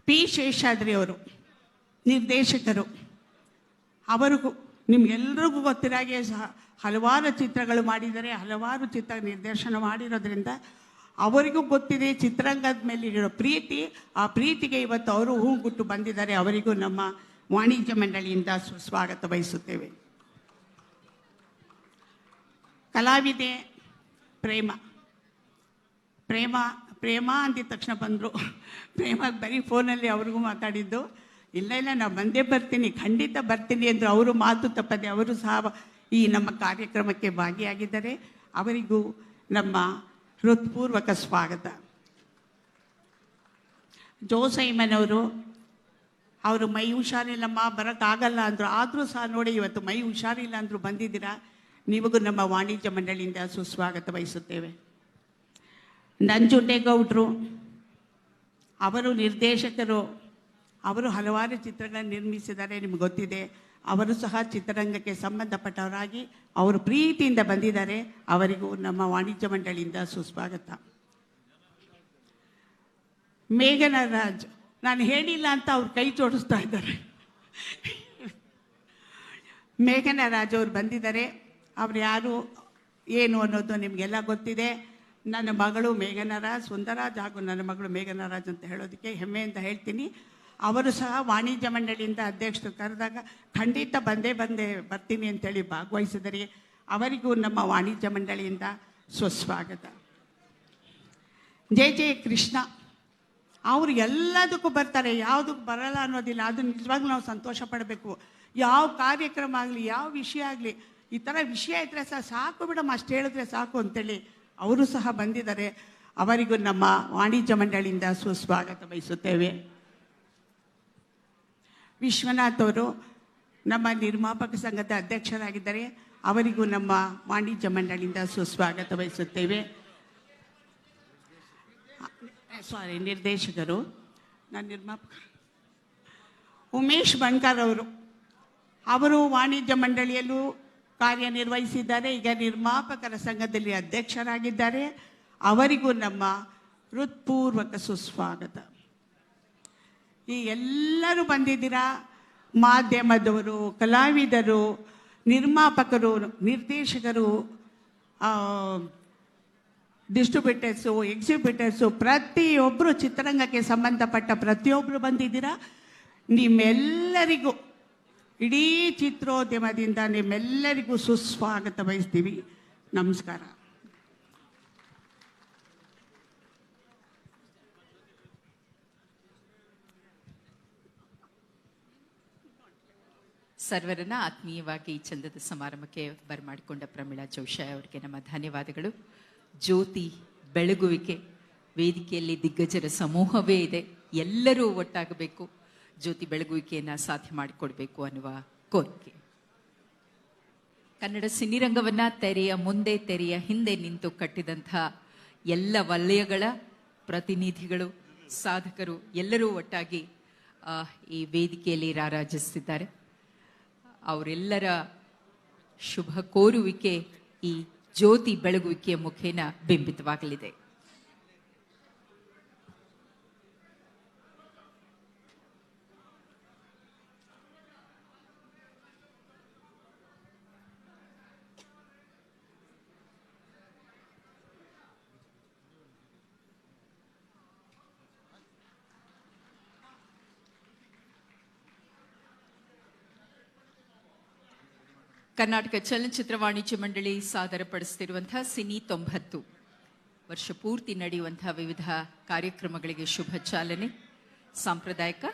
ಪಿ ಶೇಷಾದ್ರಿ ಅವರು ನಿರ್ದೇಶಕರು. ಅವರಿಗೂ ನಿಮ್ಗೆಲ್ರಿಗೂ ಗೊತ್ತಿರಾಗೆ ಸಹ ಹಲವಾರು ಚಿತ್ರಗಳು ಮಾಡಿದ್ದಾರೆ, ಹಲವಾರು ಚಿತ್ರ ನಿರ್ದೇಶನ ಮಾಡಿರೋದ್ರಿಂದ ಅವರಿಗೂ ಗೊತ್ತಿದೆ ಚಿತ್ರರಂಗದ ಮೇಲೆ ಇರೋ ಪ್ರೀತಿ. ಆ ಪ್ರೀತಿಗೆ ಇವತ್ತು ಅವರು ಹೂಗುಟ್ಟು ಬಂದಿದ್ದಾರೆ. ಅವರಿಗೂ ನಮ್ಮ ವಾಣಿಜ್ಯ ಮಂಡಳಿಯಿಂದ ಸುಸ್ವಾಗತ ಬಯಸುತ್ತೇವೆ. ಕಲಾವಿದೆ ಪ್ರೇಮ ಅಂದಿದ ತಕ್ಷಣ ಬಂದರು. ಪ್ರೇಮ ಬರೀ ಫೋನಲ್ಲಿ ಅವ್ರಿಗೂ ಮಾತಾಡಿದ್ದು. ಇಲ್ಲ ನಾನು ಬಂದೇ ಬರ್ತೀನಿ, ಖಂಡಿತ ಬರ್ತೀನಿ ಅಂದರು. ಅವರು ಮಾತು ತಪ್ಪದೆ ಅವರು ಸಹ ಈ ನಮ್ಮ ಕಾರ್ಯಕ್ರಮಕ್ಕೆ ಭಾಗಿಯಾಗಿದ್ದಾರೆ. ಅವರಿಗೂ ನಮ್ಮ ಹೃತ್ಪೂರ್ವಕ ಸ್ವಾಗತ. ಜೋ ಸೈಮನ್ ಅವರು ಮೈ ಹುಷಾರಿಲ್ಲಮ್ಮ ಬರೋಕ್ಕಾಗಲ್ಲ ಅಂದರು. ಆದರೂ ಸಹ ನೋಡಿ ಇವತ್ತು ಮೈ ಹುಷಾರಿಲ್ಲ ಅಂದರು ಬಂದಿದ್ದೀರಾ. ನಿಮಗೂ ನಮ್ಮ ವಾಣಿಜ್ಯ ಮಂಡಳಿಯಿಂದ ಸುಸ್ವಾಗತ ಬಯಸುತ್ತೇವೆ. ನಂಜುಂಡೇಗೌಡರು ಅವರು ನಿರ್ದೇಶಕರು, ಅವರು ಹಲವಾರು ಚಿತ್ರಗಳನ್ನು ನಿರ್ಮಿಸಿದ್ದಾರೆ, ನಿಮ್ಗೆ ಗೊತ್ತಿದೆ. ಅವರು ಸಹ ಚಿತ್ರರಂಗಕ್ಕೆ ಸಂಬಂಧಪಟ್ಟವರಾಗಿ ಅವರು ಪ್ರೀತಿಯಿಂದ ಬಂದಿದ್ದಾರೆ. ಅವರಿಗೂ ನಮ್ಮ ವಾಣಿಜ್ಯ ಮಂಡಳಿಯಿಂದ ಸುಸ್ವಾಗತ. ಮೇಘನ ರಾಜ್, ನಾನು ಹೇಳಿಲ್ಲ ಅಂತ ಅವ್ರು ಕೈ ಜೋಡಿಸ್ತಾ ಇದ್ದಾರೆ. ಮೇಘನ ರಾಜ್ ಅವರು ಬಂದಿದ್ದಾರೆ. ಅವ್ರು ಯಾರು ಏನು ಅನ್ನೋದು ನಿಮಗೆಲ್ಲ ಗೊತ್ತಿದೆ. ನನ್ನ ಮಗಳು ಮೇಘನರಾಜ್, ಸುಂದರಾಜ್ ಹಾಗೂ ನನ್ನ ಮಗಳು ಮೇಘನರಾಜ್ ಅಂತ ಹೇಳೋದಕ್ಕೆ ಹೆಮ್ಮೆಯಿಂದ ಹೇಳ್ತೀನಿ. ಅವರು ಸಹ ವಾಣಿಜ್ಯ ಮಂಡಳಿಯಿಂದ ಅಧ್ಯಕ್ಷರು ಕರೆದಾಗ ಖಂಡಿತ ಬರ್ತೀನಿ ಅಂತೇಳಿ ಭಾಗವಹಿಸಿದರೆ ಅವರಿಗೂ ನಮ್ಮ ವಾಣಿಜ್ಯ ಮಂಡಳಿಯಿಂದ ಸುಸ್ವಾಗತ. ಜೆ ಕೃಷ್ಣ ಅವರು ಎಲ್ಲದಕ್ಕೂ ಬರ್ತಾರೆ, ಯಾವುದಕ್ಕೂ ಬರಲ್ಲ ಅನ್ನೋದಿಲ್ಲ. ಅದು ನಿಜವಾಗ್ಲೂ ನಾವು ಸಂತೋಷ ಪಡಬೇಕು. ಯಾವ ಕಾರ್ಯಕ್ರಮ ಆಗಲಿ, ಯಾವ ವಿಷಯ ಆಗಲಿ, ಈ ಥರ ವಿಷಯ ಇದ್ದರೆ ಸಾಕು ಬಿಡಮ್ಮ, ಅಷ್ಟು ಹೇಳಿದ್ರೆ ಸಾಕು ಅಂತೇಳಿ ಅವರು ಸಹ ಬಂದಿದ್ದಾರೆ. ಅವರಿಗೂ ನಮ್ಮ ವಾಣಿಜ್ಯ ಮಂಡಳಿಯಿಂದ ಸುಸ್ವಾಗತ ಬಯಸುತ್ತೇವೆ. ವಿಶ್ವನಾಥ್ ಅವರು ನಮ್ಮ ನಿರ್ಮಾಪಕ ಸಂಘದ ಅಧ್ಯಕ್ಷರಾಗಿದ್ದಾರೆ. ಅವರಿಗೂ ನಮ್ಮ ವಾಣಿಜ್ಯ ಮಂಡಳಿಯಿಂದ ಸುಸ್ವಾಗತ ಬಯಸುತ್ತೇವೆ. ನಿರ್ದೇಶಕರು, ನನ್ನ ನಿರ್ಮಾಪಕ ಉಮೇಶ್ ಬಣ್ಕರ್ ಅವರು ವಾಣಿಜ್ಯ ಮಂಡಳಿಯಲ್ಲೂ ಕಾರ್ಯನಿರ್ವಹಿಸಿದ್ದಾರೆ. ಈಗ ನಿರ್ಮಾಪಕರ ಸಂಘದಲ್ಲಿ ಅಧ್ಯಕ್ಷರಾಗಿದ್ದಾರೆ. ಅವರಿಗೂ ನಮ್ಮ ಹೃತ್ಪೂರ್ವಕ ಸುಸ್ವಾಗತ. ಈ ಎಲ್ಲರೂ ಬಂದಿದ್ದೀರಾ, ಮಾಧ್ಯಮದವರು, ಕಲಾವಿದರು, ನಿರ್ಮಾಪಕರು, ನಿರ್ದೇಶಕರು, ಡಿಸ್ಟ್ರಿಬ್ಯೂಟರ್ಸು, ಎಕ್ಸಿಬಿಟರ್ಸು, ಪ್ರತಿಯೊಬ್ಬರು ಚಿತ್ರರಂಗಕ್ಕೆ ಸಂಬಂಧಪಟ್ಟ ಪ್ರತಿಯೊಬ್ಬರು ಬಂದಿದ್ದೀರಾ. ನಿಮ್ಮೆಲ್ಲರಿಗೂ, ಇಡೀ ಚಿತ್ರೋದ್ಯಮದಿಂದ ನಿಮ್ಮೆಲ್ಲರಿಗೂ ಸುಸ್ವಾಗತ ಬಯಸ್ತೀವಿ. ನಮಸ್ಕಾರ. ಸರ್ವರನ್ನ ಆತ್ಮೀಯವಾಗಿ ಈ ಚಂದದ ಸಮಾರಂಭಕ್ಕೆ ಬರಮಾಡಿಕೊಂಡ ಪ್ರಮೀಳಾ ಜೋಶಿ ಅವರಿಗೆ ನಮ್ಮ ಧನ್ಯವಾದಗಳು. ಜ್ಯೋತಿ ಬೆಳಗುವಿಕೆ ವೇದಿಕೆಯಲ್ಲಿ ದಿಗ್ಗಜರ ಸಮೂಹವೇ ಇದೆ. ಎಲ್ಲರೂ ಒಟ್ಟಾಗಬೇಕು, ಜ್ಯೋತಿ ಬೆಳಗುವಿಕೆಯನ್ನು ಸಾಧ್ಯ ಮಾಡಿಕೊಡ್ಬೇಕು ಅನ್ನುವ ಕೋರಿಕೆ. ಕನ್ನಡ ಸಿನಿರಂಗವನ್ನು ತೆರೆಯ ಮುಂದೆ ತೆರೆಯ ಹಿಂದೆ ನಿಂತು ಕಟ್ಟಿದಂಥ ಎಲ್ಲ ವಲಯಗಳ ಪ್ರತಿನಿಧಿಗಳು, ಸಾಧಕರು ಎಲ್ಲರೂ ಒಟ್ಟಾಗಿ ಈ ವೇದಿಕೆಯಲ್ಲಿ ರಾರಾಜಿಸುತ್ತಿದ್ದಾರೆ. ಅವರೆಲ್ಲರ ಶುಭ ಕೋರುವಿಕೆ ಈ ಜ್ಯೋತಿ ಬೆಳಗುವಿಕೆಯ ಮುಖೇನ ಬಿಂಬಿತವಾಗಲಿದೆ. ಕರ್ನಾಟಕ ಚಲನಚಿತ್ರ ವಾಣಿಜ್ಯ ಮಂಡಳಿ ಸಾದರಪಡಿಸುತ್ತಿರುವಂತಹ ಸಿನಿ 90 ವರ್ಷ ಪೂರ್ತಿ ನಡೆಯುವಂತಹ ವಿವಿಧ ಕಾರ್ಯಕ್ರಮಗಳಿಗೆ ಶುಭ ಚಾಲನೆ. ಸಾಂಪ್ರದಾಯಿಕ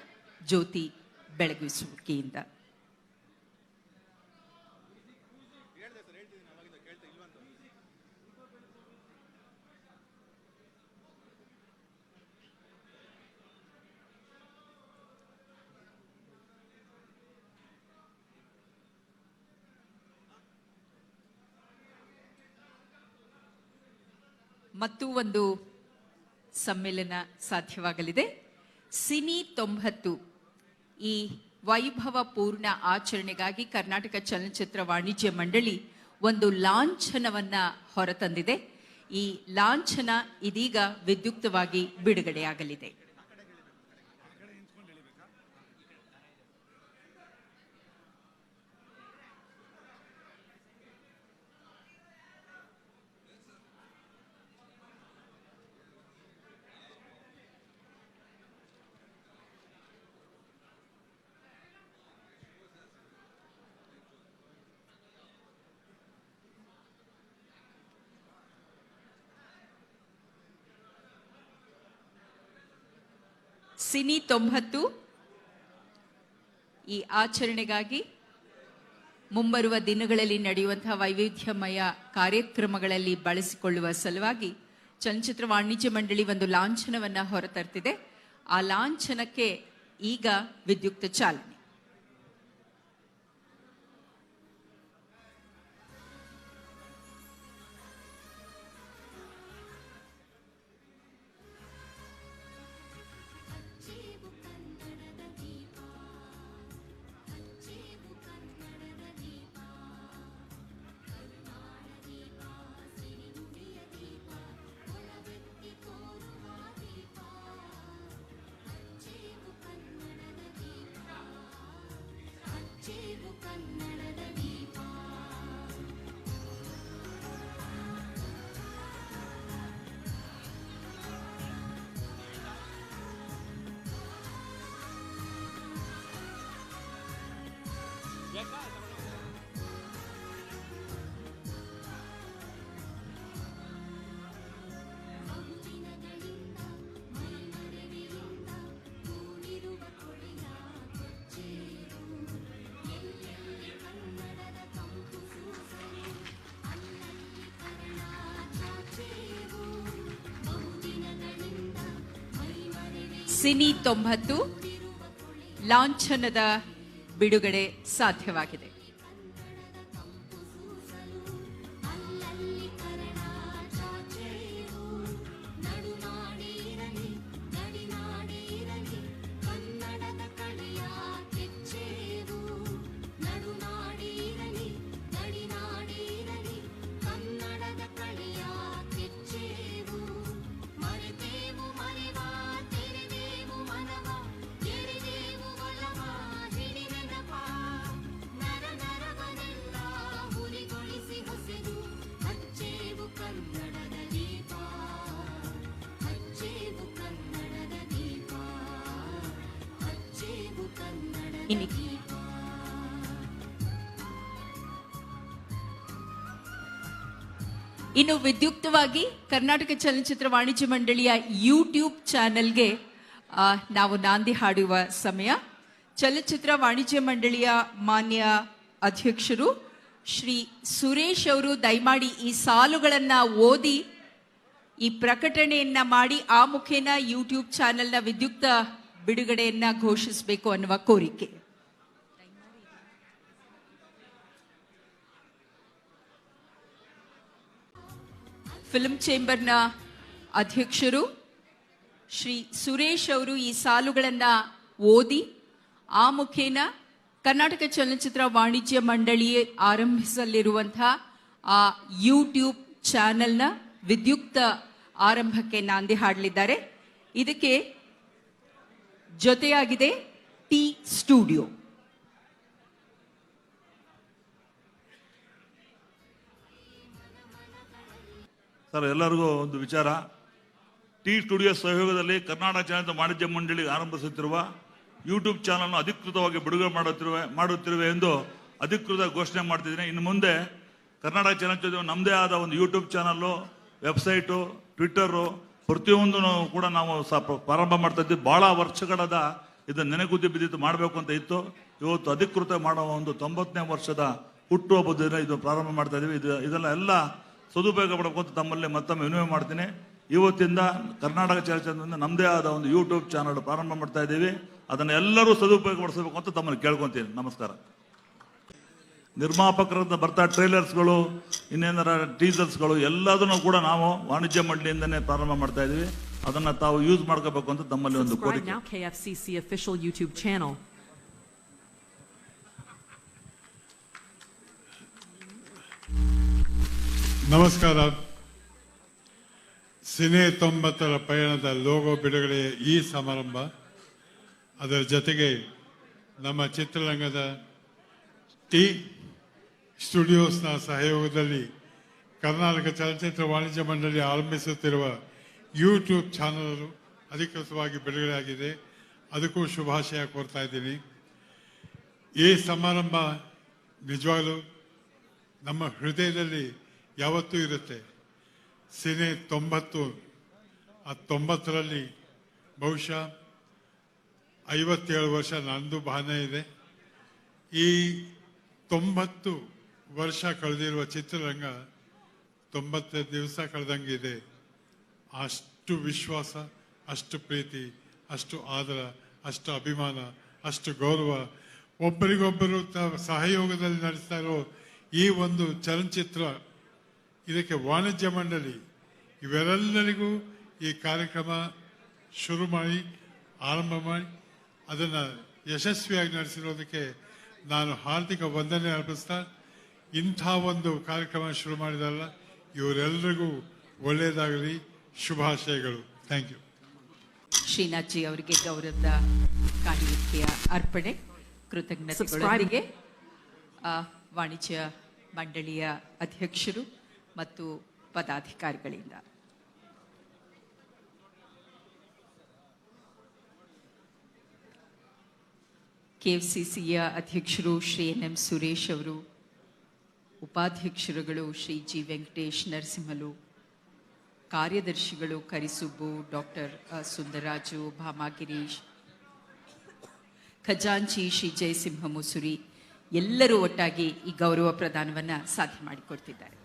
ಜ್ಯೋತಿ ಬೆಳಗಿಸುವಿಕೆಯಿಂದ ಮತ್ತು ಒಂದು ಸಮ್ಮೇಳನ ಸಾಧ್ಯವಾಗಲಿದೆ. ಸಿನಿ 90 ಈ ವೈಭವ ಪೂರ್ಣ ಆಚರಣೆಗಾಗಿ ಕರ್ನಾಟಕ ಚಲನಚಿತ್ರ ವಾಣಿಜ್ಯ ಮಂಡಳಿ ಒಂದು ಲಾಂಛನವನ್ನ ಹೊರತಂದಿದೆ. ಈ ಲಾಂಛನ ಇದೀಗ ವಿದ್ಯುಕ್ತವಾಗಿ ಬಿಡುಗಡೆಯಾಗಲಿದೆ. ಸಿನಿ 90 ಈ ಆಚರಣೆಗಾಗಿ ಮುಂಬರುವ ದಿನಗಳಲ್ಲಿ ನಡೆಯುವಂತಹ ವೈವಿಧ್ಯಮಯ ಕಾರ್ಯಕ್ರಮಗಳಲ್ಲಿ ಬಳಸಿಕೊಳ್ಳುವ ಸಲುವಾಗಿ ಚಲನಚಿತ್ರ ವಾಣಿಜ್ಯ ಮಂಡಳಿ ಒಂದು ಲಾಂಛನವನ್ನ ಹೊರತರ್ತಿದೆ. ಆ ಲಾಂಛನಕ್ಕೆ ಈಗ ವಿದ್ಯುಕ್ತ ಚಾಲನೆ. ಸಿನಿ 90 ಲಾಂಛನದ ಬಿಡುಗಡೆ ಸಾಧ್ಯವಾಗಿದೆ. ಇನ್ನು ವಿದ್ಯುಕ್ತವಾಗಿ ಕರ್ನಾಟಕ ಚಲನಚಿತ್ರ ವಾಣಿಜ್ಯ ಮಂಡಳಿಯ ಯೂಟ್ಯೂಬ್ ಚಾನೆಲ್ಗೆ ನಾವು ನಾಂದಿ ಹಾಡುವ ಸಮಯ. ಚಲನಚಿತ್ರ ವಾಣಿಜ್ಯ ಮಂಡಳಿಯ ಮಾನ್ಯ ಅಧ್ಯಕ್ಷರು ಶ್ರೀ ಸುರೇಶ್ ಅವರು ದಯಮಾಡಿ ಈ ಸಾಲುಗಳನ್ನ ಓದಿ ಈ ಪ್ರಕಟಣೆಯನ್ನ ಮಾಡಿ ಆ ಮುಖೇನ ಯೂಟ್ಯೂಬ್ ಚಾನೆಲ್ನ ವಿದ್ಯುಕ್ತ ಬಿಡುಗಡೆಯನ್ನ ಘೋಷಿಸಬೇಕು ಅನ್ನುವ ಕೋರಿಕೆ. ಫಿಲ್ಮ್ ಚೇಂಬರ್ನ ಅಧ್ಯಕ್ಷರು ಶ್ರೀ ಸುರೇಶ್ ಅವರು ಈ ಸಾಲುಗಳನ್ನ ಓದಿ ಆ ಮುಖೇನ ಕರ್ನಾಟಕ ಚಲನಚಿತ್ರ ವಾಣಿಜ್ಯ ಮಂಡಳಿ ಆರಂಭಿಸಲಿರುವಂತಹ ಆ ಯೂಟ್ಯೂಬ್ ಚಾನೆಲ್ನ ವಿದ್ಯುಕ್ತ ಆರಂಭಕ್ಕೆ ನಾಂದಿ ಹಾಡಲಿದ್ದಾರೆ. ಇದಕ್ಕೆ ಜೊತೆಯಾಗಿದೆ ಟಿ ಸ್ಟುಡಿಯೋ. ಸರ್, ಎಲ್ಲರಿಗೂ ಒಂದು ವಿಚಾರ. ಟಿ ಸ್ಟುಡಿಯೋ ಸಹಯೋಗದಲ್ಲಿ ಕರ್ನಾಟಕ ಚಲನಚಿತ್ರ ವಾಣಿಜ್ಯ ಮಂಡಳಿ ಆರಂಭಿಸುತ್ತಿರುವ ಯೂಟ್ಯೂಬ್ ಚಾನಲ್ನ ಅಧಿಕೃತವಾಗಿ ಬಿಡುಗಡೆ ಮಾಡುತ್ತಿರುವೆ ಎಂದು ಅಧಿಕೃತ ಘೋಷಣೆ ಮಾಡ್ತಿದ್ದೀನಿ. ಇನ್ನು ಮುಂದೆ ಕರ್ನಾಟಕ ಚಲನಚಿತ್ರ ನಮ್ಮದೇ ಆದ ಒಂದು ಯೂಟ್ಯೂಬ್ ಚಾನಲ್ಲು, ವೆಬ್ಸೈಟು, ಟ್ವಿಟ್ಟರು ಪ್ರತಿಯೊಂದು ಕೂಡ ನಾವು ಪ್ರಾರಂಭ ಮಾಡ್ತಾ ಇದ್ವಿ. ಭಾಳ ವರ್ಷಗಳಾದ ಇದನ್ನು ನೆನೆಗುದ್ದಿ ಬಿದ್ದಿತ್ತು ಮಾಡಬೇಕು ಅಂತ ಇತ್ತು. ಇವತ್ತು ಅಧಿಕೃತ ಮಾಡುವ ಒಂದು 90ನೇ ವರ್ಷದ ಹುಟ್ಟುಹಬ್ಬದ ದಿನ ಇದು ಪ್ರಾರಂಭ ಮಾಡ್ತಾ ಇದ್ದೀವಿ. ಇದೆಲ್ಲ ಸದುಪಯೋಗ ಪಡಬೇಕು ಅಂತ ತಮ್ಮಲ್ಲಿ ಮತ್ತೊಮ್ಮೆ ವಿನಂತಿ ಮಾಡ್ತೀನಿ. ಇವತ್ತಿಂದ ಕರ್ನಾಟಕ ಚಲನಚಿತ್ರದಿಂದ ನಮ್ಮದೇ ಆದ ಒಂದು ಯೂಟ್ಯೂಬ್ ಚಾನಲ್ ಪ್ರಾರಂಭ ಮಾಡ್ತಾ ಇದ್ದೀವಿ. ಅದನ್ನು ಎಲ್ಲರೂ ಸದುಪಯೋಗ ಪಡಿಸಬೇಕು ಅಂತ ತಮ್ಮಲ್ಲಿ ಕೇಳ್ಕೊತೀನಿ. ನಮಸ್ಕಾರ. ನಿರ್ಮಾಪಕರಿಂದ ಬರ್ತಾ ಟ್ರೈಲರ್ಸ್ಗಳು, ಇನ್ನೇನಾರ ಟೀಸರ್ಸ್ಗಳು ಎಲ್ಲದನ್ನು ಕೂಡ ನಾವು ವಾಣಿಜ್ಯ ಮಂಡಳಿಯಿಂದನೇ ಪ್ರಾರಂಭ ಮಾಡ್ತಾ ಇದ್ದೀವಿ. ಅದನ್ನು ತಾವು ಯೂಸ್ ಮಾಡ್ಕೋಬೇಕು ಅಂತ ತಮ್ಮಲ್ಲಿ ಒಂದು ಕೋರಿಕೆ. KFCC official YouTube channel. ನಮಸ್ಕಾರ. ಸಿನೆ 90ರ ಪಯಣದ ಲೋಗೋ ಬಿಡುಗಡೆಯ ಈ ಸಮಾರಂಭ, ಅದರ ಜೊತೆಗೆ ನಮ್ಮ ಚಿತ್ರರಂಗದ ಟಿ ಸ್ಟುಡಿಯೋಸ್ನ ಸಹಯೋಗದಲ್ಲಿ ಕರ್ನಾಟಕ ಚಲನಚಿತ್ರ ವಾಣಿಜ್ಯ ಮಂಡಳಿ ಆರಂಭಿಸುತ್ತಿರುವ ಯೂಟ್ಯೂಬ್ ಚಾನಲ್ ಅಧಿಕೃತವಾಗಿ ಬಿಡುಗಡೆಯಾಗಿದೆ. ಅದಕ್ಕೂ ಶುಭಾಶಯ ಕೋರ್ತಾ ಇದ್ದೀನಿ. ಈ ಸಮಾರಂಭ ನಿಜವಾಗಲೂ ನಮ್ಮ ಹೃದಯದಲ್ಲಿ ಯಾವತ್ತೂ ಇರುತ್ತೆ. ಸಿನೆ 90, ಆ 90ರಲ್ಲಿ ಬಹುಶಃ 57 ವರ್ಷ ನಂದು ಭಾವನೆ ಇದೆ. ಈ 90 ವರ್ಷ ಕಳೆದಿರುವ ಚಿತ್ರರಂಗ 90 ದಿವಸ ಕಳೆದಂಗಿದೆ. ಅಷ್ಟು ವಿಶ್ವಾಸ, ಅಷ್ಟು ಪ್ರೀತಿ, ಅಷ್ಟು ಆದರ, ಅಷ್ಟು ಅಭಿಮಾನ, ಅಷ್ಟು ಗೌರವ, ಒಬ್ಬರಿಗೊಬ್ಬರು ಸಹಯೋಗದಲ್ಲಿ ನಡೆಸ್ತಾ ಇರೋ ಈ ಒಂದು ಚಲನಚಿತ್ರ, ಇದಕ್ಕೆ ವಾಣಿಜ್ಯ ಮಂಡಳಿ ಇವೆಲ್ಲರಿಗೂ ಈ ಕಾರ್ಯಕ್ರಮ ಶುರು ಮಾಡಿ ಆರಂಭ ಮಾಡಿ ಅದನ್ನು ಯಶಸ್ವಿಯಾಗಿ ನಡೆಸಿರೋದಕ್ಕೆ ನಾನು ಹಾರ್ದಿಕ ವಂದನೆ ಅರ್ಪಿಸ್ತಾ, ಇಂಥ ಒಂದು ಕಾರ್ಯಕ್ರಮ ಶುರು ಮಾಡಿದಲ್ಲ, ಇವರೆಲ್ಲರಿಗೂ ಒಳ್ಳೆಯದಾಗಲಿ, ಶುಭಾಶಯಗಳು. Thank you. ಶ್ರೀನಾಥ್ ಜಿ ಅವರಿಗೆ ಗೌರವದ ಕಾಣಿಕೆಯ ಅರ್ಪಣೆ. ಕೃತಜ್ಞತೆಗಳೊಂದಿಗೆ ವಾಣಿಜ್ಯ ಮಂಡಳಿಯ ಅಧ್ಯಕ್ಷರು ಮತ್ತು ಪದಾಧಿಕಾರಿಗಳಿಂದ ಕೆಎಫ್ಸಿಸಿಯ ಅಧ್ಯಕ್ಷರು ಶ್ರೀ ಎನ್.ಎಂ. ಸುರೇಶ್ ಅವರು, ಉಪಾಧ್ಯಕ್ಷರುಗಳು ಶ್ರೀ ಜಿ. ವೆಂಕಟೇಶ್ ನರಸಿಂಹಲು, ಕಾರ್ಯದರ್ಶಿಗಳು ಕರಿಸುಬ್ಬು, ಡಾಕ್ಟರ್ ಸುಂದರಾಜು, ಭಾಮಾ ಗಿರೀಶ್, ಖಜಾಂಚಿ ಶ್ರೀ ಜಯಸಿಂಹ ಮುಸುರಿ ಎಲ್ಲರೂ ಒಟ್ಟಾಗಿ ಈ ಗೌರವ ಪ್ರದಾನವನ್ನು ಸಾಧ್ಯ ಮಾಡಿಕೊಡ್ತಿದ್ದಾರೆ.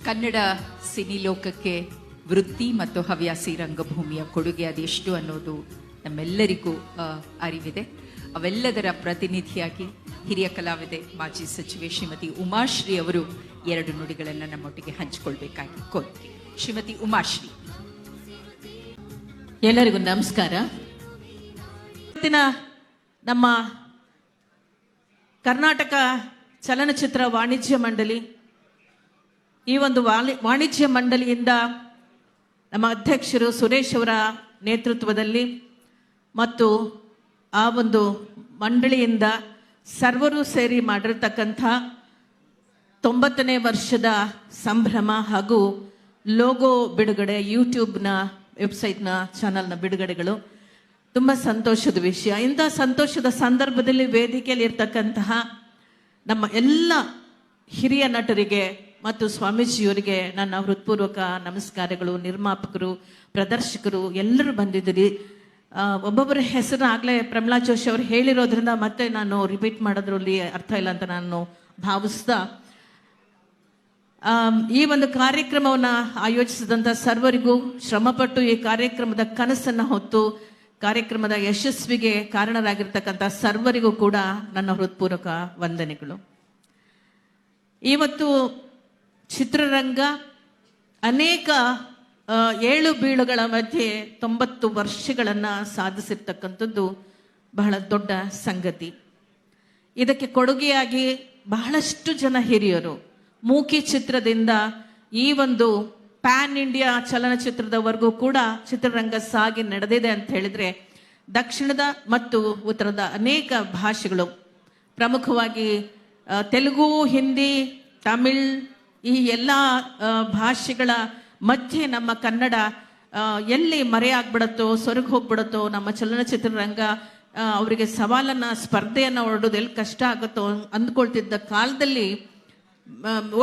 ಕನ್ನಡ ಸಿನಿ ಲೋಕಕ್ಕೆ ವೃತ್ತಿ ಮತ್ತು ಹವ್ಯಾಸಿ ರಂಗಭೂಮಿಯ ಕೊಡುಗೆ ಅದೆಷ್ಟು ಅನ್ನೋದು ನಮ್ಮೆಲ್ಲರಿಗೂ ಅರಿವಿದೆ. ಅವೆಲ್ಲದರ ಪ್ರತಿನಿಧಿಯಾಗಿ ಹಿರಿಯ ಕಲಾವಿದೆ ಮಾಜಿ ಸಚಿವೆ ಶ್ರೀಮತಿ ಉಮಾಶ್ರೀ ಅವರು 2 ನುಡಿಗಳನ್ನು ನಮ್ಮೊಟ್ಟಿಗೆ ಹಂಚಿಕೊಳ್ಬೇಕಾಗಿ ಕೋರಿಕೆ. ಶ್ರೀಮತಿ ಉಮಾಶ್ರೀ. ಎಲ್ಲರಿಗೂ ನಮಸ್ಕಾರ. ಇವತ್ತಿನ ನಮ್ಮ ಕರ್ನಾಟಕ ಚಲನಚಿತ್ರ ವಾಣಿಜ್ಯ ಮಂಡಳಿ, ಈ ಒಂದು ವಾಣಿಜ್ಯ ಮಂಡಳಿಯಿಂದ ನಮ್ಮ ಅಧ್ಯಕ್ಷರು ಸುರೇಶ್ ಅವರ ನೇತೃತ್ವದಲ್ಲಿ ಮತ್ತು ಆ ಒಂದು ಮಂಡಳಿಯಿಂದ ಸರ್ವರು ಸೇರಿ ಮಾಡಿರ್ತಕ್ಕಂಥ 90ನೇ ವರ್ಷದ ಸಂಭ್ರಮ ಹಾಗೂ ಲೋಗೋ ಬಿಡುಗಡೆ, ಯೂಟ್ಯೂಬ್ನ ವೆಬ್ಸೈಟ್ನ ಚಾನಲ್ನ ಬಿಡುಗಡೆಗಳು ತುಂಬ ಸಂತೋಷದ ವಿಷಯ. ಇಂಥ ಸಂತೋಷದ ಸಂದರ್ಭದಲ್ಲಿ ವೇದಿಕೆಯಲ್ಲಿ ಇರ್ತಕ್ಕಂತಹ ನಮ್ಮ ಎಲ್ಲ ಹಿರಿಯ ನಟರಿಗೆ ಮತ್ತು ಸ್ವಾಮೀಜಿಯವರಿಗೆ ನನ್ನ ಹೃತ್ಪೂರ್ವಕ ನಮಸ್ಕಾರಗಳು. ನಿರ್ಮಾಪಕರು, ಪ್ರದರ್ಶಕರು ಎಲ್ಲರೂ ಬಂದಿದ್ದೀರಿ. ಒಬ್ಬೊಬ್ಬರ ಹೆಸರು ಆಗಲೇ ಪ್ರಮಲಾ ಜೋಶಿ ಅವರು ಹೇಳಿರೋದ್ರಿಂದ ಮತ್ತೆ ನಾನು ರಿಪೀಟ್ ಮಾಡೋದ್ರಲ್ಲಿ ಅರ್ಥ ಇಲ್ಲ ಅಂತ ನಾನು ಭಾವಿಸ್ತಾ, ಈ ಒಂದು ಕಾರ್ಯಕ್ರಮವನ್ನು ಆಯೋಜಿಸಿದಂಥ ಸರ್ವರಿಗೂ, ಶ್ರಮಪಟ್ಟು ಈ ಕಾರ್ಯಕ್ರಮದ ಕನಸನ್ನು ಹೊತ್ತು ಕಾರ್ಯಕ್ರಮದ ಯಶಸ್ವಿಗೆ ಕಾರಣರಾಗಿರ್ತಕ್ಕಂಥ ಸರ್ವರಿಗೂ ಕೂಡ ನನ್ನ ಹೃತ್ಪೂರ್ವಕ ವಂದನೆಗಳು. ಇವತ್ತು ಚಿತ್ರರಂಗ ಅನೇಕ ಏಳು ಬೀಳುಗಳ ಮಧ್ಯೆ 90 ವರ್ಷಗಳನ್ನು ಸಾಧಿಸಿರ್ತಕ್ಕಂಥದ್ದು ಬಹಳ ದೊಡ್ಡ ಸಂಗತಿ. ಇದಕ್ಕೆ ಕೊಡುಗೆಯಾಗಿ ಬಹಳಷ್ಟು ಜನ ಹಿರಿಯರು, ಮೂಕಿ ಚಿತ್ರದಿಂದ ಈ ಒಂದು ಪ್ಯಾನ್ ಇಂಡಿಯಾ ಚಲನಚಿತ್ರದವರೆಗೂ ಕೂಡ ಚಿತ್ರರಂಗ ಸಾಗಿ ನಡೆದಿದೆ ಅಂತ ಹೇಳಿದ್ರೆ, ದಕ್ಷಿಣದ ಮತ್ತು ಉತ್ತರದ ಅನೇಕ ಭಾಷೆಗಳು, ಪ್ರಮುಖವಾಗಿ ತೆಲುಗು, ಹಿಂದಿ, ತಮಿಳ್, ಈ ಎಲ್ಲ ಭಾಷೆಗಳ ಮಧ್ಯೆ ನಮ್ಮ ಕನ್ನಡ ಎಲ್ಲಿ ಮರೆಯಾಗ್ಬಿಡತ್ತೋ, ಸೊರಗಿ ಹೋಗ್ಬಿಡತ್ತೋ, ನಮ್ಮ ಚಲನಚಿತ್ರರಂಗ ಅವರಿಗೆ ಸ್ಪರ್ಧೆಯನ್ನು ಹೊರಡೋದು ಎಲ್ಲಿ ಕಷ್ಟ ಆಗುತ್ತೋ ಅಂದ್ಕೊಳ್ತಿದ್ದ ಕಾಲದಲ್ಲಿ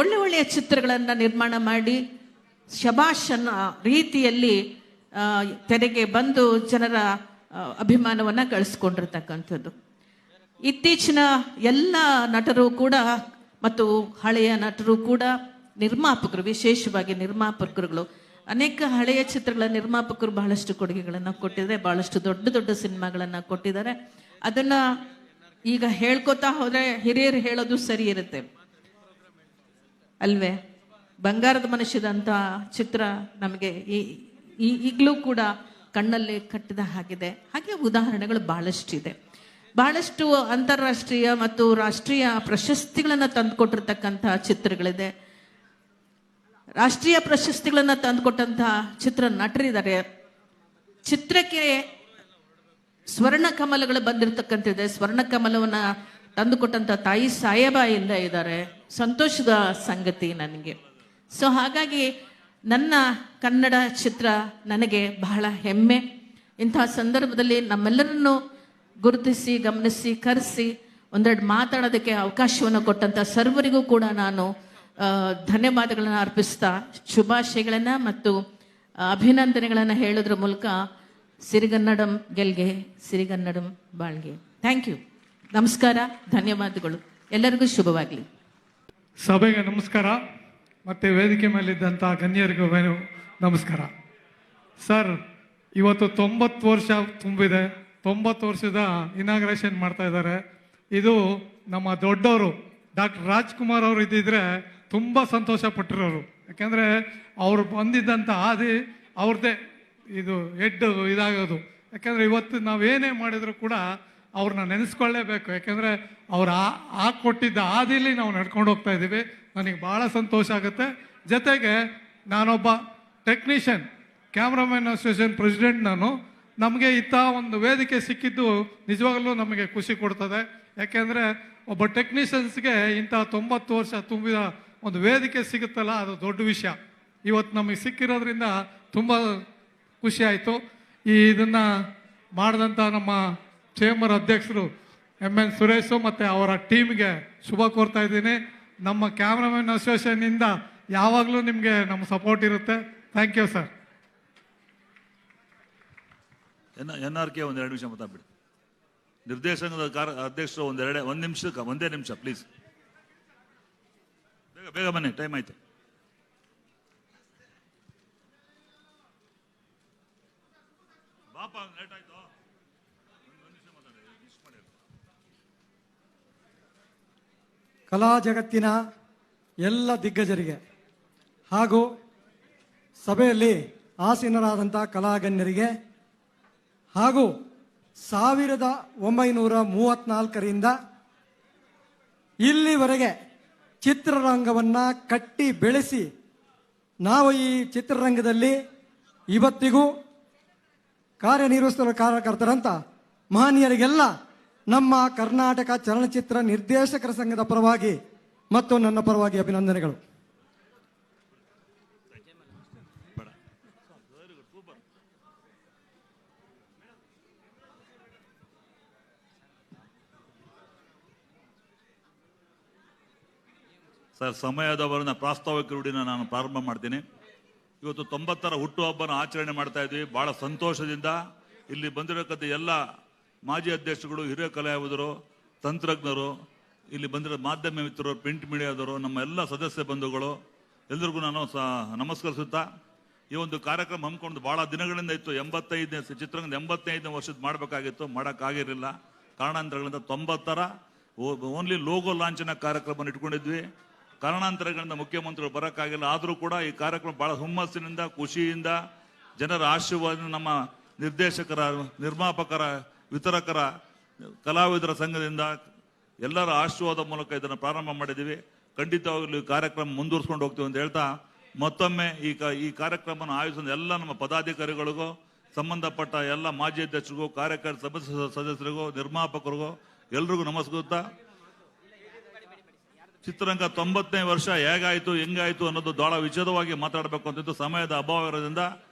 ಒಳ್ಳೆಯ ಚಿತ್ರಗಳನ್ನು ನಿರ್ಮಾಣ ಮಾಡಿ ಶಬಾಷ್ ಅನ್ನೋ ರೀತಿಯಲ್ಲಿ ತೆರೆಗೆ ಬಂದು ಜನರ ಅಭಿಮಾನವನ್ನು ಗಳಿಸ್ಕೊಂಡಿರ್ತಕ್ಕಂಥದ್ದು. ಇತ್ತೀಚಿನ ಎಲ್ಲ ನಟರು ಕೂಡ ಮತ್ತು ಹಳೆಯ ನಟರು ಕೂಡ, ನಿರ್ಮಾಪಕರು, ವಿಶೇಷವಾಗಿ ನಿರ್ಮಾಪಕರುಗಳು, ಅನೇಕ ಹಳೆಯ ಚಿತ್ರಗಳ ನಿರ್ಮಾಪಕರು ಬಹಳಷ್ಟು ಕೊಡುಗೆಗಳನ್ನು ಕೊಟ್ಟಿದ್ದಾರೆ, ಬಹಳಷ್ಟು ದೊಡ್ಡ ದೊಡ್ಡ ಸಿನಿಮಾಗಳನ್ನು ಕೊಟ್ಟಿದ್ದಾರೆ. ಅದನ್ನು ಈಗ ಹೇಳ್ಕೊತಾ ಹೋದರೆ ಹಿರಿಯರು ಹೇಳೋದು ಸರಿ ಇರುತ್ತೆ ಅಲ್ವೇ? ಬಂಗಾರದ ಮನುಷ್ಯದಂಥ ಚಿತ್ರ ನಮಗೆ ಈಗಲೂ ಕೂಡ ಕಣ್ಣಲ್ಲಿ ಕಟ್ಟಿದ ಹಾಗಿದೆ. ಹಾಗೆ ಉದಾಹರಣೆಗಳು ಬಹಳಷ್ಟಿದೆ. ಬಹಳಷ್ಟು ಅಂತಾರಾಷ್ಟ್ರೀಯ ಮತ್ತು ರಾಷ್ಟ್ರೀಯ ಪ್ರಶಸ್ತಿಗಳನ್ನು ತಂದುಕೊಟ್ಟಿರ್ತಕ್ಕಂಥ ಚಿತ್ರಗಳಿದೆ. ರಾಷ್ಟ್ರೀಯ ಪ್ರಶಸ್ತಿಗಳನ್ನು ತಂದುಕೊಟ್ಟಂತಹ ಚಿತ್ರ ನಟರಿದ್ದಾರೆ. ಚಿತ್ರಕ್ಕೆ ಸ್ವರ್ಣ ಕಮಲಗಳು ಬಂದಿರತಕ್ಕಂಥದ್ದಿದೆ. ಸ್ವರ್ಣ ಕಮಲವನ್ನು ತಂದುಕೊಟ್ಟಂಥ ತಾಯಿ ಸಾಯೇಬಾಯಿಂದ ಇದ್ದಾರೆ. ಸಂತೋಷದ ಸಂಗತಿ ನನಗೆ. ಸೊ ಹಾಗಾಗಿ ನನ್ನ ಕನ್ನಡ ಚಿತ್ರ ನನಗೆ ಬಹಳ ಹೆಮ್ಮೆ. ಇಂತಹ ಸಂದರ್ಭದಲ್ಲಿ ನಮ್ಮೆಲ್ಲರನ್ನು ಗುರುತಿಸಿ, ಗಮನಿಸಿ, ಕರೆಸಿ ಒಂದೆರಡು ಮಾತಾಡೋದಕ್ಕೆ ಅವಕಾಶವನ್ನು ಕೊಟ್ಟಂಥ ಸರ್ವರಿಗೂ ಕೂಡ ನಾನು ಧನ್ಯವಾದಗಳನ್ನು ಅರ್ಪಿಸ್ತಾ, ಶುಭಾಶಯಗಳನ್ನು ಮತ್ತು ಅಭಿನಂದನೆಗಳನ್ನು ಹೇಳೋದ್ರ ಮೂಲಕ ಸಿರಿಗನ್ನಡಂ ಗೆಲ್ಗೆ, ಸಿರಿಗನ್ನಡಂ ಬಾಳ್ಗೆ. Thank you. ನಮಸ್ಕಾರ, ಧನ್ಯವಾದಗಳು. ಎಲ್ಲರಿಗೂ ಶುಭವಾಗಲಿ. ಸಭೆಗೆ ನಮಸ್ಕಾರ ಮತ್ತು ವೇದಿಕೆ ಮೇಲಿದ್ದಂಥ ಗಣ್ಯರಿಗೂ ನಮಸ್ಕಾರ. ಸರ್, ಇವತ್ತು 90 ವರ್ಷ ತುಂಬಿದೆ. 90 ವರ್ಷದ ಇನಾಗ್ರೇಷನ್ ಮಾಡ್ತಾ ಇದ್ದಾರೆ. ಇದು ನಮ್ಮ ದೊಡ್ಡವರು ಡಾಕ್ಟರ್ ರಾಜ್ಕುಮಾರ್ ಅವರು ಇದ್ದಿದ್ರೆ ತುಂಬ ಸಂತೋಷ ಪಟ್ಟಿರೋರು. ಯಾಕೆಂದರೆ ಅವರು ಬಂದಿದ್ದಂಥ ಹಾದಿ ಅವ್ರದ್ದೇ ಇದು ಇದಾಗೋದು. ಯಾಕೆಂದರೆ ಇವತ್ತು ನಾವೇನೇ ಮಾಡಿದ್ರು ಕೂಡ ಅವ್ರನ್ನ ನೆನೆಸ್ಕೊಳ್ಳೇಬೇಕು. ಯಾಕೆಂದರೆ ಅವ್ರು ಕೊಟ್ಟಿದ್ದ ಹಾದಿಲಿ ನಾವು ನಡ್ಕೊಂಡು ಹೋಗ್ತಾ ಇದ್ದೀವಿ. ನನಗೆ ಭಾಳ ಸಂತೋಷ ಆಗುತ್ತೆ. ಜೊತೆಗೆ ನಾನೊಬ್ಬ ಟೆಕ್ನಿಷಿಯನ್, ಕ್ಯಾಮ್ರಾಮನ್ ಅಸೋಸಿಯೇಷನ್ ಪ್ರೆಸಿಡೆಂಟ್ ನಾನು. ನಮಗೆ ಇಂಥ ಒಂದು ವೇದಿಕೆ ಸಿಕ್ಕಿದ್ದು ನಿಜವಾಗಲೂ ನಮಗೆ ಖುಷಿ ಕೊಡ್ತದೆ. ಯಾಕೆಂದರೆ ಒಬ್ಬ ಟೆಕ್ನಿಷಿಯನ್ಸ್ಗೆ ಇಂಥ 90 ವರ್ಷ ತುಂಬಿದ ಒಂದು ವೇದಿಕೆ ಸಿಗುತ್ತಲ್ಲ, ಅದು ದೊಡ್ಡ ವಿಷಯ. ಇವತ್ತು ನಮಗೆ ಸಿಕ್ಕಿರೋದ್ರಿಂದ ತುಂಬ ಖುಷಿ ಆಯಿತು. ಇದನ್ನು ಮಾಡಿದಂಥ ನಮ್ಮ ಚೇಂಬರ್ ಅಧ್ಯಕ್ಷರು MN ಸುರೇಶು ಮತ್ತು ಅವರ ಟೀಮ್ಗೆ ಶುಭ ಕೋರ್ತಾ ಇದ್ದೀನಿ. ನಮ್ಮ ಕ್ಯಾಮ್ರಾಮನ್ ಅಸೋಸಿಯೇಷನ್ನಿಂದ ಯಾವಾಗಲೂ ನಿಮಗೆ ನಮ್ಮ ಸಪೋರ್ಟ್ ಇರುತ್ತೆ. Thank you sir. NRK ಒಂದು 2 ನಿಮಿಷ ಮಾತಾಡ್ಬಿಡಿ. ನಿರ್ದೇಶನದ ಅಧ್ಯಕ್ಷರು ಒಂದೇ ನಿಮಿಷ ಪ್ಲೀಸ್. ಬೇಗ ಬನ್ನಿ, ಟೈಮ್ ಆಯ್ತು. ಕಲಾ ಜಗತ್ತಿನ ಎಲ್ಲ ದಿಗ್ಗಜರಿಗೆ ಹಾಗೂ ಸಭೆಯಲ್ಲಿ ಆಸೀನರಾದಂಥ ಕಲಾಗಣ್ಯರಿಗೆ ಹಾಗೂ 1934ರಿಂದ ಇಲ್ಲಿವರೆಗೆ ಚಿತ್ರರಂಗವನ್ನು ಕಟ್ಟಿ ಬೆಳೆಸಿ ನಾವು ಈ ಚಿತ್ರರಂಗದಲ್ಲಿ ಇವತ್ತಿಗೂ ಕಾರ್ಯನಿರ್ವಹಿಸುವ ಕಾರ್ಯಕರ್ತರಂತ ಮಹನೀಯರಿಗೆಲ್ಲ ನಮ್ಮ ಕರ್ನಾಟಕ ಚಲನಚಿತ್ರ ನಿರ್ದೇಶಕರ ಸಂಘದ ಪರವಾಗಿ ಮತ್ತು ನನ್ನ ಪರವಾಗಿ ಅಭಿನಂದನೆಗಳು. ಸರ್, ಸಮಯದವರನ್ನ ಪ್ರಾಸ್ತಾವಿಕ ನುಡಿನ ನಾನು ಪ್ರಾರಂಭ ಮಾಡ್ತೀನಿ. ಇವತ್ತು 90ರ ಹುಟ್ಟುಹಬ್ಬನ ಆಚರಣೆ ಮಾಡ್ತಾ ಇದ್ವಿ. ಬಹಳ ಸಂತೋಷದಿಂದ ಇಲ್ಲಿ ಬಂದಿರತಕ್ಕಂಥ ಎಲ್ಲ ಮಾಜಿ ಅಧ್ಯಕ್ಷರುಗಳು, ಹಿರಿಯ ಕಲಾವಿದರು, ತಂತ್ರಜ್ಞರು, ಇಲ್ಲಿ ಬಂದಿರೋ ಮಾಧ್ಯಮ ಮಿತ್ರರು, ಪ್ರಿಂಟ್ ಮೀಡಿಯಾದವರು, ನಮ್ಮ ಎಲ್ಲ ಸದಸ್ಯ ಬಂಧುಗಳು ಎಲ್ರಿಗೂ ನಾನು ನಮಸ್ಕರಿಸುತ್ತಾ ಈ ಒಂದು ಕಾರ್ಯಕ್ರಮ ಹಮ್ಮಿಕೊಂಡು ಬಹಳ ದಿನಗಳಿಂದ ಇತ್ತು. 85ನೇ ಚಿತ್ರರಂಗದ 85ನೇ ವರ್ಷದ ಮಾಡಬೇಕಾಗಿತ್ತು, ಮಾಡೋಕ್ಕಾಗಿರಲಿಲ್ಲ. ಕಾರಣಾಂತರಗಳಿಂದ 90ರ ಓನ್ಲಿ ಲೋಗೋ ಲಾಂಛನ ಕಾರ್ಯಕ್ರಮ ಇಟ್ಕೊಂಡಿದ್ವಿ. ಕಾರಣಾಂತರಗಳಿಂದ ಮುಖ್ಯಮಂತ್ರಿಗಳು ಬರೋಕ್ಕಾಗಿಲ್ಲ. ಆದರೂ ಕೂಡ ಈ ಕಾರ್ಯಕ್ರಮ ಬಹಳ ಹುಮ್ಮಸ್ಸಿನಿಂದ, ಖುಷಿಯಿಂದ, ಜನರ ಆಶೀರ್ವಾದ, ನಮ್ಮ ನಿರ್ದೇಶಕರ, ನಿರ್ಮಾಪಕರ, ವಿತರಕರ, ಕಲಾವಿದರ ಸಂಘದಿಂದ ಎಲ್ಲರ ಆಶೀರ್ವಾದ ಮೂಲಕ ಇದನ್ನು ಪ್ರಾರಂಭ ಮಾಡಿದ್ದೀವಿ. ಖಂಡಿತವಾಗಲೂ ಈ ಕಾರ್ಯಕ್ರಮ ಮುಂದುವರ್ಸ್ಕೊಂಡು ಹೋಗ್ತೀವಿ ಅಂತ ಹೇಳ್ತಾ ಮತ್ತೊಮ್ಮೆ ಈ ಕಾರ್ಯಕ್ರಮನ ಆಯೋಜಿಸಿದ ಎಲ್ಲ ನಮ್ಮ ಪದಾಧಿಕಾರಿಗಳಿಗೂ, ಸಂಬಂಧಪಟ್ಟ ಎಲ್ಲ ಮಾಜಿ ಅಧ್ಯಕ್ಷರಿಗೂ, ಕಾರ್ಯಕಾರಿ ಸದಸ್ಯರಿಗೂ, ನಿರ್ಮಾಪಕರಿಗೂ ಎಲ್ರಿಗೂ ನಮಸ್ಕರಿಸ್ತಾ ಚಿತ್ರರಂಗ 90ನೇ ವರ್ಷ ಹೇಗಾಯಿತು, ಹೆಂಗಾಯಿತು ಅನ್ನೋದು ಬಹಳ ವಿಶದವಾಗಿ ಮಾತಾಡಬೇಕು ಅಂತಿದ್ದು ಸಮಯದ ಅಭಾವ ಇರೋದ್ರಿಂದ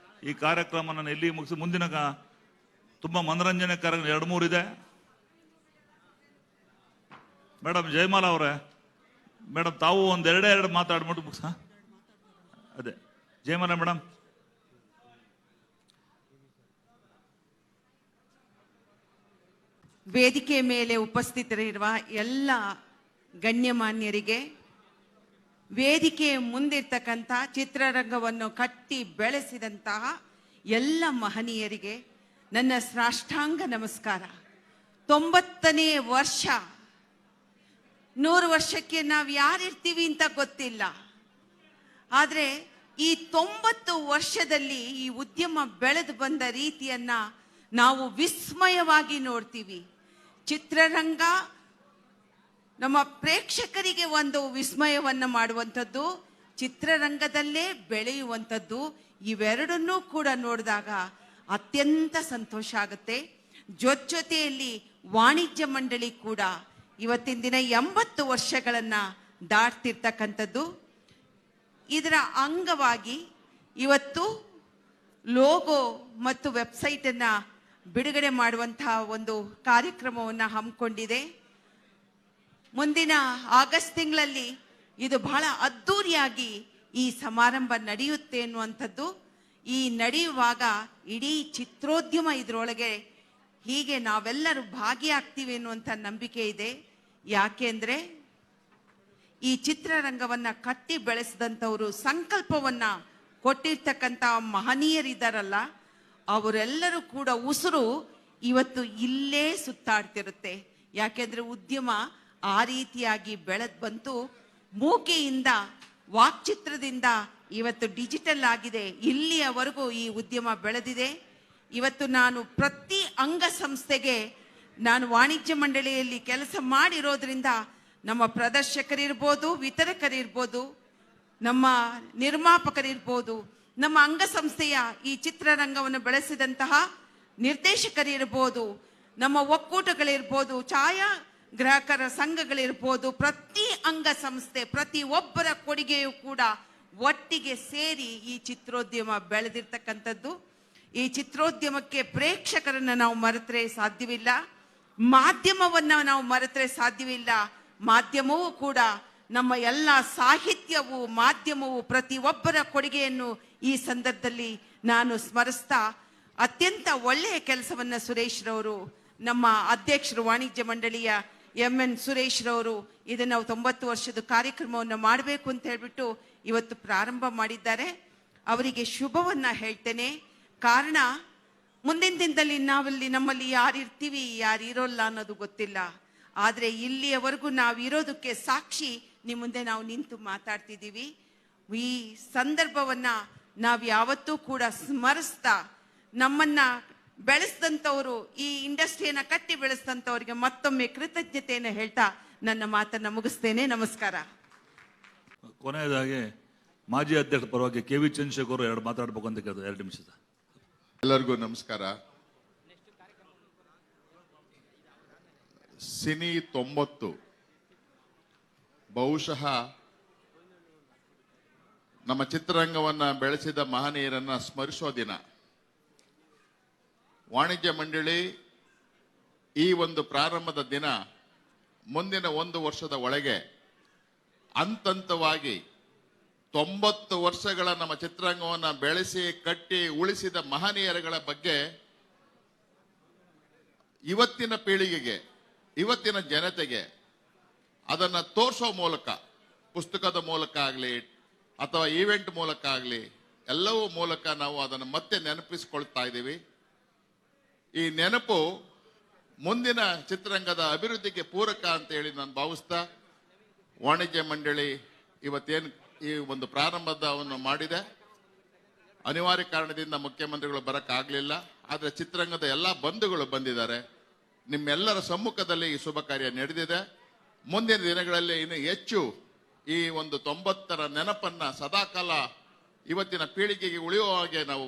ಈ ಕಾರ್ಯಕ್ರಮ ನಾನು ಎಲ್ಲಿ ಮುಗಿಸಿ ಮುಂದಿನ ತುಂಬ ಮನರಂಜನೆ ಕಾರ್ಯಕ್ರಮ 2-3 ಇದೆ. ಮೇಡಮ್ ಜಯಮಾಲಾ ಅವರೇ, ಮೇಡಮ್ ತಾವು ಎರಡು ಮಾತಾಡ್ಬಿಟ್ಟು ಮುಗಿಸ. ಅದೇ ಜಯಮಾಲಾ ಮೇಡಮ್. ವೇದಿಕೆ ಮೇಲೆ ಉಪಸ್ಥಿತರಿರುವ ಎಲ್ಲ ಗಣ್ಯಮಾನ್ಯರಿಗೆ, ವೇದಿಕೆ ಮುಂದಿರ್ತಕ್ಕಂಥ ಚಿತ್ರರಂಗವನ್ನು ಕಟ್ಟಿ ಬೆಳೆಸಿದಂತಹ ಎಲ್ಲ ಮಹನೀಯರಿಗೆ ನನ್ನ ಸಾಷ್ಟಾಂಗ ನಮಸ್ಕಾರ. 90ನೇ ವರ್ಷ, 100 ವರ್ಷಕ್ಕೆ ನಾವು ಯಾರಿರ್ತೀವಿ ಅಂತ ಗೊತ್ತಿಲ್ಲ. ಆದರೆ ಈ 90 ವರ್ಷದಲ್ಲಿ ಈ ಉದ್ಯಮ ಬೆಳೆದು ಬಂದ ರೀತಿಯನ್ನ ನಾವು ವಿಸ್ಮಯವಾಗಿ ನೋಡ್ತೀವಿ. ಚಿತ್ರರಂಗ ನಮ್ಮ ಪ್ರೇಕ್ಷಕರಿಗೆ ಒಂದು ವಿಸ್ಮಯವನ್ನು ಮಾಡುವಂಥದ್ದು, ಚಿತ್ರರಂಗದಲ್ಲೇ ಬೆಳೆಯುವಂಥದ್ದು, ಇವೆರಡನ್ನೂ ಕೂಡ ನೋಡಿದಾಗ ಅತ್ಯಂತ ಸಂತೋಷ ಆಗುತ್ತೆ. ಜೊತೆಯಲ್ಲಿ ವಾಣಿಜ್ಯ ಮಂಡಳಿ ಕೂಡ ಇವತ್ತಿನ ದಿನ 80 ವರ್ಷಗಳನ್ನು ದಾಟ್ತಿರ್ತಕ್ಕಂಥದ್ದು. ಇದರ ಅಂಗವಾಗಿ ಇವತ್ತು ಲೋಗೋ ಮತ್ತು ವೆಬ್ಸೈಟನ್ನು ಬಿಡುಗಡೆ ಮಾಡುವಂತಹ ಒಂದು ಕಾರ್ಯಕ್ರಮವನ್ನು ಹಮ್ಮಿಕೊಂಡಿದೆ. ಮುಂದಿನ ಆಗಸ್ಟ್ ತಿಂಗಳಲ್ಲಿ ಇದು ಬಹಳ ಅದ್ಧೂರಿಯಾಗಿ ಈ ಸಮಾರಂಭ ನಡೆಯುತ್ತೆ ಅನ್ನುವಂಥದ್ದು. ಈ ನಡೆಯುವಾಗ ಇಡೀ ಚಿತ್ರೋದ್ಯಮ ಇದರೊಳಗೆ ಹೀಗೆ ನಾವೆಲ್ಲರೂ ಭಾಗಿಯಾಗ್ತೀವಿ ಅನ್ನುವಂಥ ನಂಬಿಕೆ ಇದೆ. ಯಾಕೆಂದರೆ ಈ ಚಿತ್ರರಂಗವನ್ನು ಕಟ್ಟಿ ಬೆಳೆಸಿದಂಥವರು, ಸಂಕಲ್ಪವನ್ನು ಕೊಟ್ಟಿರ್ತಕ್ಕಂಥ ಮಹನೀಯರಿದ್ದಾರಲ್ಲ, ಅವರೆಲ್ಲರೂ ಕೂಡ ಉಸಿರು ಇವತ್ತು ಇಲ್ಲೇ ಸುತ್ತಾಡ್ತಿರುತ್ತೆ. ಯಾಕೆಂದರೆ ಉದ್ಯಮ ಆ ರೀತಿಯಾಗಿ ಬೆಳೆದು ಬಂತು. ಮೂಕೆಯಿಂದ, ವಾಕ್ಚಿತ್ರದಿಂದ ಇವತ್ತು ಡಿಜಿಟಲ್ ಆಗಿದೆ. ಇಲ್ಲಿಯವರೆಗೂ ಈ ಉದ್ಯಮ ಬೆಳೆದಿದೆ. ಇವತ್ತು ನಾನು ಪ್ರತಿ ಅಂಗಸಂಸ್ಥೆಗೆ ನಾನು ವಾಣಿಜ್ಯ ಮಂಡಳಿಯಲ್ಲಿ ಕೆಲಸ ಮಾಡಿರೋದ್ರಿಂದ ನಮ್ಮ ಪ್ರದರ್ಶಕರಿರ್ಬೋದು, ವಿತರಕರಿರ್ಬೋದು, ನಮ್ಮ ನಿರ್ಮಾಪಕರಿರ್ಬೋದು, ನಮ್ಮ ಅಂಗಸಂಸ್ಥೆಯ ಈ ಚಿತ್ರರಂಗವನ್ನು ಬೆಳೆಸಿದಂತಹ ನಿರ್ದೇಶಕರಿರ್ಬೋದು, ನಮ್ಮ ಒಕ್ಕೂಟಗಳಿರ್ಬೋದು, ಛಾಯಾಗ್ರಾಹಕರ ಸಂಘಗಳಿರ್ಬೋದು, ಪ್ರತಿ ಅಂಗಸಂಸ್ಥೆ, ಪ್ರತಿ ಒಬ್ಬರ ಕೊಡುಗೆಯೂ ಕೂಡ ಒಟ್ಟಿಗೆ ಸೇರಿ ಈ ಚಿತ್ರೋದ್ಯಮ ಬೆಳೆದಿರ್ತಕ್ಕಂಥದ್ದು. ಈ ಚಿತ್ರೋದ್ಯಮಕ್ಕೆ ಪ್ರೇಕ್ಷಕರನ್ನು ನಾವು ಮರೆತರೆ ಸಾಧ್ಯವಿಲ್ಲ, ಮಾಧ್ಯಮವನ್ನು ನಾವು ಮರೆತರೆ ಸಾಧ್ಯವಿಲ್ಲ. ಮಾಧ್ಯಮವೂ ಕೂಡ, ನಮ್ಮ ಎಲ್ಲ ಸಾಹಿತ್ಯವು, ಮಾಧ್ಯಮವು, ಪ್ರತಿ ಒಬ್ಬರ ಕೊಡುಗೆಯನ್ನು ಈ ಸಂದರ್ಭದಲ್ಲಿ ನಾನು ಸ್ಮರಿಸ್ತಾ, ಅತ್ಯಂತ ಒಳ್ಳೆಯ ಕೆಲಸವನ್ನು ಸುರೇಶ್ ರವರು, ನಮ್ಮ ಅಧ್ಯಕ್ಷರು ವಾಣಿಜ್ಯ ಮಂಡಳಿಯ MN ಸುರೇಶ್ ರವರು ಇದನ್ನು 90 ವರ್ಷದ ಕಾರ್ಯಕ್ರಮವನ್ನು ಮಾಡಬೇಕು ಅಂತ ಹೇಳ್ಬಿಟ್ಟು ಇವತ್ತು ಪ್ರಾರಂಭ ಮಾಡಿದ್ದಾರೆ. ಅವರಿಗೆ ಶುಭವನ್ನು ಹೇಳ್ತೇನೆ. ಕಾರಣ ಮುಂದಿನ ದಿನದಲ್ಲಿ ನಾವಲ್ಲಿ ನಮ್ಮಲ್ಲಿ ಯಾರು ಇರ್ತೀವಿ ಯಾರು ಇರೋಲ್ಲ ಅನ್ನೋದು ಗೊತ್ತಿಲ್ಲ. ಆದರೆ ಇಲ್ಲಿಯವರೆಗೂ ನಾವು ಇರೋದಕ್ಕೆ ಸಾಕ್ಷಿ ನಿಮ್ಮ ಮುಂದೆ ನಾವು ನಿಂತು ಮಾತಾಡ್ತಿದ್ದೀವಿ. ಈ ಸಂದರ್ಭವನ್ನ ನಾವು ಯಾವತ್ತೂ ಕೂಡ ಸ್ಮರಿಸ್ತಾ ನಮ್ಮನ್ನ ಬೆಳೆಸಿದಂಥವ್ರು, ಈ ಇಂಡಸ್ಟ್ರಿಯನ್ನ ಕಟ್ಟಿ ಬೆಳೆಸಿದಂಥವ್ರಿಗೆ ಮತ್ತೊಮ್ಮೆ ಕೃತಜ್ಞತೆಯನ್ನು ಹೇಳ್ತಾ ನನ್ನ ಮಾತನ್ನ ಮುಗಿಸ್ತೇನೆ. ನಮಸ್ಕಾರ. ಕೊನೆಯದಾಗಿ ಮಾಜಿ ಅಧ್ಯಕ್ಷರ ಪರವಾಗಿ KV ಚಂದ್ರಶೇಖರ್ ಅವರು 2 ಮಾತಾಡಬೇಕು ಅಂತ ಕೇಳಿದ್ರು. 2 ನಿಮಿಷ. ಎಲ್ಲರಿಗೂ ನಮಸ್ಕಾರ. ಸಿನಿ 90 ಬಹುಶಃ ನಮ್ಮ ಚಿತ್ರರಂಗವನ್ನ ಬೆಳೆಸಿದ ಮಹನೀಯರನ್ನ ಸ್ಮರಿಸೋ ದಿನ. ವಾಣಿಜ್ಯ ಮಂಡಳಿ ಈ ಒಂದು ಪ್ರಾರಂಭದ ದಿನ ಮುಂದಿನ 1 ವರ್ಷದ ಒಳಗೆ ಹಂತವಾಗಿ 90 ವರ್ಷಗಳ ನಮ್ಮ ಚಿತ್ರರಂಗವನ್ನು ಬೆಳೆಸಿ ಕಟ್ಟಿ ಉಳಿಸಿದ ಮಹನೀಯರುಗಳ ಬಗ್ಗೆ ಇವತ್ತಿನ ಪೀಳಿಗೆಗೆ, ಇವತ್ತಿನ ಜನತೆಗೆ ಅದನ್ನು ತೋರಿಸೋ ಮೂಲಕ, ಪುಸ್ತಕದ ಮೂಲಕ ಆಗಲಿ ಅಥವಾ ಈವೆಂಟ್ ಮೂಲಕ ಆಗಲಿ, ಎಲ್ಲವೂ ಮೂಲಕ ನಾವು ಅದನ್ನು ಮತ್ತೆ ನೆನಪಿಸಿಕೊಳ್ತಾ ಇದ್ದೀವಿ. ಈ ನೆನಪು ಮುಂದಿನ ಚಿತ್ರರಂಗದ ಅಭಿವೃದ್ಧಿಗೆ ಪೂರಕ ಅಂತ ಹೇಳಿ ನಾನು ಭಾವಿಸ್ತಾ, ವಾಣಿಜ್ಯ ಮಂಡಳಿ ಇವತ್ತೇನು ಈ ಒಂದು ಪ್ರಾರಂಭವನ್ನು ಮಾಡಿದೆ, ಅನಿವಾರ್ಯ ಕಾರಣದಿಂದ ಮುಖ್ಯಮಂತ್ರಿಗಳು ಬರಕ್ಕಾಗಲಿಲ್ಲ. ಆದರೆ ಚಿತ್ರರಂಗದ ಎಲ್ಲ ಬಂಧುಗಳು ಬಂದಿದ್ದಾರೆ. ನಿಮ್ಮೆಲ್ಲರ ಸಮ್ಮುಖದಲ್ಲಿ ಈ ಶುಭ ಕಾರ್ಯ ನಡೆದಿದೆ. ಮುಂದಿನ ದಿನಗಳಲ್ಲಿ ಇನ್ನು ಹೆಚ್ಚು ಈ ಒಂದು 90ರ ನೆನಪನ್ನ ಸದಾಕಾಲ ಇವತ್ತಿನ ಪೀಳಿಗೆಗೆ ಉಳಿಯುವ ಹಾಗೆ ನಾವು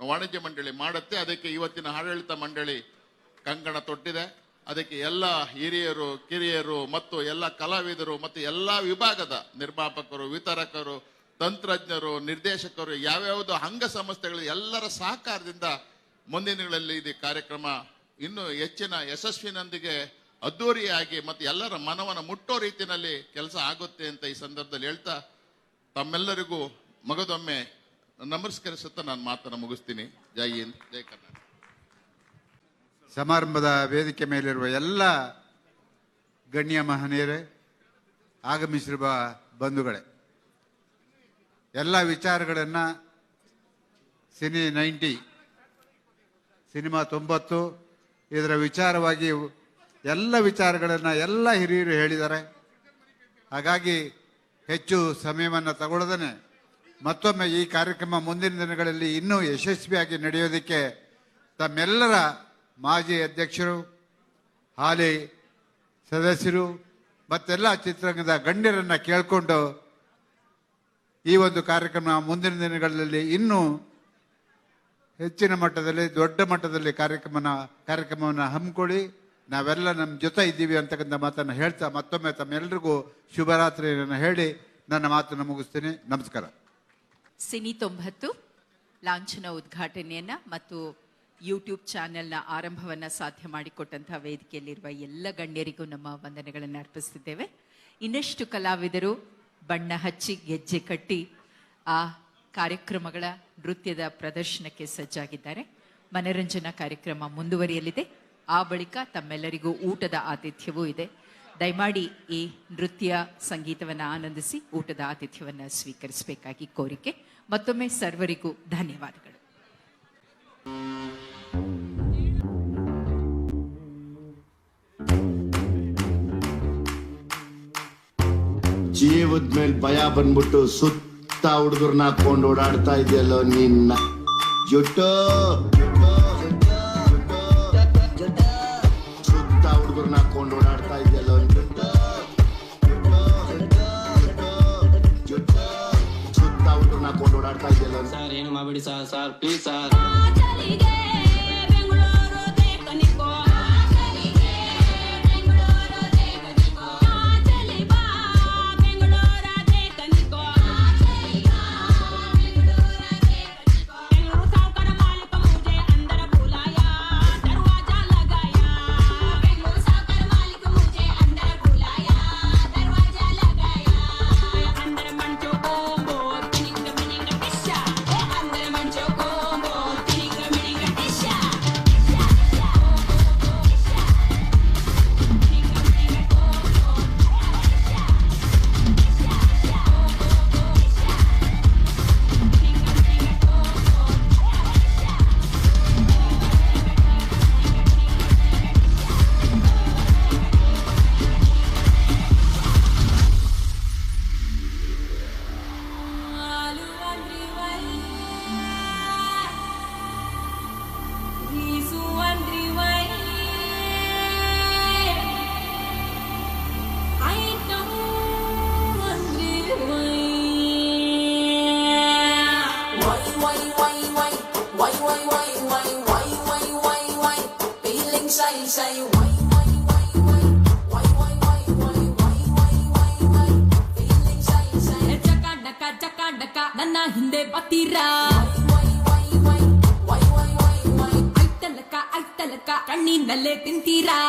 ವಾಣಿಜ್ಯ ಮಂಡಳಿ ಮಾಡುತ್ತೆ. ಅದಕ್ಕೆ ಇವತ್ತಿನ ಆಡಳಿತ ಮಂಡಳಿ ಕಂಕಣ ತೊಟ್ಟಿದೆ. ಅದಕ್ಕೆ ಎಲ್ಲ ಹಿರಿಯರು, ಕಿರಿಯರು ಮತ್ತು ಎಲ್ಲ ಕಲಾವಿದರು ಮತ್ತು ಎಲ್ಲ ವಿಭಾಗದ ನಿರ್ಮಾಪಕರು, ವಿತರಕರು, ತಂತ್ರಜ್ಞರು, ನಿರ್ದೇಶಕರು, ಯಾವ್ಯಾವುದು ಅಂಗ ಸಂಸ್ಥೆಗಳು ಎಲ್ಲರ ಸಹಕಾರದಿಂದ ಮುಂದಿನ ದಿನಗಳಲ್ಲಿ ಇದು ಕಾರ್ಯಕ್ರಮ ಇನ್ನೂ ಹೆಚ್ಚಿನ ಯಶಸ್ವಿನೊಂದಿಗೆ ಅದ್ದೂರಿಯಾಗಿ ಮತ್ತು ಎಲ್ಲರ ಮನವನ್ನು ಮುಟ್ಟೋ ರೀತಿಯಲ್ಲಿ ಕೆಲಸ ಆಗುತ್ತೆ ಅಂತ ಈ ಸಂದರ್ಭದಲ್ಲಿ ಹೇಳ್ತಾ ತಮ್ಮೆಲ್ಲರಿಗೂ ಮಗದೊಮ್ಮೆ ನಮಸ್ಕರಿಸುತ್ತಾ ನಾನು ಮಾತನ್ನು ಮುಗಿಸ್ತೀನಿ. ಜೈ ಹಿಂದ್, ಜೈ ಕರ್ನಾಟಕ. ಸಮಾರಂಭದ ವೇದಿಕೆ ಮೇಲಿರುವ ಎಲ್ಲ ಗಣ್ಯ ಮಹನೀಯರೇ, ಆಗಮಿಸಿರುವ ಬಂಧುಗಳೇ, ಎಲ್ಲ ವಿಚಾರಗಳನ್ನು ಸಿನಿ 90 ಸಿನಿಮಾ 90 ಇದರ ವಿಚಾರವಾಗಿ ಎಲ್ಲ ವಿಚಾರಗಳನ್ನು ಎಲ್ಲ ಹಿರಿಯರು ಹೇಳಿದ್ದಾರೆ. ಹಾಗಾಗಿ ಹೆಚ್ಚು ಸಮಯವನ್ನು ತಗೊಳ್ಳದೇ ಮತ್ತೊಮ್ಮೆ ಈ ಕಾರ್ಯಕ್ರಮ ಮುಂದಿನ ದಿನಗಳಲ್ಲಿ ಇನ್ನೂ ಯಶಸ್ವಿಯಾಗಿ ನಡೆಯೋದಕ್ಕೆ ತಮ್ಮೆಲ್ಲರ ಮಾಜಿ ಅಧ್ಯಕ್ಷರು, ಹಾಲಿ ಸದಸ್ಯರು ಮತ್ತೆಲ್ಲ ಚಿತ್ರರಂಗದ ಗಣ್ಯರನ್ನು ಕೇಳಿಕೊಂಡು ಈ ಒಂದು ಕಾರ್ಯಕ್ರಮ ಮುಂದಿನ ದಿನಗಳಲ್ಲಿ ಇನ್ನೂ ಹೆಚ್ಚಿನ ಮಟ್ಟದಲ್ಲಿ, ದೊಡ್ಡ ಮಟ್ಟದಲ್ಲಿ ಕಾರ್ಯಕ್ರಮವನ್ನು ಹಮ್ಮಿಕೊಳ್ಳಿ. ನಾವೆಲ್ಲ ನಮ್ಮ ಜೊತೆ ಇದ್ದೀವಿ ಅಂತಕ್ಕಂಥ ಮಾತನ್ನು ಹೇಳ್ತಾ ಮತ್ತೊಮ್ಮೆ ತಮ್ಮೆಲ್ಲರಿಗೂ ಶುಭರಾತ್ರಿಯನ್ನು ಹೇಳಿ ನನ್ನ ಮಾತನ್ನು ಮುಗಿಸ್ತೀನಿ. ನಮಸ್ಕಾರ. ಸಿನಿ 90 ಲಾಂಛನ ಉದ್ಘಾಟನೆಯನ್ನ ಮತ್ತು ಯೂಟ್ಯೂಬ್ ಚಾನೆಲ್ನ ಆರಂಭವನ್ನು ಸಾಧ್ಯ ಮಾಡಿಕೊಟ್ಟಂತಹ ವೇದಿಕೆಯಲ್ಲಿರುವ ಎಲ್ಲ ಗಣ್ಯರಿಗೂ ನಮ್ಮ ವಂದನೆಗಳನ್ನು ಅರ್ಪಿಸುತ್ತಿದ್ದೇವೆ. ಇನ್ನಷ್ಟು ಕಲಾವಿದರು ಬಣ್ಣ ಹಚ್ಚಿ ಗೆಜ್ಜೆ ಕಟ್ಟಿ ಆ ಕಾರ್ಯಕ್ರಮಗಳ ನೃತ್ಯದ ಪ್ರದರ್ಶನಕ್ಕೆ ಸಜ್ಜಾಗಿದ್ದಾರೆ. ಮನರಂಜನಾ ಕಾರ್ಯಕ್ರಮ ಮುಂದುವರಿಯಲಿದೆ. ಆ ಬಳಿಕ ತಮ್ಮೆಲ್ಲರಿಗೂ ಊಟದ ಆತಿಥ್ಯವೂ ಇದೆ. ದಯಮಾಡಿ ಈ ನೃತ್ಯ ಸಂಗೀತವನ್ನು ಆನಂದಿಸಿ ಊಟದ ಆತಿಥ್ಯವನ್ನು ಸ್ವೀಕರಿಸಬೇಕಾಗಿ ಕೋರಿಕೆ. ಮತ್ತೊಮ್ಮೆ ಸರ್ವರಿಗೂ ಧನ್ಯವಾದಗಳು. ಜೀವದ ಮೇಲೆ ಭಯ ಬಂದ್ಬಿಟ್ಟು ಸುತ್ತ ಹುಡುಗರ್ನ ಹಾಕೊಂಡು ಓಡಾಡ್ತಾ ಇದೆಯಲ್ಲೋ ನಿನ್ನ ಜುಟ್ಟು, ಸುತ್ತ ಹುಡುಗರ್ನ ಹಾಕೊಂಡು ಓಡಾಡ್ತಾ ಇದೆಯಲ್ಲೋ ಸುತ್ತ ಹುಡುಗರ್ನ ಹಾಕೊಂಡು ಓಡಾಡ್ತಾ ಇದೆಯಲ್ಲೋ. ಸರ್ ಏನು ಮಾಡ್ಬಿಡಿ ಸರ್ ಪ್ಲೀಸ್ ಸರ್. Combo, ನನ್ನ ಹಿಂದೆ ಬತ್ತೀರಾ ಐತಲಕ ಕಣ್ಣಿನಲ್ಲೇ ತಿಂತೀರಾ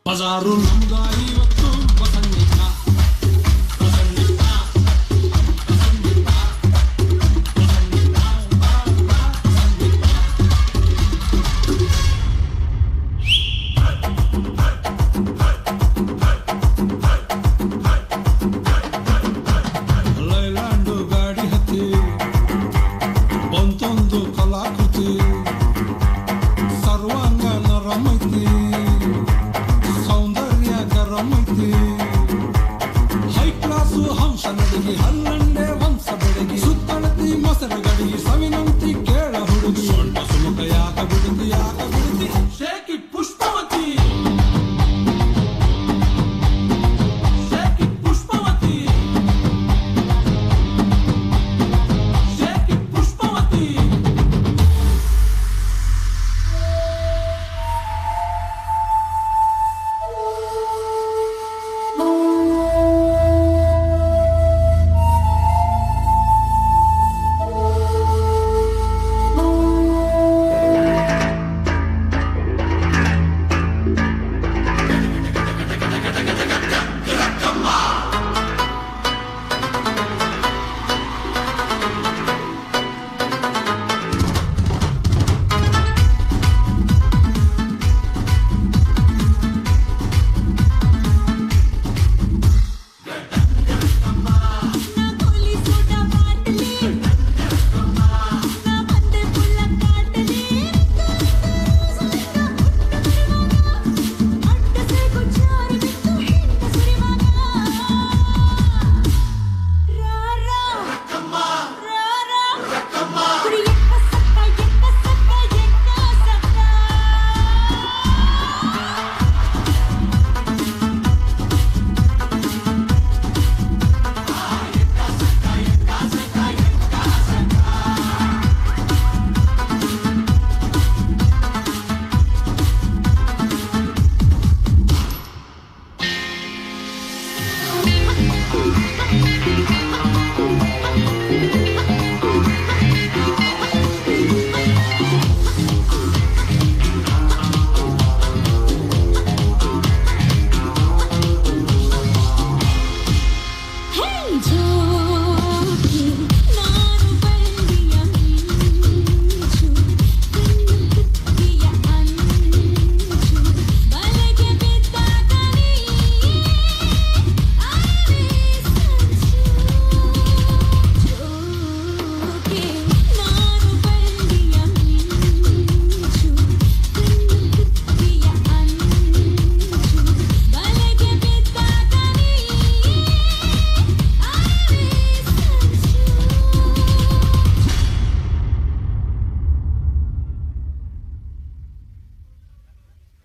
ಬಜಾರು ನಮ್ಗ ಇವತ್ತು ಬಸಣ್ಣಿಕ ಲೈಲ್ಯಾಂಡು ಗಾಡಿ ಹತ್ತಿ ಬಂತೊಂದು ಕಲಾಕೃತಿ ಸರ್ವಾಂಗ ನರಮೈತಿ ಸೌಂದರ್ಯ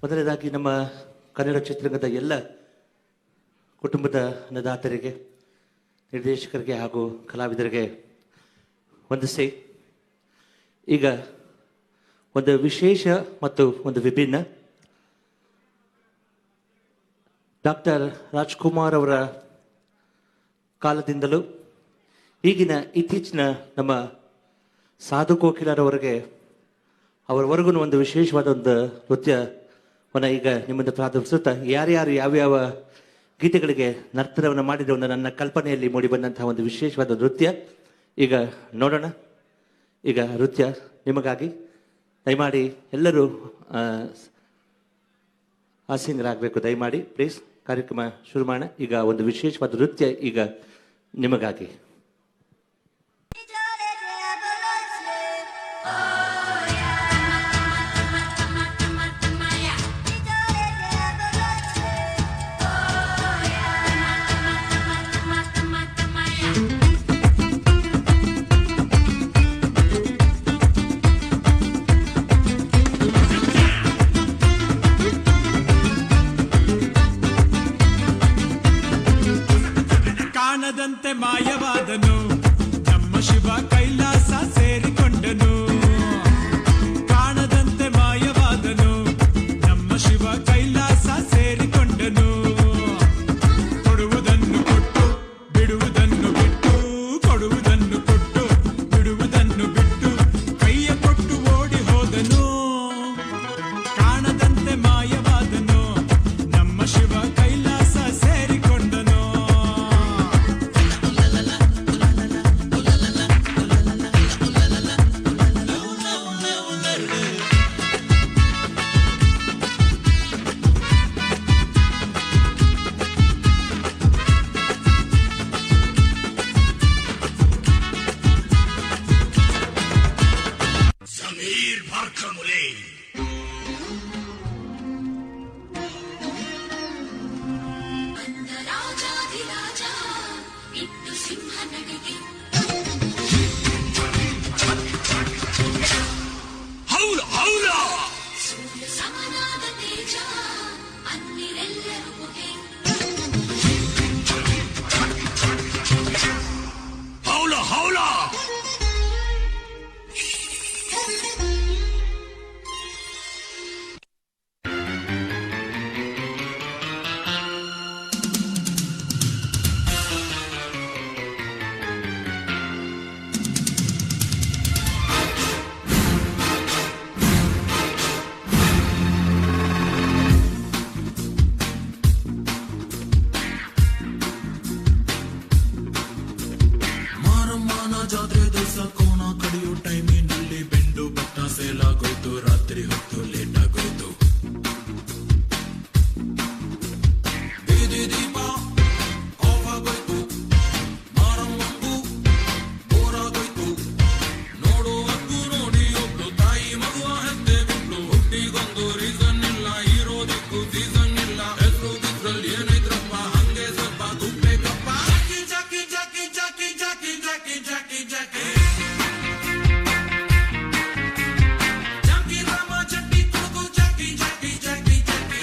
ಮೊದಲನೇದಾಗಿ ನಮ್ಮ ಕನ್ನಡ ಚಿತ್ರರಂಗದ ಎಲ್ಲ ಕುಟುಂಬದ ಅನ್ನದಾತರಿಗೆ, ನಿರ್ದೇಶಕರಿಗೆ ಹಾಗೂ ಕಲಾವಿದರಿಗೆ ವಂದಿಸಿ, ಈಗ ಒಂದು ವಿಶೇಷ ಮತ್ತು ಒಂದು ವಿಭಿನ್ನ ಡಾಕ್ಟರ್ ರಾಜ್ಕುಮಾರ್ ಅವರ ಕಾಲದಿಂದಲೂ ಈಗಿನ ಇತ್ತೀಚಿನ ನಮ್ಮ ಸಾಧು ಕೋಕಿಲರವರೆಗೆ ಅವರವರೆಗೂ ಒಂದು ವಿಶೇಷವಾದ ಒಂದು ನೃತ್ಯವನ್ನು ಈಗ ನಿಮ್ಮಿಂದ ಪ್ರಾರಂಭಿಸುತ್ತಾ ಯಾರ್ಯಾರು ಯಾವ್ಯಾವ ಗೀತೆಗಳಿಗೆ ನರ್ತನವನ್ನು ಮಾಡಿದ ಒಂದು ನನ್ನ ಕಲ್ಪನೆಯಲ್ಲಿ ಮೂಡಿಬಂದಂತಹ ಒಂದು ವಿಶೇಷವಾದ ನೃತ್ಯ ಈಗ ನೋಡೋಣ. ಈಗ ನೃತ್ಯ ನಿಮಗಾಗಿ ದಯಮಾಡಿ ಎಲ್ಲರೂ ಆಸೀನರಾಗಬೇಕು. ದಯಮಾಡಿ ಪ್ಲೀಸ್ ಕಾರ್ಯಕ್ರಮ ಶುರು ಮಾಡೋಣ. ಈಗ ಒಂದು ವಿಶೇಷವಾದ ನೃತ್ಯ ಈಗ ನಿಮಗಾಗಿ. ಕಾಣದಂತೆ ಮಾಯವಾದನು ನಮ್ಮ ಶಿವ ಕೈಲಾಸ ಸೇರಿಕೊಂಡನು. ಕಾಣದಂತೆ ಮಾಯವಾದನು ನಮ್ಮ ಶಿವ ಕೈಲಾಸ ಸೇರಿಕೊಂಡನು. ಕೊಡುವುದನ್ನು ಕೊಟ್ಟು ಬಿಡುವುದನ್ನು ಬಿಟ್ಟು, ಕೊಡುವುದನ್ನು ಕೊಟ್ಟು ಬಿಡುವುದನ್ನು ಬಿಟ್ಟು ಕೈಯ ಕೊಟ್ಟು ಓಡಿ ಹೋದನು. ಕಾಣದಂತೆ ಮಾಯವಾದನು ನಮ್ಮ ಶಿವ ಕೈಲಾಸ ಸೇರಿಕೊಂಡನು. ಸಮೀರ್ ಭಾರ್ಕಮುಲೆ ರಾಜಾಧಿರಾಜ ಇಟ್ಟು ಸಿಂಹ ನಡಿಗೆ ಹೌಲ ಹೌಲ ಸೂರ್ಯ ಸಮನಾದ ತೇಜ ಅನ್ನಿರೆಲ್ಲರೂ ಹೊಗೆ ಹೌಲ ಹೌಲ ಮಾರಮ್ಮನ ಜಾತ್ರೆ ದಿವಸ ಕೋಣ ಕಡಿಯೋ ಟೈಮಿನಲ್ಲಿ ಬೆಂಡು ಬಟ್ಟ ಸೇಲಾಗೋಯ್ತು. ರಾತ್ರಿ ಹೊತ್ತು ಲೇಟ್ ಆಗೋಯ್ತು. ಬೀದಿ ದೀಪ ಆಫ್ ಆಗೋಯ್ತು. ಮಾರಮ್ಮಂಗೂ ಬೋರ್ ಆಗೋಯ್ತು. ನೋಡುವಕ್ಕೂ ನೋಡಿ ಒಬ್ಳು ತಾಯಿ ಮಗುವ ಹೆತ್ತೆ ಬಿಟ್ಲು. ಹುಟ್ಟಿಗೊಂದು ರೀಸನ್ ಇಲ್ಲ, ಇರೋದಕ್ಕೂ ಸೀಸನ್ ಇಲ್ಲ. ಹೆಸರು ಬಿದ್ರಲ್ಲಿ ಏನೈತ್ರಪ್ಪ ಹಂಗೆ ಸ್ವಲ್ಪ ಗುಪ್ಪೆ ಕಪ್ಪ. ಜಾಕಿ ಜಾಕಿ ಜಾಕಿ ಜಾಕಿ ಜಾಕಿ ಜಾಕಿ ಜಾಕಿ ಜಾಕಿ ರಾಮ ಚಟ್ಟಿ ಕುಡುಕು ಜಾಕಿ ಜಾಕಿ ಜಾಕಿ ಜಾಕಿ.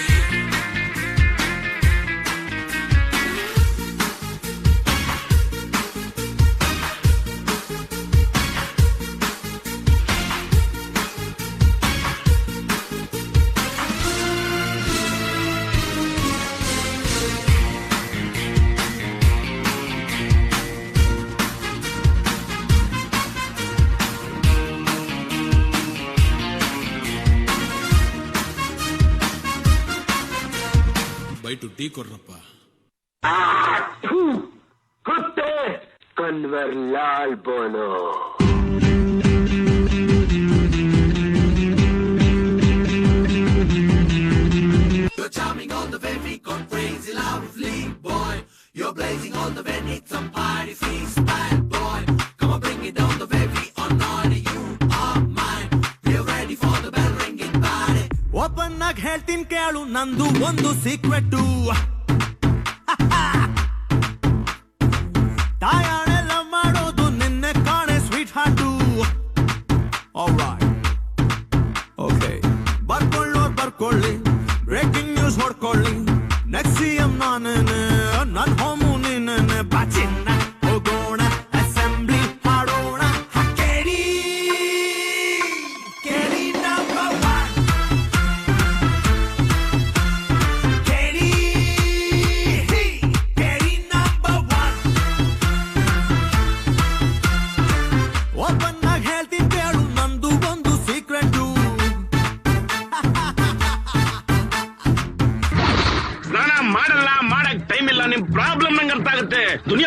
ಬೈಟು ಟೀ ಕೊಡ್ರಪ್ಪ. कुत्ते कन्वर लाल बोलो. You're charming on the very gone crazy lovely boy. You're blazing on the very need some party feast bad boy. Come on bring it down the very on naughty you are mine. We're ready for the bell ringing party. Open ಆಗಿ ಹೇಳ್ತೀನಿ ಕೇಳು ನಂದು ಒಂದು secret. ತಾಯಾಣೆಲ್ಲ ಮಾಡೋದು ನಿನ್ನೆ ಕಾಣೆ sweet heart. All right okay ಬರ್ಕೊಳ್ಳೋರು ಬರ್ಕೊಳ್ಳಿ,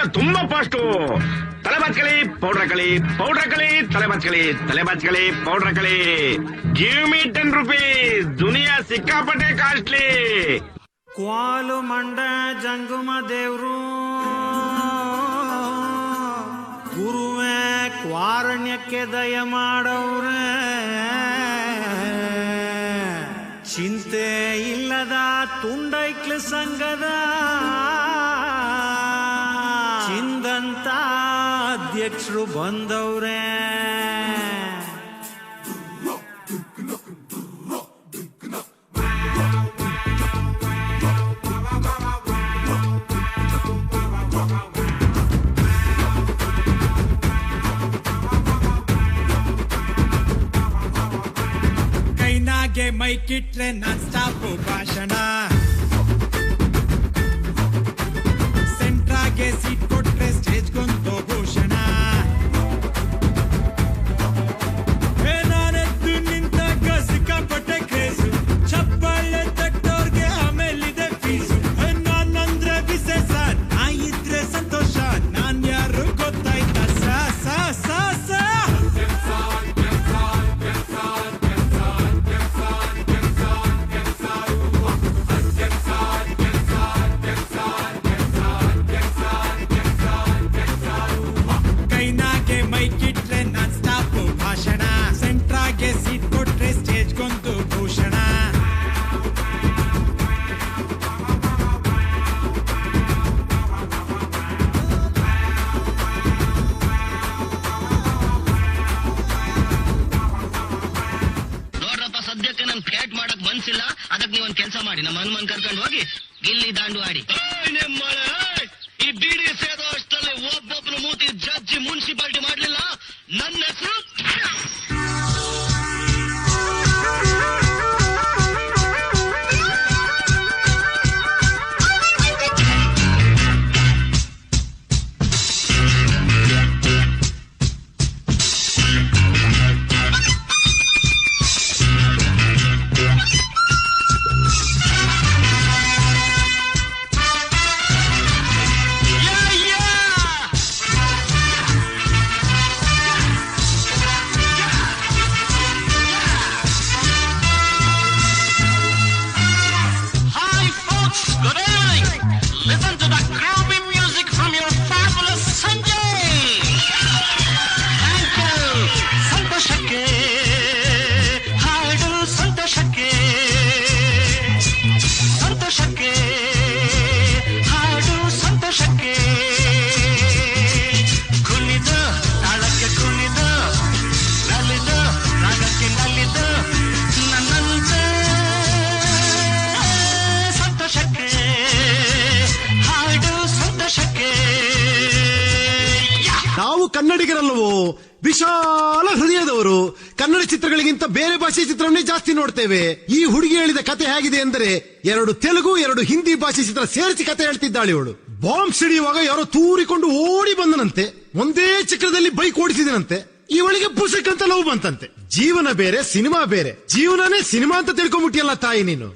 ಅಯ್ಯೋ ತುಂಬಾ ಫಾಸ್ಟು. ತಲೆ ಬಾಚ್ಕಳಿ, ಪೌಡ್ರ್ ಹಾಕಳಿ, ಪೌಡ್ರ್ ಹಾಕಳಿ, ತಲೆ ಬಾಚ್ಕಳಿ, ತಲೆ ಬಾಚ್ಕಳಿ, ಪೌಡ್ರ್ ಹಾಕಳಿ. Give me 10 rupees. ದುನಿಯಾ ಸಿಕ್ಕಾಪಟ್ಟೆ ಕಾಸ್ಟ್ಲಿ. ಕ್ವಾಲು ಮಂಡ ಜಂಗುಮ ದೇವ್ರು ಗುರುವೇ ಕ್ವಾರಣ್ಯಕ್ಕೆ ದಯ ಮಾಡವ್ರೆ. ಚಿಂತೆ ಇಲ್ಲದ ತುಂಡೈಕ್ಲ ಸಂಘದ ಚಿಂದಂತ ಅಧ್ಯಕ್ಷರು ಬಂದವ್ರೆ. ಕೈನಾಗೆ ಮೈಕಿಟ್ರೆ ನಾನ್ ಸ್ಟಾಪ್ ಭಾಷಣ, ಸೆಂಟ್ರಾಗೆ ಸೀಟ್ ಕೊಟ್ರೆ ಸ್ಟೇಜ್ಗೊಂದು ಭೂಷಣ. ನಾನೆದ್ದು ನಿಂತಾಗ ಸಿಕ್ಕಾಪಟ್ಟೆ ಕ್ರೇಜು, ಚಪ್ಪಾಳೆ ತಟ್ಟೋರ್ಗೆ ಆಮೇಲಿದೆ ಫೀಸು. ನಾನಂದ್ರೆ ವಿಶೇಷ, ನಾ ಇದ್ರೆ ಸಂತೋಷ, ನಾನ್ ಯಾರು ಗೊತ್ತಾಯ್ತಾ? ಸಾ ಸಾ ಸಾ ಸಾ ಕೈನಾಗೆ ಮೈಕಿಟ್ರೆ ನಾನ್ ಸ್ಟಾಪ್ ಭಾಷಣ, ಸೆಂಟ್ರಾಗೆ ಸೀಟ್ ಕೊಟ್ರೆ ಸ್ಟೇಜ್ಗೊಂದು ಭೂಷಣ. ನೋಡ್ರಪ್ಪ, ಸದ್ಯಕ್ಕೆ ನನ್ ಫ್ಲಾಟ್ ಮಾಡಕ್ ಮನ್ಸಿಲ್ಲ. ಅದಕ್ಕೆ ನೀವೊಂದ್ ಕೆಲಸ ಮಾಡಿ, ನಮ್ಮ ಹನುಮನ್ ಕರ್ಕೊಂಡು ಹೋಗಿ ಗಿಲ್ಲಿ ದಾಂಡು ಆಡಿ. ಈ ಬಿಡಿ ಸೇದೋ ಅಷ್ಟರಲ್ಲಿ ಒಬ್ಬೊಬ್ರು ಮೂತಿ ಜಡ್ಜಿ ಮುನ್ಸಿಪಾಲಿಟಿ ಮಾಡ್ಲಿಲ್ಲ. ನನ್ನ ಹೆಸರು ಕನ್ನಡಿಗರಲ್ಲವೋ, ವಿಶಾಲ ಹೃದಯದವರು. ಕನ್ನಡ ಚಿತ್ರಗಳಿಗಿಂತ ಬೇರೆ ಭಾಷೆ ಚಿತ್ರವನ್ನೇ ಜಾಸ್ತಿ ನೋಡ್ತೇವೆ. ಈ ಹುಡುಗಿ ಹೇಳಿದ ಕತೆ ಹೇಗಿದೆ ಎಂದರೆ, 2 ತೆಲುಗು 2 ಹಿಂದಿ ಭಾಷೆ ಚಿತ್ರ ಸೇರಿಸಿ ಕತೆ ಹೇಳ್ತಿದ್ದಾಳೆ ಇವಳು. ಬಾಂಬ್ ಸಿಡಿಯುವಾಗ ಯಾರೋ ತೂರಿಕೊಂಡು ಓಡಿ ಬಂದನಂತೆ, ಒಂದೇ ಚಕ್ರದಲ್ಲಿ ಬೈಕ್ ಓಡಿಸಿದನಂತೆ. ಇವಳಿಗೆ ಪುಸ್ತಕ ಅಂತ ಲವ್ ಬಂತಂತೆ. ಜೀವನ ಬೇರೆ, ಸಿನಿಮಾ ಬೇರೆ. ಜೀವನನೇ ಸಿನಿಮಾ ಅಂತ ತಿಳ್ಕೊಂಬಿಟ್ಟಿಯಲ್ಲ ತಾಯಿ ನೀನು.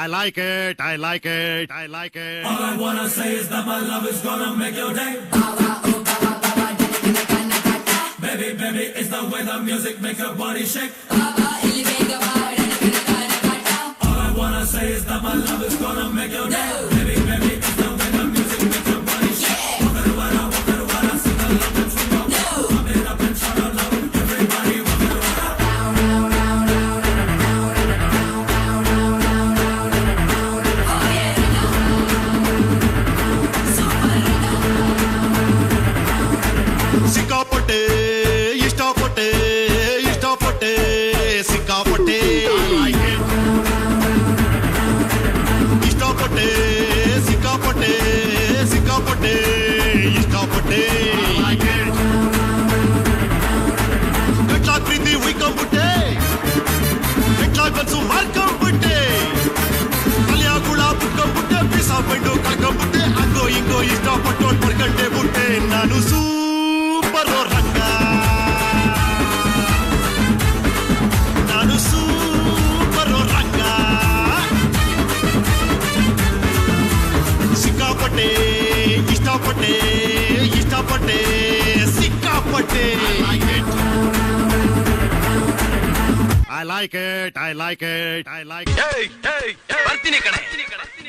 I like it, I like it, I like it. All I wanna say is that my love is gonna make your day. Baby, baby, it's the way the music make your body shake. All I wanna say is that my love is gonna make your day. Baby, baby, it's the way the music make your body shake. Walk it around, sing along and swing up. Pump it up and shout out loud. Everybody walk it around. ಸಿಕ್ಕಾಪಟ್ಟೆ ಇಷ್ಟಪಟ್ಟೆ ಇಷ್ಟಪಟ್ಟೆ ಸಿಕ್ಕಾಪಟ್ಟೆ ಇಷ್ಟಪಟ್ಟೆ ಸಿಕ್ಕಾಪಟ್ಟೆ ಸಿಕ್ಕಾಪಟ್ಟೆ ಇಷ್ಟಪಟ್ಟೆ ಗಟ್ಲಾಗ್ ಪ್ರೀತಿ ಉಯ್ಕೊಂಬಿಟ್ಟೆ, ಗಟ್ಲಾಗ್ buns ಮಾರ್ಕೊಂಬಿಟ್ಟೆ, ಕಲಿಯಾಗುಳ ಬಿಟ್ಕೊಂಬಿಟ್ಟೆ, ಬೀಸ ಬೆಂಡು ಕಳ್ಕೊಂಬಿಟ್ಟೆ. ಹಂಗೋ ಹಿಂಗೋ ಇಷ್ಟಪಟ್ಟು ಪಡ್ಕಂಡೆ ಬಿಟ್ಟೆ. ನಾನು super ರಂಗ, ನಾನು super ರಂಗ. ಸಿಕ್ಕಾಪಟ್ಟೆ ಇಷ್ಟಪಟ್ಟೆ like it, I like it, I like it. ಬರ್ತೀನಿ ಕಣೆ,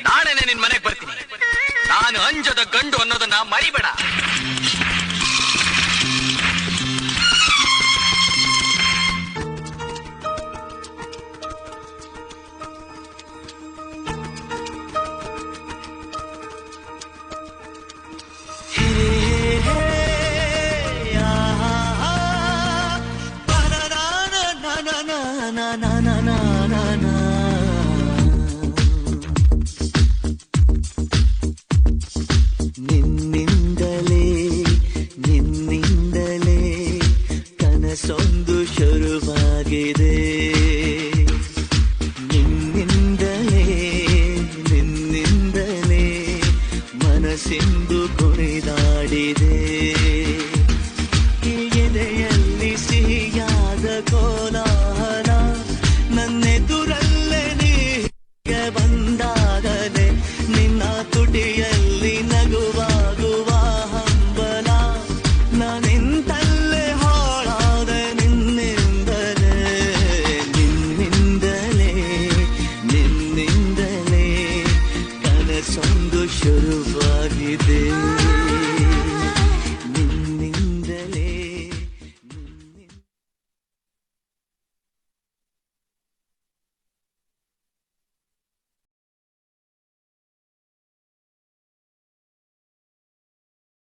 ನಾಳೆನೆ ನಿನ್ ಮನೆಗ್ ಬರ್ತೀನಿ. ನಾನು ಅಂಜದ ಗಂಡು ಅನ್ನೋದನ್ನ ಮರಿಬೇಡ. ನಿನ್ನಿಂದಲೇ ಕನಸೊಂದು